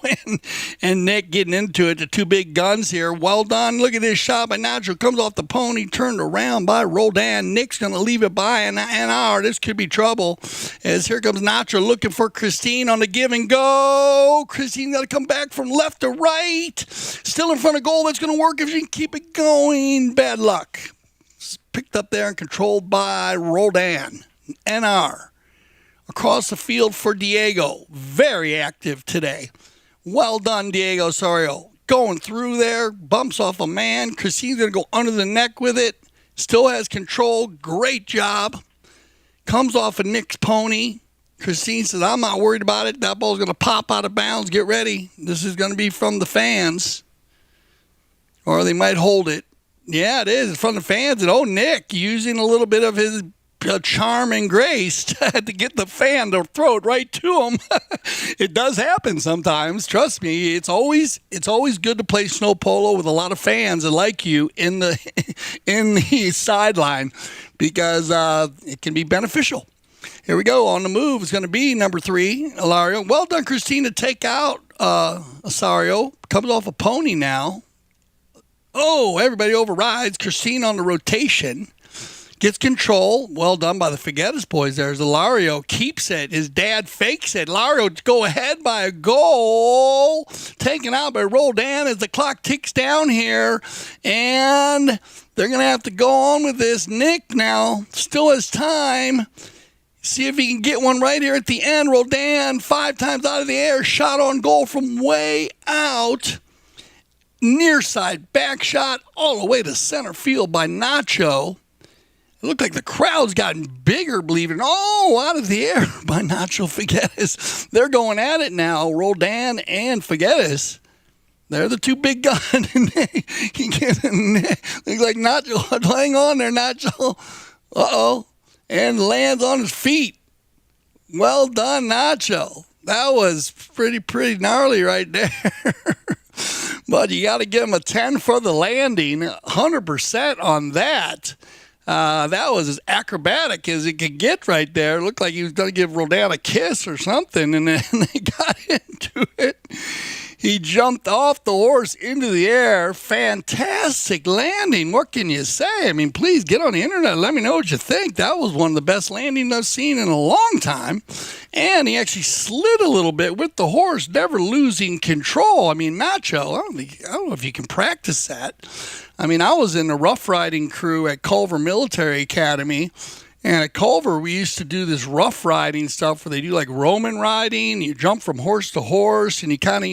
and Nick getting into it. The two big guns here. Well done. Look at this shot by Nacho. Comes off the pony, turned around by Rodan. Nick's going to leave it by an hour. This could be trouble. As here comes Nacho looking for Christine on the give and go. Christine got to come back from left to right. Still in front of goal. That's going to work if she can keep it going. Bad luck. Picked up there and controlled by Rodan. NR. Across the field for Diego. Very active today. Well done, Diego Osorio. Going through there. Bumps off a man. Christine's going to go under the neck with it. Still has control. Great job. Comes off of Nick's pony. Christine says, I'm not worried about it. That ball's going to pop out of bounds. Get ready. This is going to be from the fans. Or they might hold it. Yeah, it is. It's from the fans. And Nick using a little bit of his charm and grace to get the fan to throw it right to him. It does happen sometimes. Trust me. It's always good to play snow polo with a lot of fans that like you in the sideline because it can be beneficial. Here we go. On the move is going to be number 3, Ilario. Well done, Christine, to take out Osario. Comes off a pony now. Oh, everybody overrides. Christine on the rotation. Gets control. Well done by the Figueres boys there. Ilario keeps it. His dad fakes it. Ilario go ahead by a goal. Taken out by Roldan as the clock ticks down here. And they're going to have to go on with this. Nick now still has time. See if he can get one right here at the end. Roldan 5 times out of the air. Shot on goal from way out. Near side back shot all the way to center field by Nacho. It looked like the crowd's gotten bigger, believe it. Oh, out of the air by Nacho Figueres. They're going at it now, Roldan and Figueres. They're the 2 big guns. Looks like Nacho. Hang on there, Nacho. Uh-oh. And lands on his feet. Well done, Nacho. That was pretty gnarly right there. But you got to give him a 10 for the landing. 100% on that. That was as acrobatic as it could get right there. It looked like he was going to give Roldan a kiss or something, and then they got into it. He jumped off the horse into the air. Fantastic landing. What can you say? I mean, please get on the internet and let me know what you think. That was one of the best landings I've seen in a long time. And he actually slid a little bit with the horse, never losing control. I mean, Nacho, I don't know if you can practice that. I mean, I was in the rough riding crew at Culver Military Academy. And at Culver, we used to do this rough riding stuff where they do like Roman riding. You jump from horse to horse, and you kind of,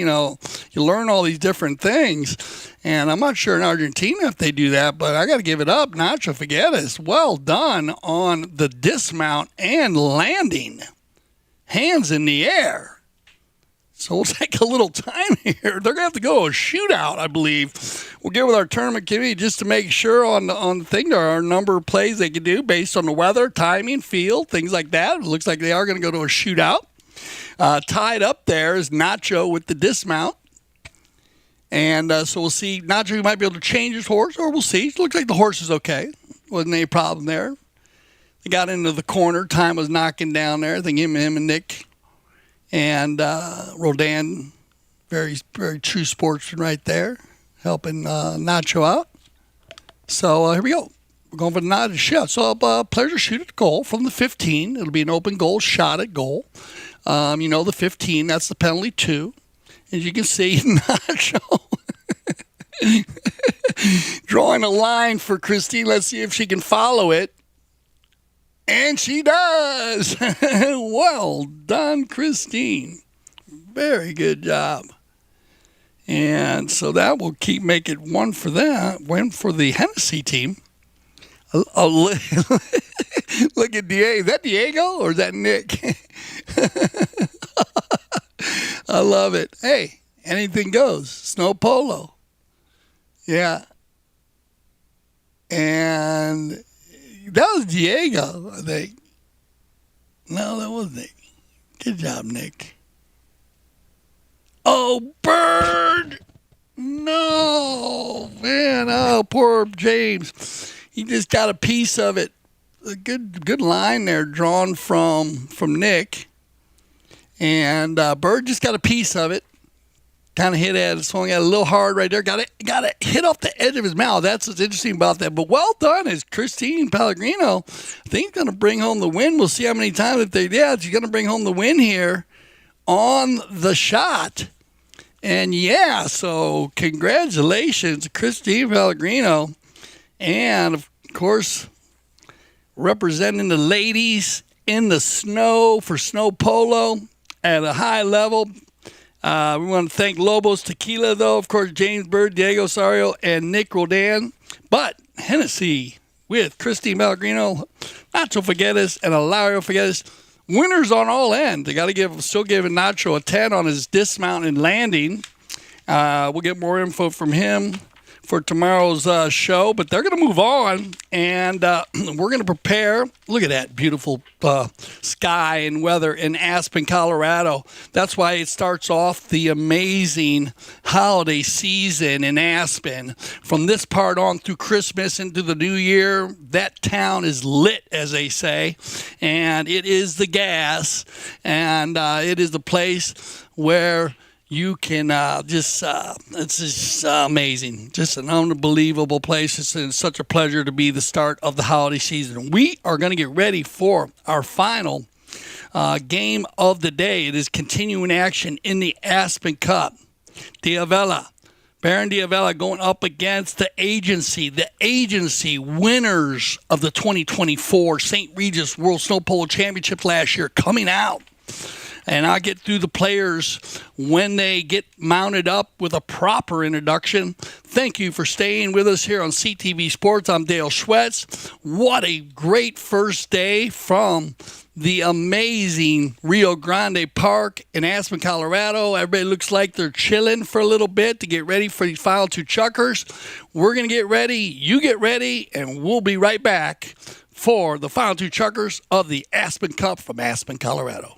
you learn all these different things. And I'm not sure in Argentina if they do that, but I got to give it up. Nacho Figueres, well done on the dismount and landing. Hands in the air. So we'll take a little time here. They're going to have to go to a shootout, I believe. We'll get with our tournament committee just to make sure on the thing there are a number of plays they can do based on the weather, timing, field, things like that. It looks like they are going to go to a shootout. Tied up there is Nacho with the dismount. And so we'll see. Nacho might be able to change his horse, or we'll see. It looks like the horse is okay. Wasn't any problem there. They got into the corner. Time was knocking down there. I think him and Nick. And Roldan, very, very true sportsman right there, helping Nacho out. So here we go. We're going for the Nacho shot. So players are shoot at goal from the 15. It'll be an open goal shot at goal. The 15, that's the penalty 2. As you can see, Nacho drawing a line for Christine. Let's see if she can follow it. And she does. Well done, Christine. Very good job. And so that will keep making 1 for that. 1 for the Hennessy team. Look at Diego. Is that Diego or is that Nick? I love it. Hey, anything goes. Snow polo. Yeah. And that was Diego, I think. No, that was Nick. Good job, Nick. Oh, bird! No, man. Oh, poor James. He just got a piece of it. A good line there drawn from Nick. And Bird just got a piece of it. Kind of hit at it, swung at it a little hard right there. Got it hit off the edge of his mouth. That's what's interesting about that. But well done is Christine Pellegrino. I think he's going to bring home the win. We'll see how many times if they did. She's going to bring home the win here on the shot. And yeah, so congratulations, Christine Pellegrino. And of course, representing the ladies in the snow for snow polo at a high level. We want to thank Lobos Tequila, though, of course, James Bird, Diego Sario, and Nick Roldan. But Hennessy with Christine Pellegrino, Nacho Figueres, and Ilario Figueres. Winners on all ends. They got to still giving Nacho a 10 on his dismount and landing. We'll get more info from him for tomorrow's show, but they're going to move on, and we're going to prepare. Look at that beautiful sky and weather in Aspen, Colorado. That's why it starts off the amazing holiday season in Aspen. From this part on through Christmas into the new year, that town is lit, as they say, and it is the gas, and it is the place where you can it's just amazing. Just an unbelievable place. It's such a pleasure to be the start of the holiday season. We are going to get ready for our final game of the day. It is continuing action in the Aspen Cup. Baron Diavella going up against the agency winners of the 2024 St. Regis World Snow Polo Championship last year, coming out. And I'll get through the players when they get mounted up with a proper introduction. Thank you for staying with us here on CTV Sports. I'm Dale Schwetz. What a great first day from the amazing Rio Grande Park in Aspen, Colorado. Everybody looks like they're chilling for a little bit to get ready for these final two chuckers. We're going to get ready. You get ready, and we'll be right back for the final two chuckers of the Aspen Cup from Aspen, Colorado.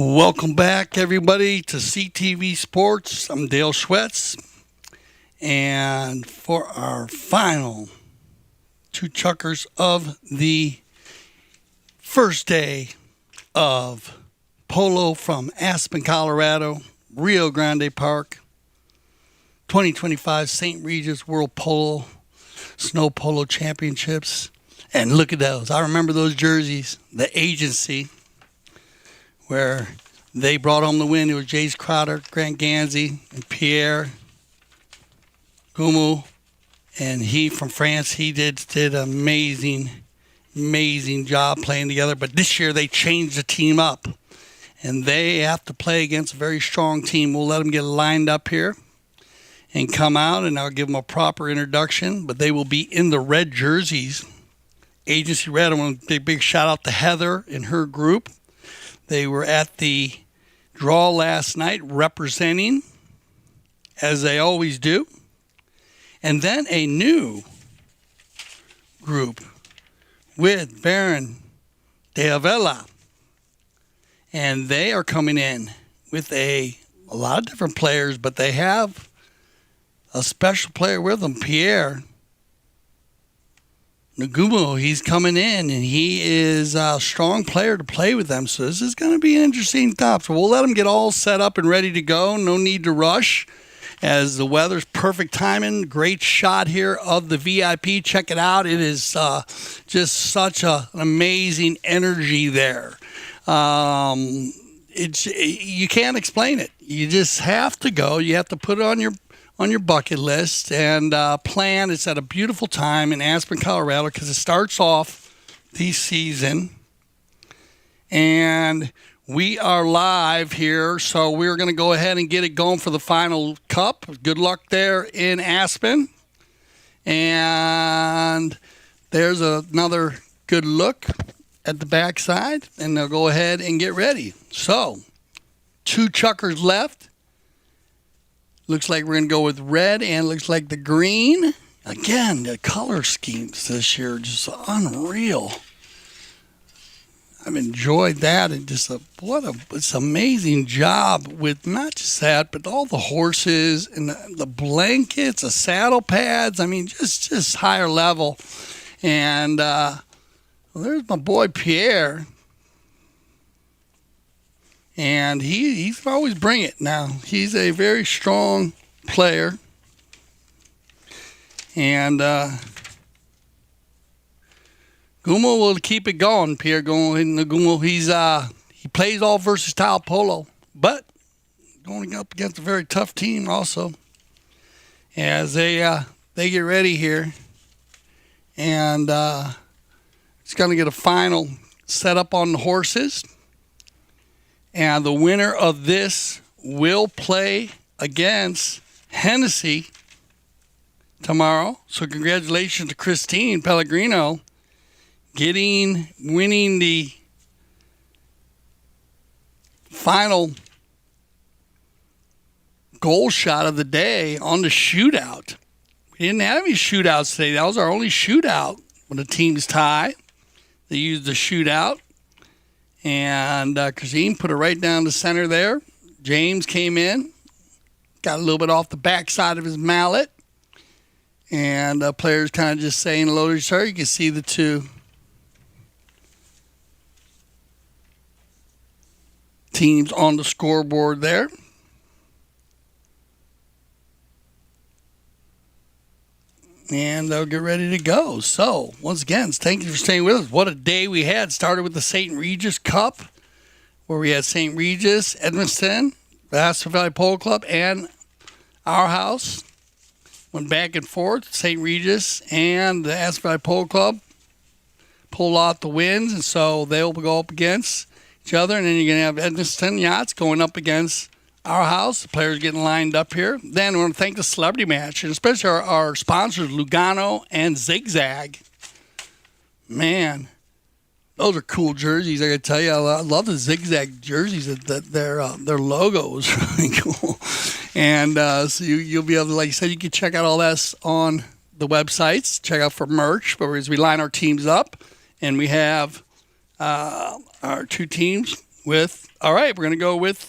Welcome back, everybody, to CTV Sports. I'm Dale Schwetz. And for our final two chuckers of the first day of Polo from Aspen, Colorado, Rio Grande Park, 2025 St. Regis World Polo Snow Polo Championships. And look at those. I remember those jerseys, the agency, where they brought home the win. It was Jace Crowder, Grant Ganzi, and Pierre Gumu. And he from France, he did amazing job playing together. But this year they changed the team up. And they have to play against a very strong team. We'll let them get lined up here and come out, and I'll give them a proper introduction. But they will be in the red jerseys. Agency Red, I want to give a big shout out to Heather and her group. They were at the draw last night representing, as they always do. And then a new group with Baron Diavella. And they are coming in with a lot of different players, but they have a special player with them, Pierre Nagumo. He's coming in, and he is a strong player to play with them. So this is going to be an interesting top. So we'll let them get all set up and ready to go. No need to rush. as the weather's perfect timing. Great shot here of the VIP. Check it out. It is just such an amazing energy there. You can't explain it. You just have to go. You have to put it on your bucket list and plan. It's at a beautiful time in Aspen, Colorado, because it starts off the season. And we are live here, so we're going to go ahead and get it going for the final cup. Good luck there in Aspen. And there's another good look at the backside, and they'll go ahead and get ready. So, 2 chuckers left. Looks like we're going to go with red, and looks like the green. Again, the color schemes this year are just unreal. I've enjoyed that, and just it's an amazing job with not just that, but all the horses and the blankets, the saddle pads. I mean, just higher level. And there's my boy Pierre, and he's always bring it. Now he's a very strong player, and Gumo will keep it going. Pierre going the Gumo. He plays all versatile polo, but going up against a very tough team also. As they get ready here, and it's going to get a final set up on the horses, and the winner of this will play against Hennessy tomorrow. So congratulations to Christine Pellegrino. Winning the final goal shot of the day on the shootout. We didn't have any shootouts today. That was our only shootout when the teams tie. They used the shootout, and Christine put it right down the center there. James came in, got a little bit off the backside of his mallet, and players kind of just saying hello to each other. You can see the 2 teams on the scoreboard there. And they'll get ready to go. So, once again, thank you for staying with us. What a day we had. Started with the St.Regis Cup, where we had St.Regis, Edmonston, the Aspen Valley Polo Club, and our house. Went back and forth. St.Regis and the Aspen Valley Polo Club pulled out the wins, and so they'll go up against each other, and then you're going to have Edmonston Yachts going up against our house. The players getting lined up here. Then we want to thank the celebrity match, and especially our sponsors, Lugano and Zigzag. Man, those are cool jerseys. I got to tell you, I love the Zigzag jerseys. That their logo is really cool. And so you'll be able to, like you said, you can check out all that on the websites. Check out for merch, but as we line our teams up, and we have our 2 teams with. All right, we're going to go with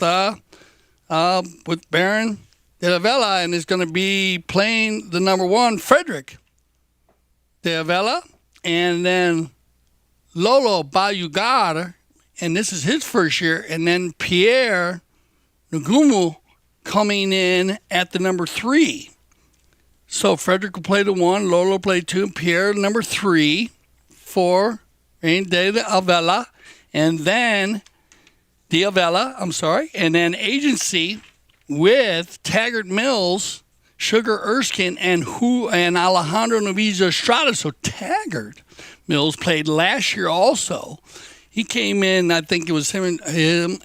Baron de la Vela, and is going to be playing the number 1, Frederick de la Vela, and then Lolo Bayugar, and this is his first year, and then Pierre Ngumu coming in at the number 3. So Frederick will play the 1, Lolo play 2, and Pierre number 3 for Baron de la Vela, and then and then agency with Taggart Mills, Sugar Erskine, and Alejandro Novisa Estrada. So Taggart Mills played last year also. He came in, I think it was him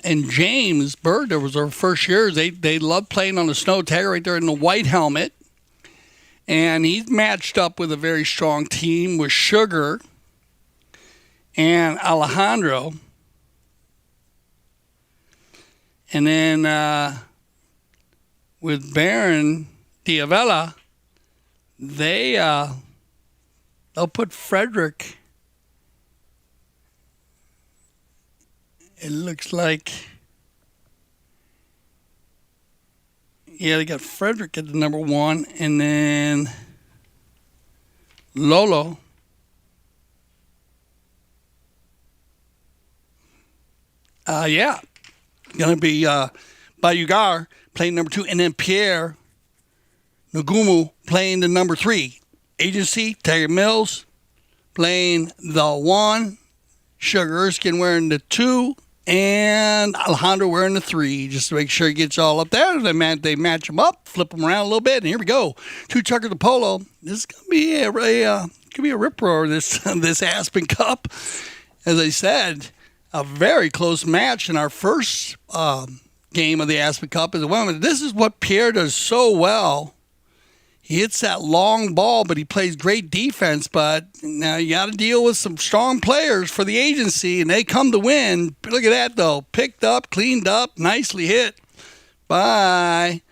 and James Bird. That was their first years. They loved playing on the snow. Taggart right there in the white helmet. And he's matched up with a very strong team with Sugar and Alejandro. And then with Baron Diavella, they'll put Frederick. It looks like, yeah, they got Frederick at the number 1, and then Lolo. Yeah. Going to be Bayugar playing number 2, and then Pierre Nagumu playing the number 3. Agency, Tiger Mills playing the 1. Sugar Erskine wearing the 2. And Alejandro wearing the 3, just to make sure he gets all up there. They match them up, flip them around a little bit, and here we go. 2 chuckers to Polo. This is gonna be a rip roar. This Aspen Cup, as I said, a very close match in our first game of the Aspen Cup as a women. This is what Pierre does so well. He hits that long ball, but he plays great defense. But now you got to deal with some strong players for the agency, and they come to win. Look at that, though. Picked up, cleaned up, nicely hit by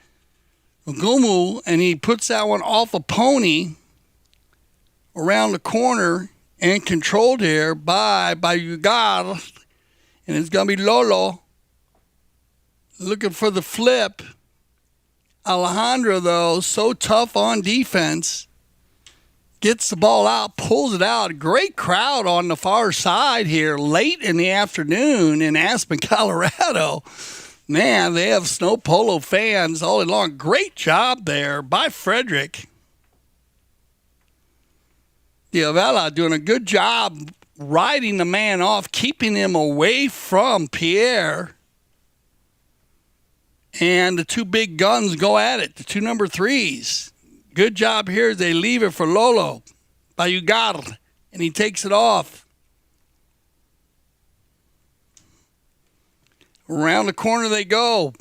Nagumu, and he puts that one off a pony around the corner and controlled here by Ugar. And it's going to be Lolo looking for the flip. Alejandro, though, so tough on defense, gets the ball out, pulls it out. Great crowd on the far side here late in the afternoon in Aspen, Colorado. Man, they have snow polo fans all along. Great job there by Frederick. Diavella doing a good job riding the man off, keeping him away from Pierre. And the 2 big guns go at it, the 2 number 3s. Good job here. They leave it for Lolo by Ugar, and he takes it off. Around the corner they go.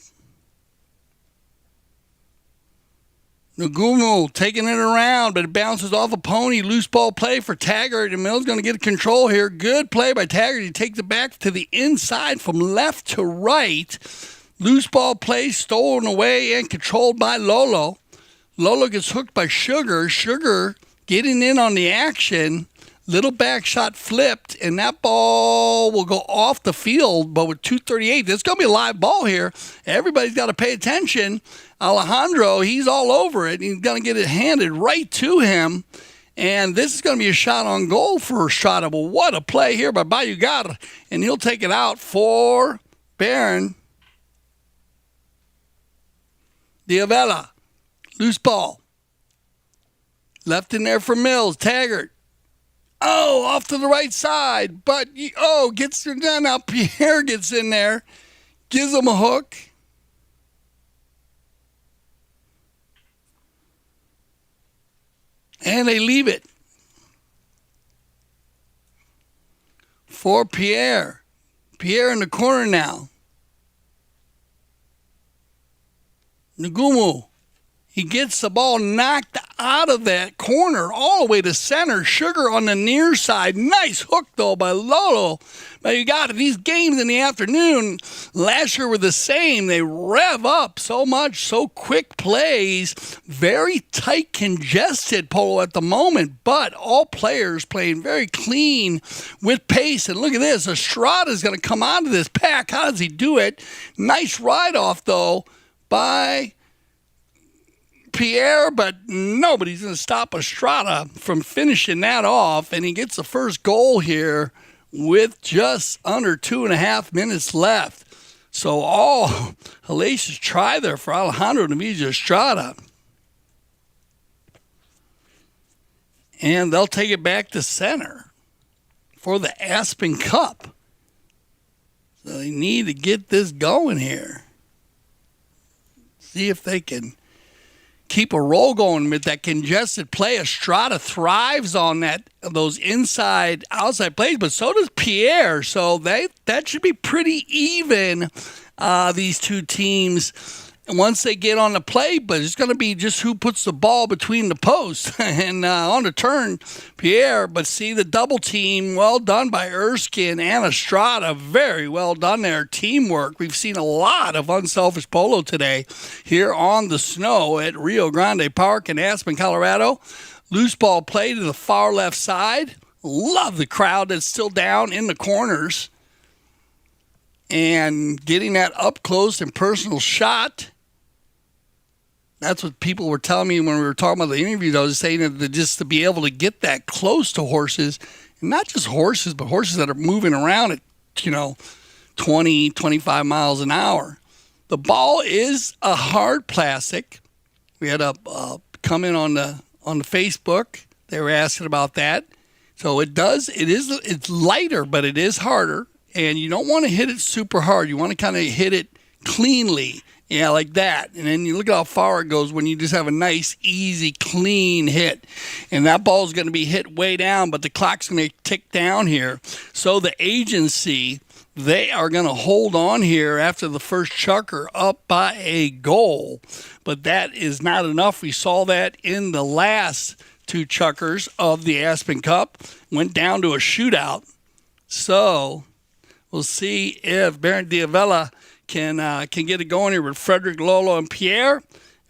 Nagumu taking it around, but it bounces off a pony. Loose ball play for Taggart, and Mills going to get control here. Good play by Taggart. He takes it back to the inside from left to right. Loose ball play stolen away and controlled by Lolo. Lolo gets hooked by Sugar. Sugar getting in on the action. Little back shot flipped, and that ball will go off the field, but with 2:38, there's going to be a live ball here. Everybody's got to pay attention. Alejandro, he's all over it. He's going to get it handed right to him, and this is going to be a shot on goal for Estrada. But what a play here by Bayugar, and he'll take it out for Barron. Diavella, loose ball. Left in there for Mills. Taggart. Oh, off to the right side. But, gets it done. Now Pierre gets in there. Gives him a hook. And they leave it for Pierre. Pierre in the corner now. Nagumu, he gets the ball knocked out of that corner all the way to center. Sugar on the near side. Nice hook, though, by Lolo. But you got it. These games in the afternoon last year were the same. They rev up so much, so quick plays. Very tight, congested polo at the moment, but all players playing very clean with pace. And look at this. Estrada's going to come out of this pack. How does he do it? Nice ride-off, though, by Pierre, but nobody's going to stop Estrada from finishing that off, and he gets the first goal here with just under 2.5 minutes left. So all hellacious try there for Alejandro Navarro Estrada. And they'll take it back to center for the Aspen Cup. So they need to get this going here. See if they can keep a roll going with that congested play. Estrada thrives on those inside outside plays, but so does Pierre. So that should be pretty even, these 2 teams, once they get on the play. But it's going to be just who puts the ball between the posts and on the turn, Pierre. But see the double team, well done by Erskine and Estrada. Very well done there. Teamwork. We've seen a lot of unselfish polo today here on the snow at Rio Grande Park in Aspen, Colorado. Loose ball play to the far left side. Love the crowd that's still down in the corners. And getting that up close and personal shot. That's what people were telling me when we were talking about the interview. I was saying that just to be able to get that close to horses, and not just horses, but horses that are moving around at, 20, 25 miles an hour. The ball is a hard plastic. We had a comment on the Facebook. They were asking about that. So it's lighter, but it is harder. And you don't want to hit it super hard. You want to kind of hit it cleanly. Yeah, like that. And then you look at how far it goes when you just have a nice, easy, clean hit. And that ball is going to be hit way down, but the clock's going to tick down here. So the agency, they are going to hold on here after the first chukker up by a goal. But that is not enough. We saw that in the last 2 chukkers of the Aspen Cup. Went down to a shootout. So we'll see if Baron Diavella can get it going here with Frederick, Lolo, and Pierre.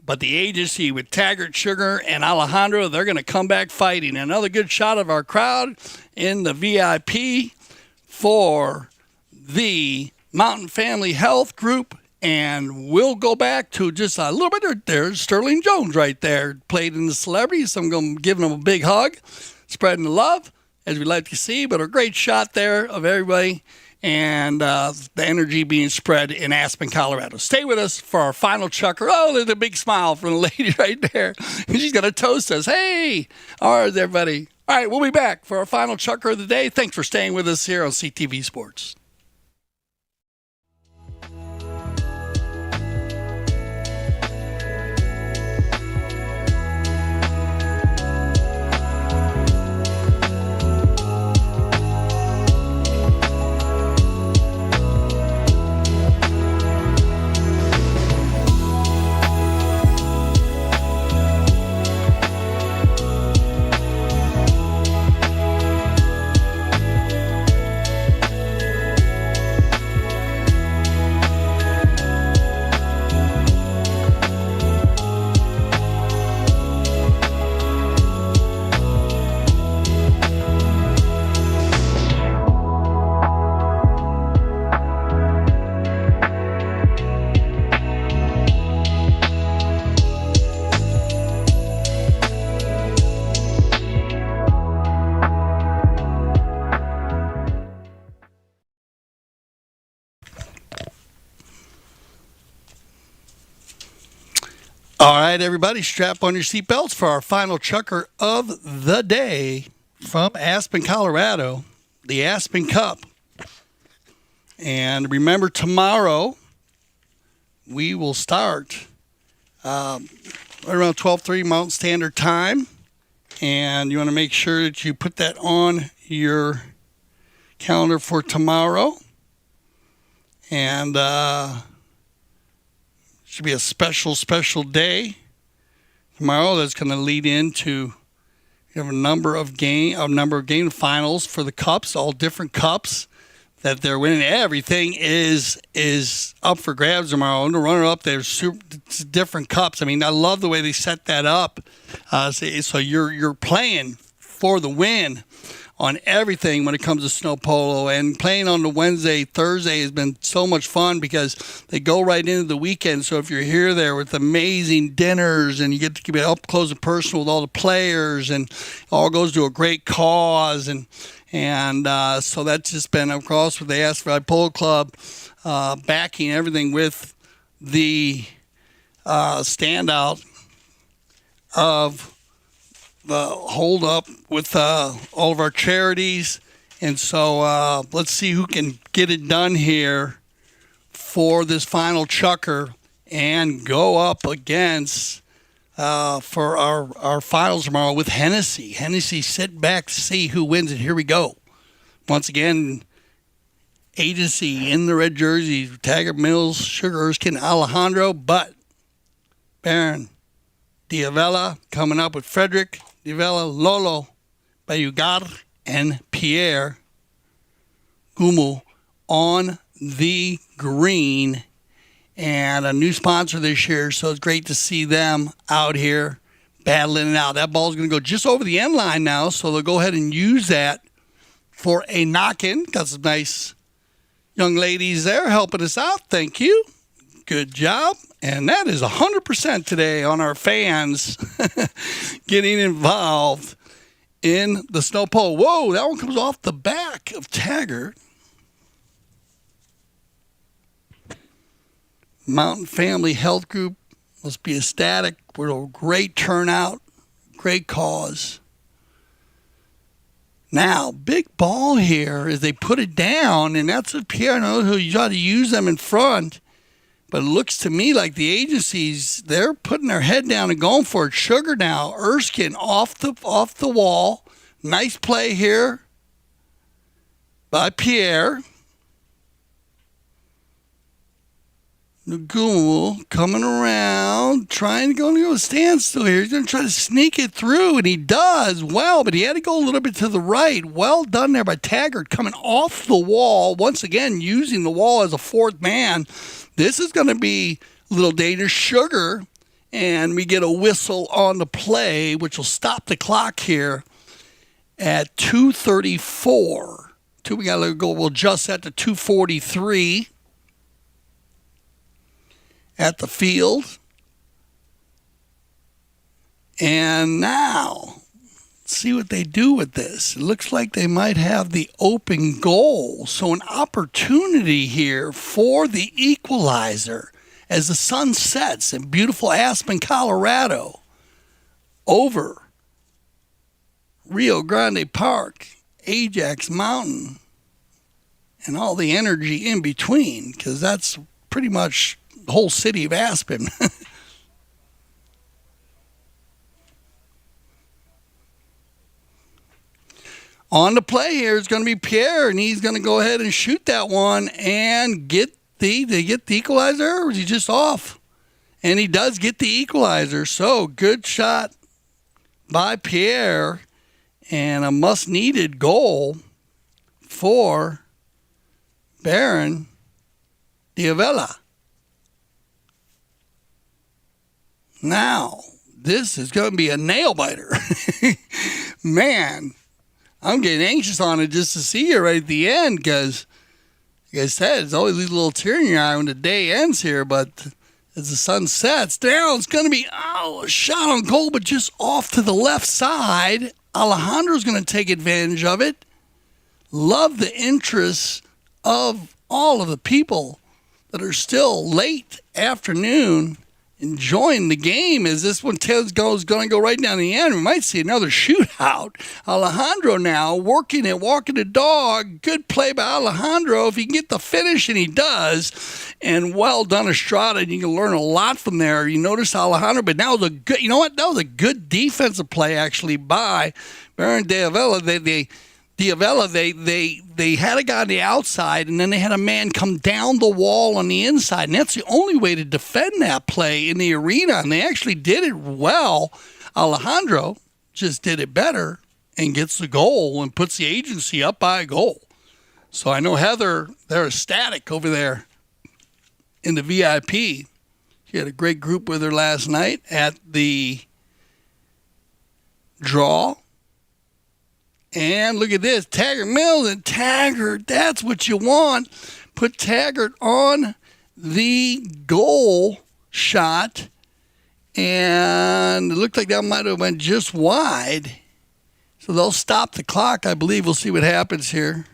But the agency with Taggart, Sugar, and Alejandro, they're going to come back fighting. Another good shot of our crowd in the VIP for the Mountain Family Health Group. And we'll go back to just a little bit. There's Sterling Jones right there. Played in the Celebrities. I'm going to give him a big hug. Spreading the love, as we like to see. But a great shot there of everybody. And the energy being spread in Aspen, Colorado. Stay with us for our final chukker. Oh, there's a big smile from the lady right there. She's going to toast us. Hey, all right, everybody. All right, we'll be back for our final chukker of the day. Thanks for staying with us here on CTV Sports. All right, everybody, strap on your seatbelts for our final chukker of the day from Aspen, Colorado, the Aspen Cup. And remember, tomorrow we will start right around 12:30 Mountain Standard Time. And you want to make sure that you put that on your calendar for tomorrow. And should be a special day tomorrow. That's going to lead into you have a number of game finals for the cups, all different cups that they're winning. Everything is up for grabs tomorrow. And the runner-up, there's different cups. I mean, I love the way they set that up. So you're playing for the win on everything when it comes to snow polo, and playing on the Wednesday, Thursday has been so much fun because they go right into the weekend. So if you're here there with amazing dinners and you get to be up close and personal with all the players, and all goes to a great cause, and so that's just been across with the Aspen Polo Club backing everything with the standout of the hold up with all of our charities. And so let's see who can get it done here for this final chukker and go up against for our finals tomorrow with Hennessy. Hennessy, sit back to see who wins it. Here we go. Once again, agency in the red jerseys, Taggart, Mills, Sugar, Erskine, Alejandro, but Baron Diavella coming up with Frederick Diavella, Lolo, Bayugar, and Pierre Gumu on the green. And a new sponsor this year, so it's great to see them out here battling it out. That ball's going to go just over the end line now, so they'll go ahead and use that for a knock-in. Got some nice young ladies there helping us out. Thank you. Good job. And that is 100% today on our fans getting involved in the snow pole. Whoa, that one comes off the back of Taggart. Mountain Family Health Group Must be ecstatic. We're a great turnout, great cause. Now, big ball here as they put it down, and that's what Pierre knows who you got to use them in front. But it looks to me like the agencies, they're putting their head down and going for it. Sugar now, Erskine off the wall. Nice play here by Pierre. Nagul coming around, trying to go to a standstill here. He's going to try to sneak it through, and he does well, but he had to go a little bit to the right. Well done there by Taggart, coming off the wall, once again using the wall as a fourth man. This is going to be a little dangerous. Sugar, and we get a whistle on the play, which will stop the clock here at 2:34. We got to go, we'll adjust that to 2:43. At the field. And now, let's see what they do with this. It looks like they might have the open goal. So an opportunity here for the equalizer as the sun sets in beautiful Aspen, Colorado, over Rio Grande Park, Ajax Mountain, and all the energy in between, because that's pretty much the whole city of Aspen. On the play here is going to be Pierre, and he's going to go ahead and shoot that one and get the equalizer, or is he just off? And he does get the equalizer. So good shot by Pierre, and a must-needed goal for Baron Diavella. Now, this is going to be a nail-biter. Man, I'm getting anxious on it just to see it right at the end because, like I said, it's always these little tear in your eye when the day ends here, but as the sun sets down, it's going to be, a shot on goal, but just off to the left side. Alejandro's going to take advantage of it. Love the interest of all of the people that are still late afternoon enjoying the game as this one is going to go right down the end. We might see another shootout. Alejandro now working it, walking the dog. Good play by Alejandro. If he can get the finish, and he does. And well done, Estrada. And you can learn a lot from there. You notice Alejandro, but that was a good, you know what? That was a good defensive play actually by Baron Diavella. They had a guy on the outside, and then they had a man come down the wall on the inside. And that's the only way to defend that play in the arena. And they actually did it well. Alejandro just did it better and gets the goal and puts the agency up by a goal. So I know Heather, they're ecstatic over there in the VIP. She had a great group with her last night at the draw. And look at this, Taggart Mills and Taggart, that's what you want. Put Taggart on the goal shot, and it looked like that might have went just wide. So they'll stop the clock, I believe. We'll see what happens here.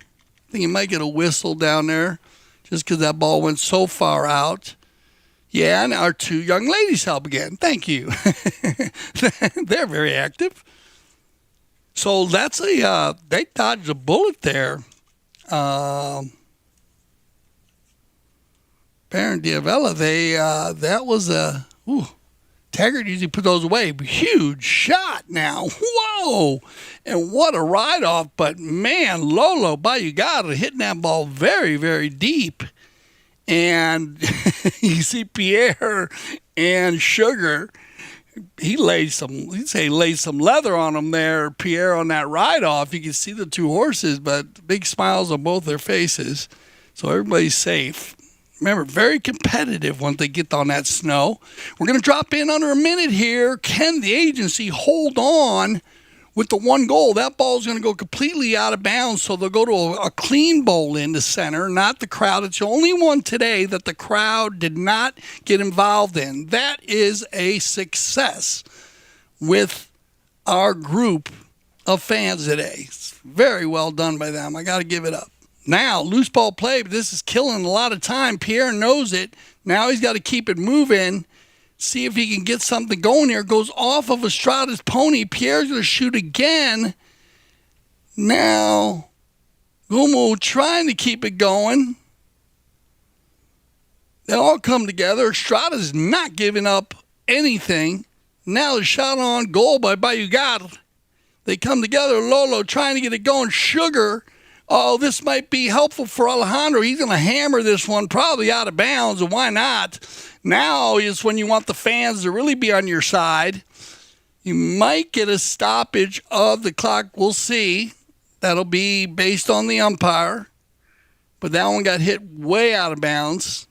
I think you might get a whistle down there just because that ball went so far out. Yeah, and our two young ladies help again. Thank you. They're very active. So that's they dodged a bullet there. Baron Diavella, that was Taggart usually put those away. Huge shot now. Whoa! And what a ride-off. But, man, Lolo Bayugada hitting that ball very, very deep. And you see Pierre and Sugar. He laid some leather on them there, Pierre, on that ride-off. You can see the two horses, but big smiles on both their faces. So everybody's safe. Remember, very competitive once they get on that snow. We're going to drop in under a minute here. Can the agency hold on with the one goal? That ball is going to go completely out of bounds, so they'll go to a clean bowl in the center, not the crowd. It's the only one today that the crowd did not get involved in. That is a success with our group of fans today. It's very well done by them. I got to give it up. Now, loose ball play, but this is killing a lot of time. Pierre knows it. Now he's got to keep it moving. See if he can get something going here. Goes off of Estrada's pony. Pierre's going to shoot again. Now, Gumo trying to keep it going. They all come together. Estrada's not giving up anything. Now the shot on goal by Bayugar. They come together. Lolo trying to get it going. Sugar. Oh, this might be helpful for Alejandro. He's going to hammer this one probably out of bounds, and why not? Now is when you want the fans to really be on your side. You might get a stoppage of the clock. We'll see. That'll be based on the umpire. But that one got hit way out of bounds.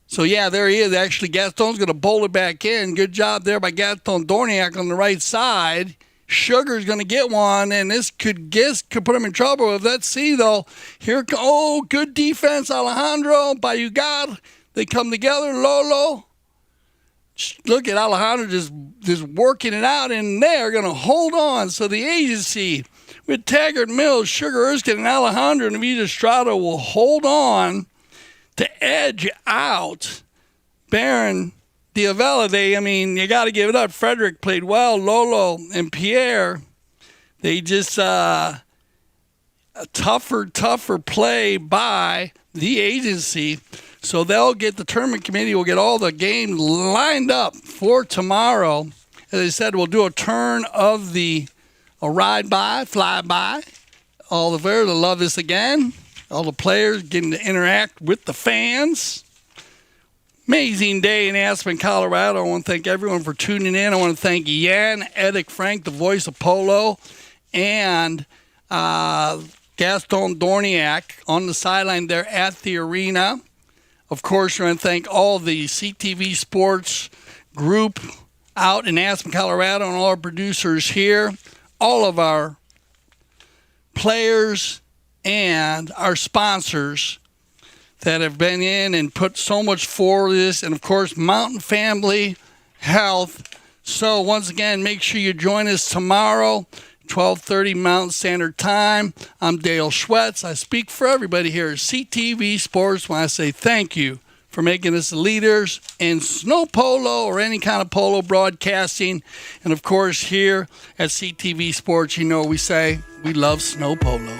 So, yeah, there he is. Actually, Gaston's going to bowl it back in. Good job there by Gaston Dorniak on the right side. Sugar's going to get one, and this could put him in trouble. Let's see, though. Good defense, Alejandro, Bayugar. They come together. Lolo. Look at Alejandro just working it out, and they're going to hold on. So the agency with Taggart Mills, Sugar Erskine, and Alejandro and Vita Estrada will hold on to edge out Baron Diavella. You got to give it up. Frederick played well. Lolo and Pierre, they just a tougher play by the agency. So they'll get the tournament committee will get all the games lined up for tomorrow. As I said, we'll do a turn of a ride by, fly by. All the players will love this again. All the players getting to interact with the fans. Amazing day in Aspen, Colorado. I want to thank everyone for tuning in. I want to thank Jan Edic Frank, the voice of Polo, and Gaston Dorniak on the sideline there at the arena. Of course, we're going to thank all the CTV Sports group out in Aspen, Colorado, and all our producers here, all of our players, and our sponsors that have been in and put so much for this, and of course Mountain Family Health. So once again, make sure you join us tomorrow, 12:30 Mountain Standard Time. I'm Dale Schwetz. I speak for everybody here at CTV Sports when I say thank you for making us the leaders in snow polo or any kind of polo broadcasting. And of course here at CTV Sports, we say we love snow polo.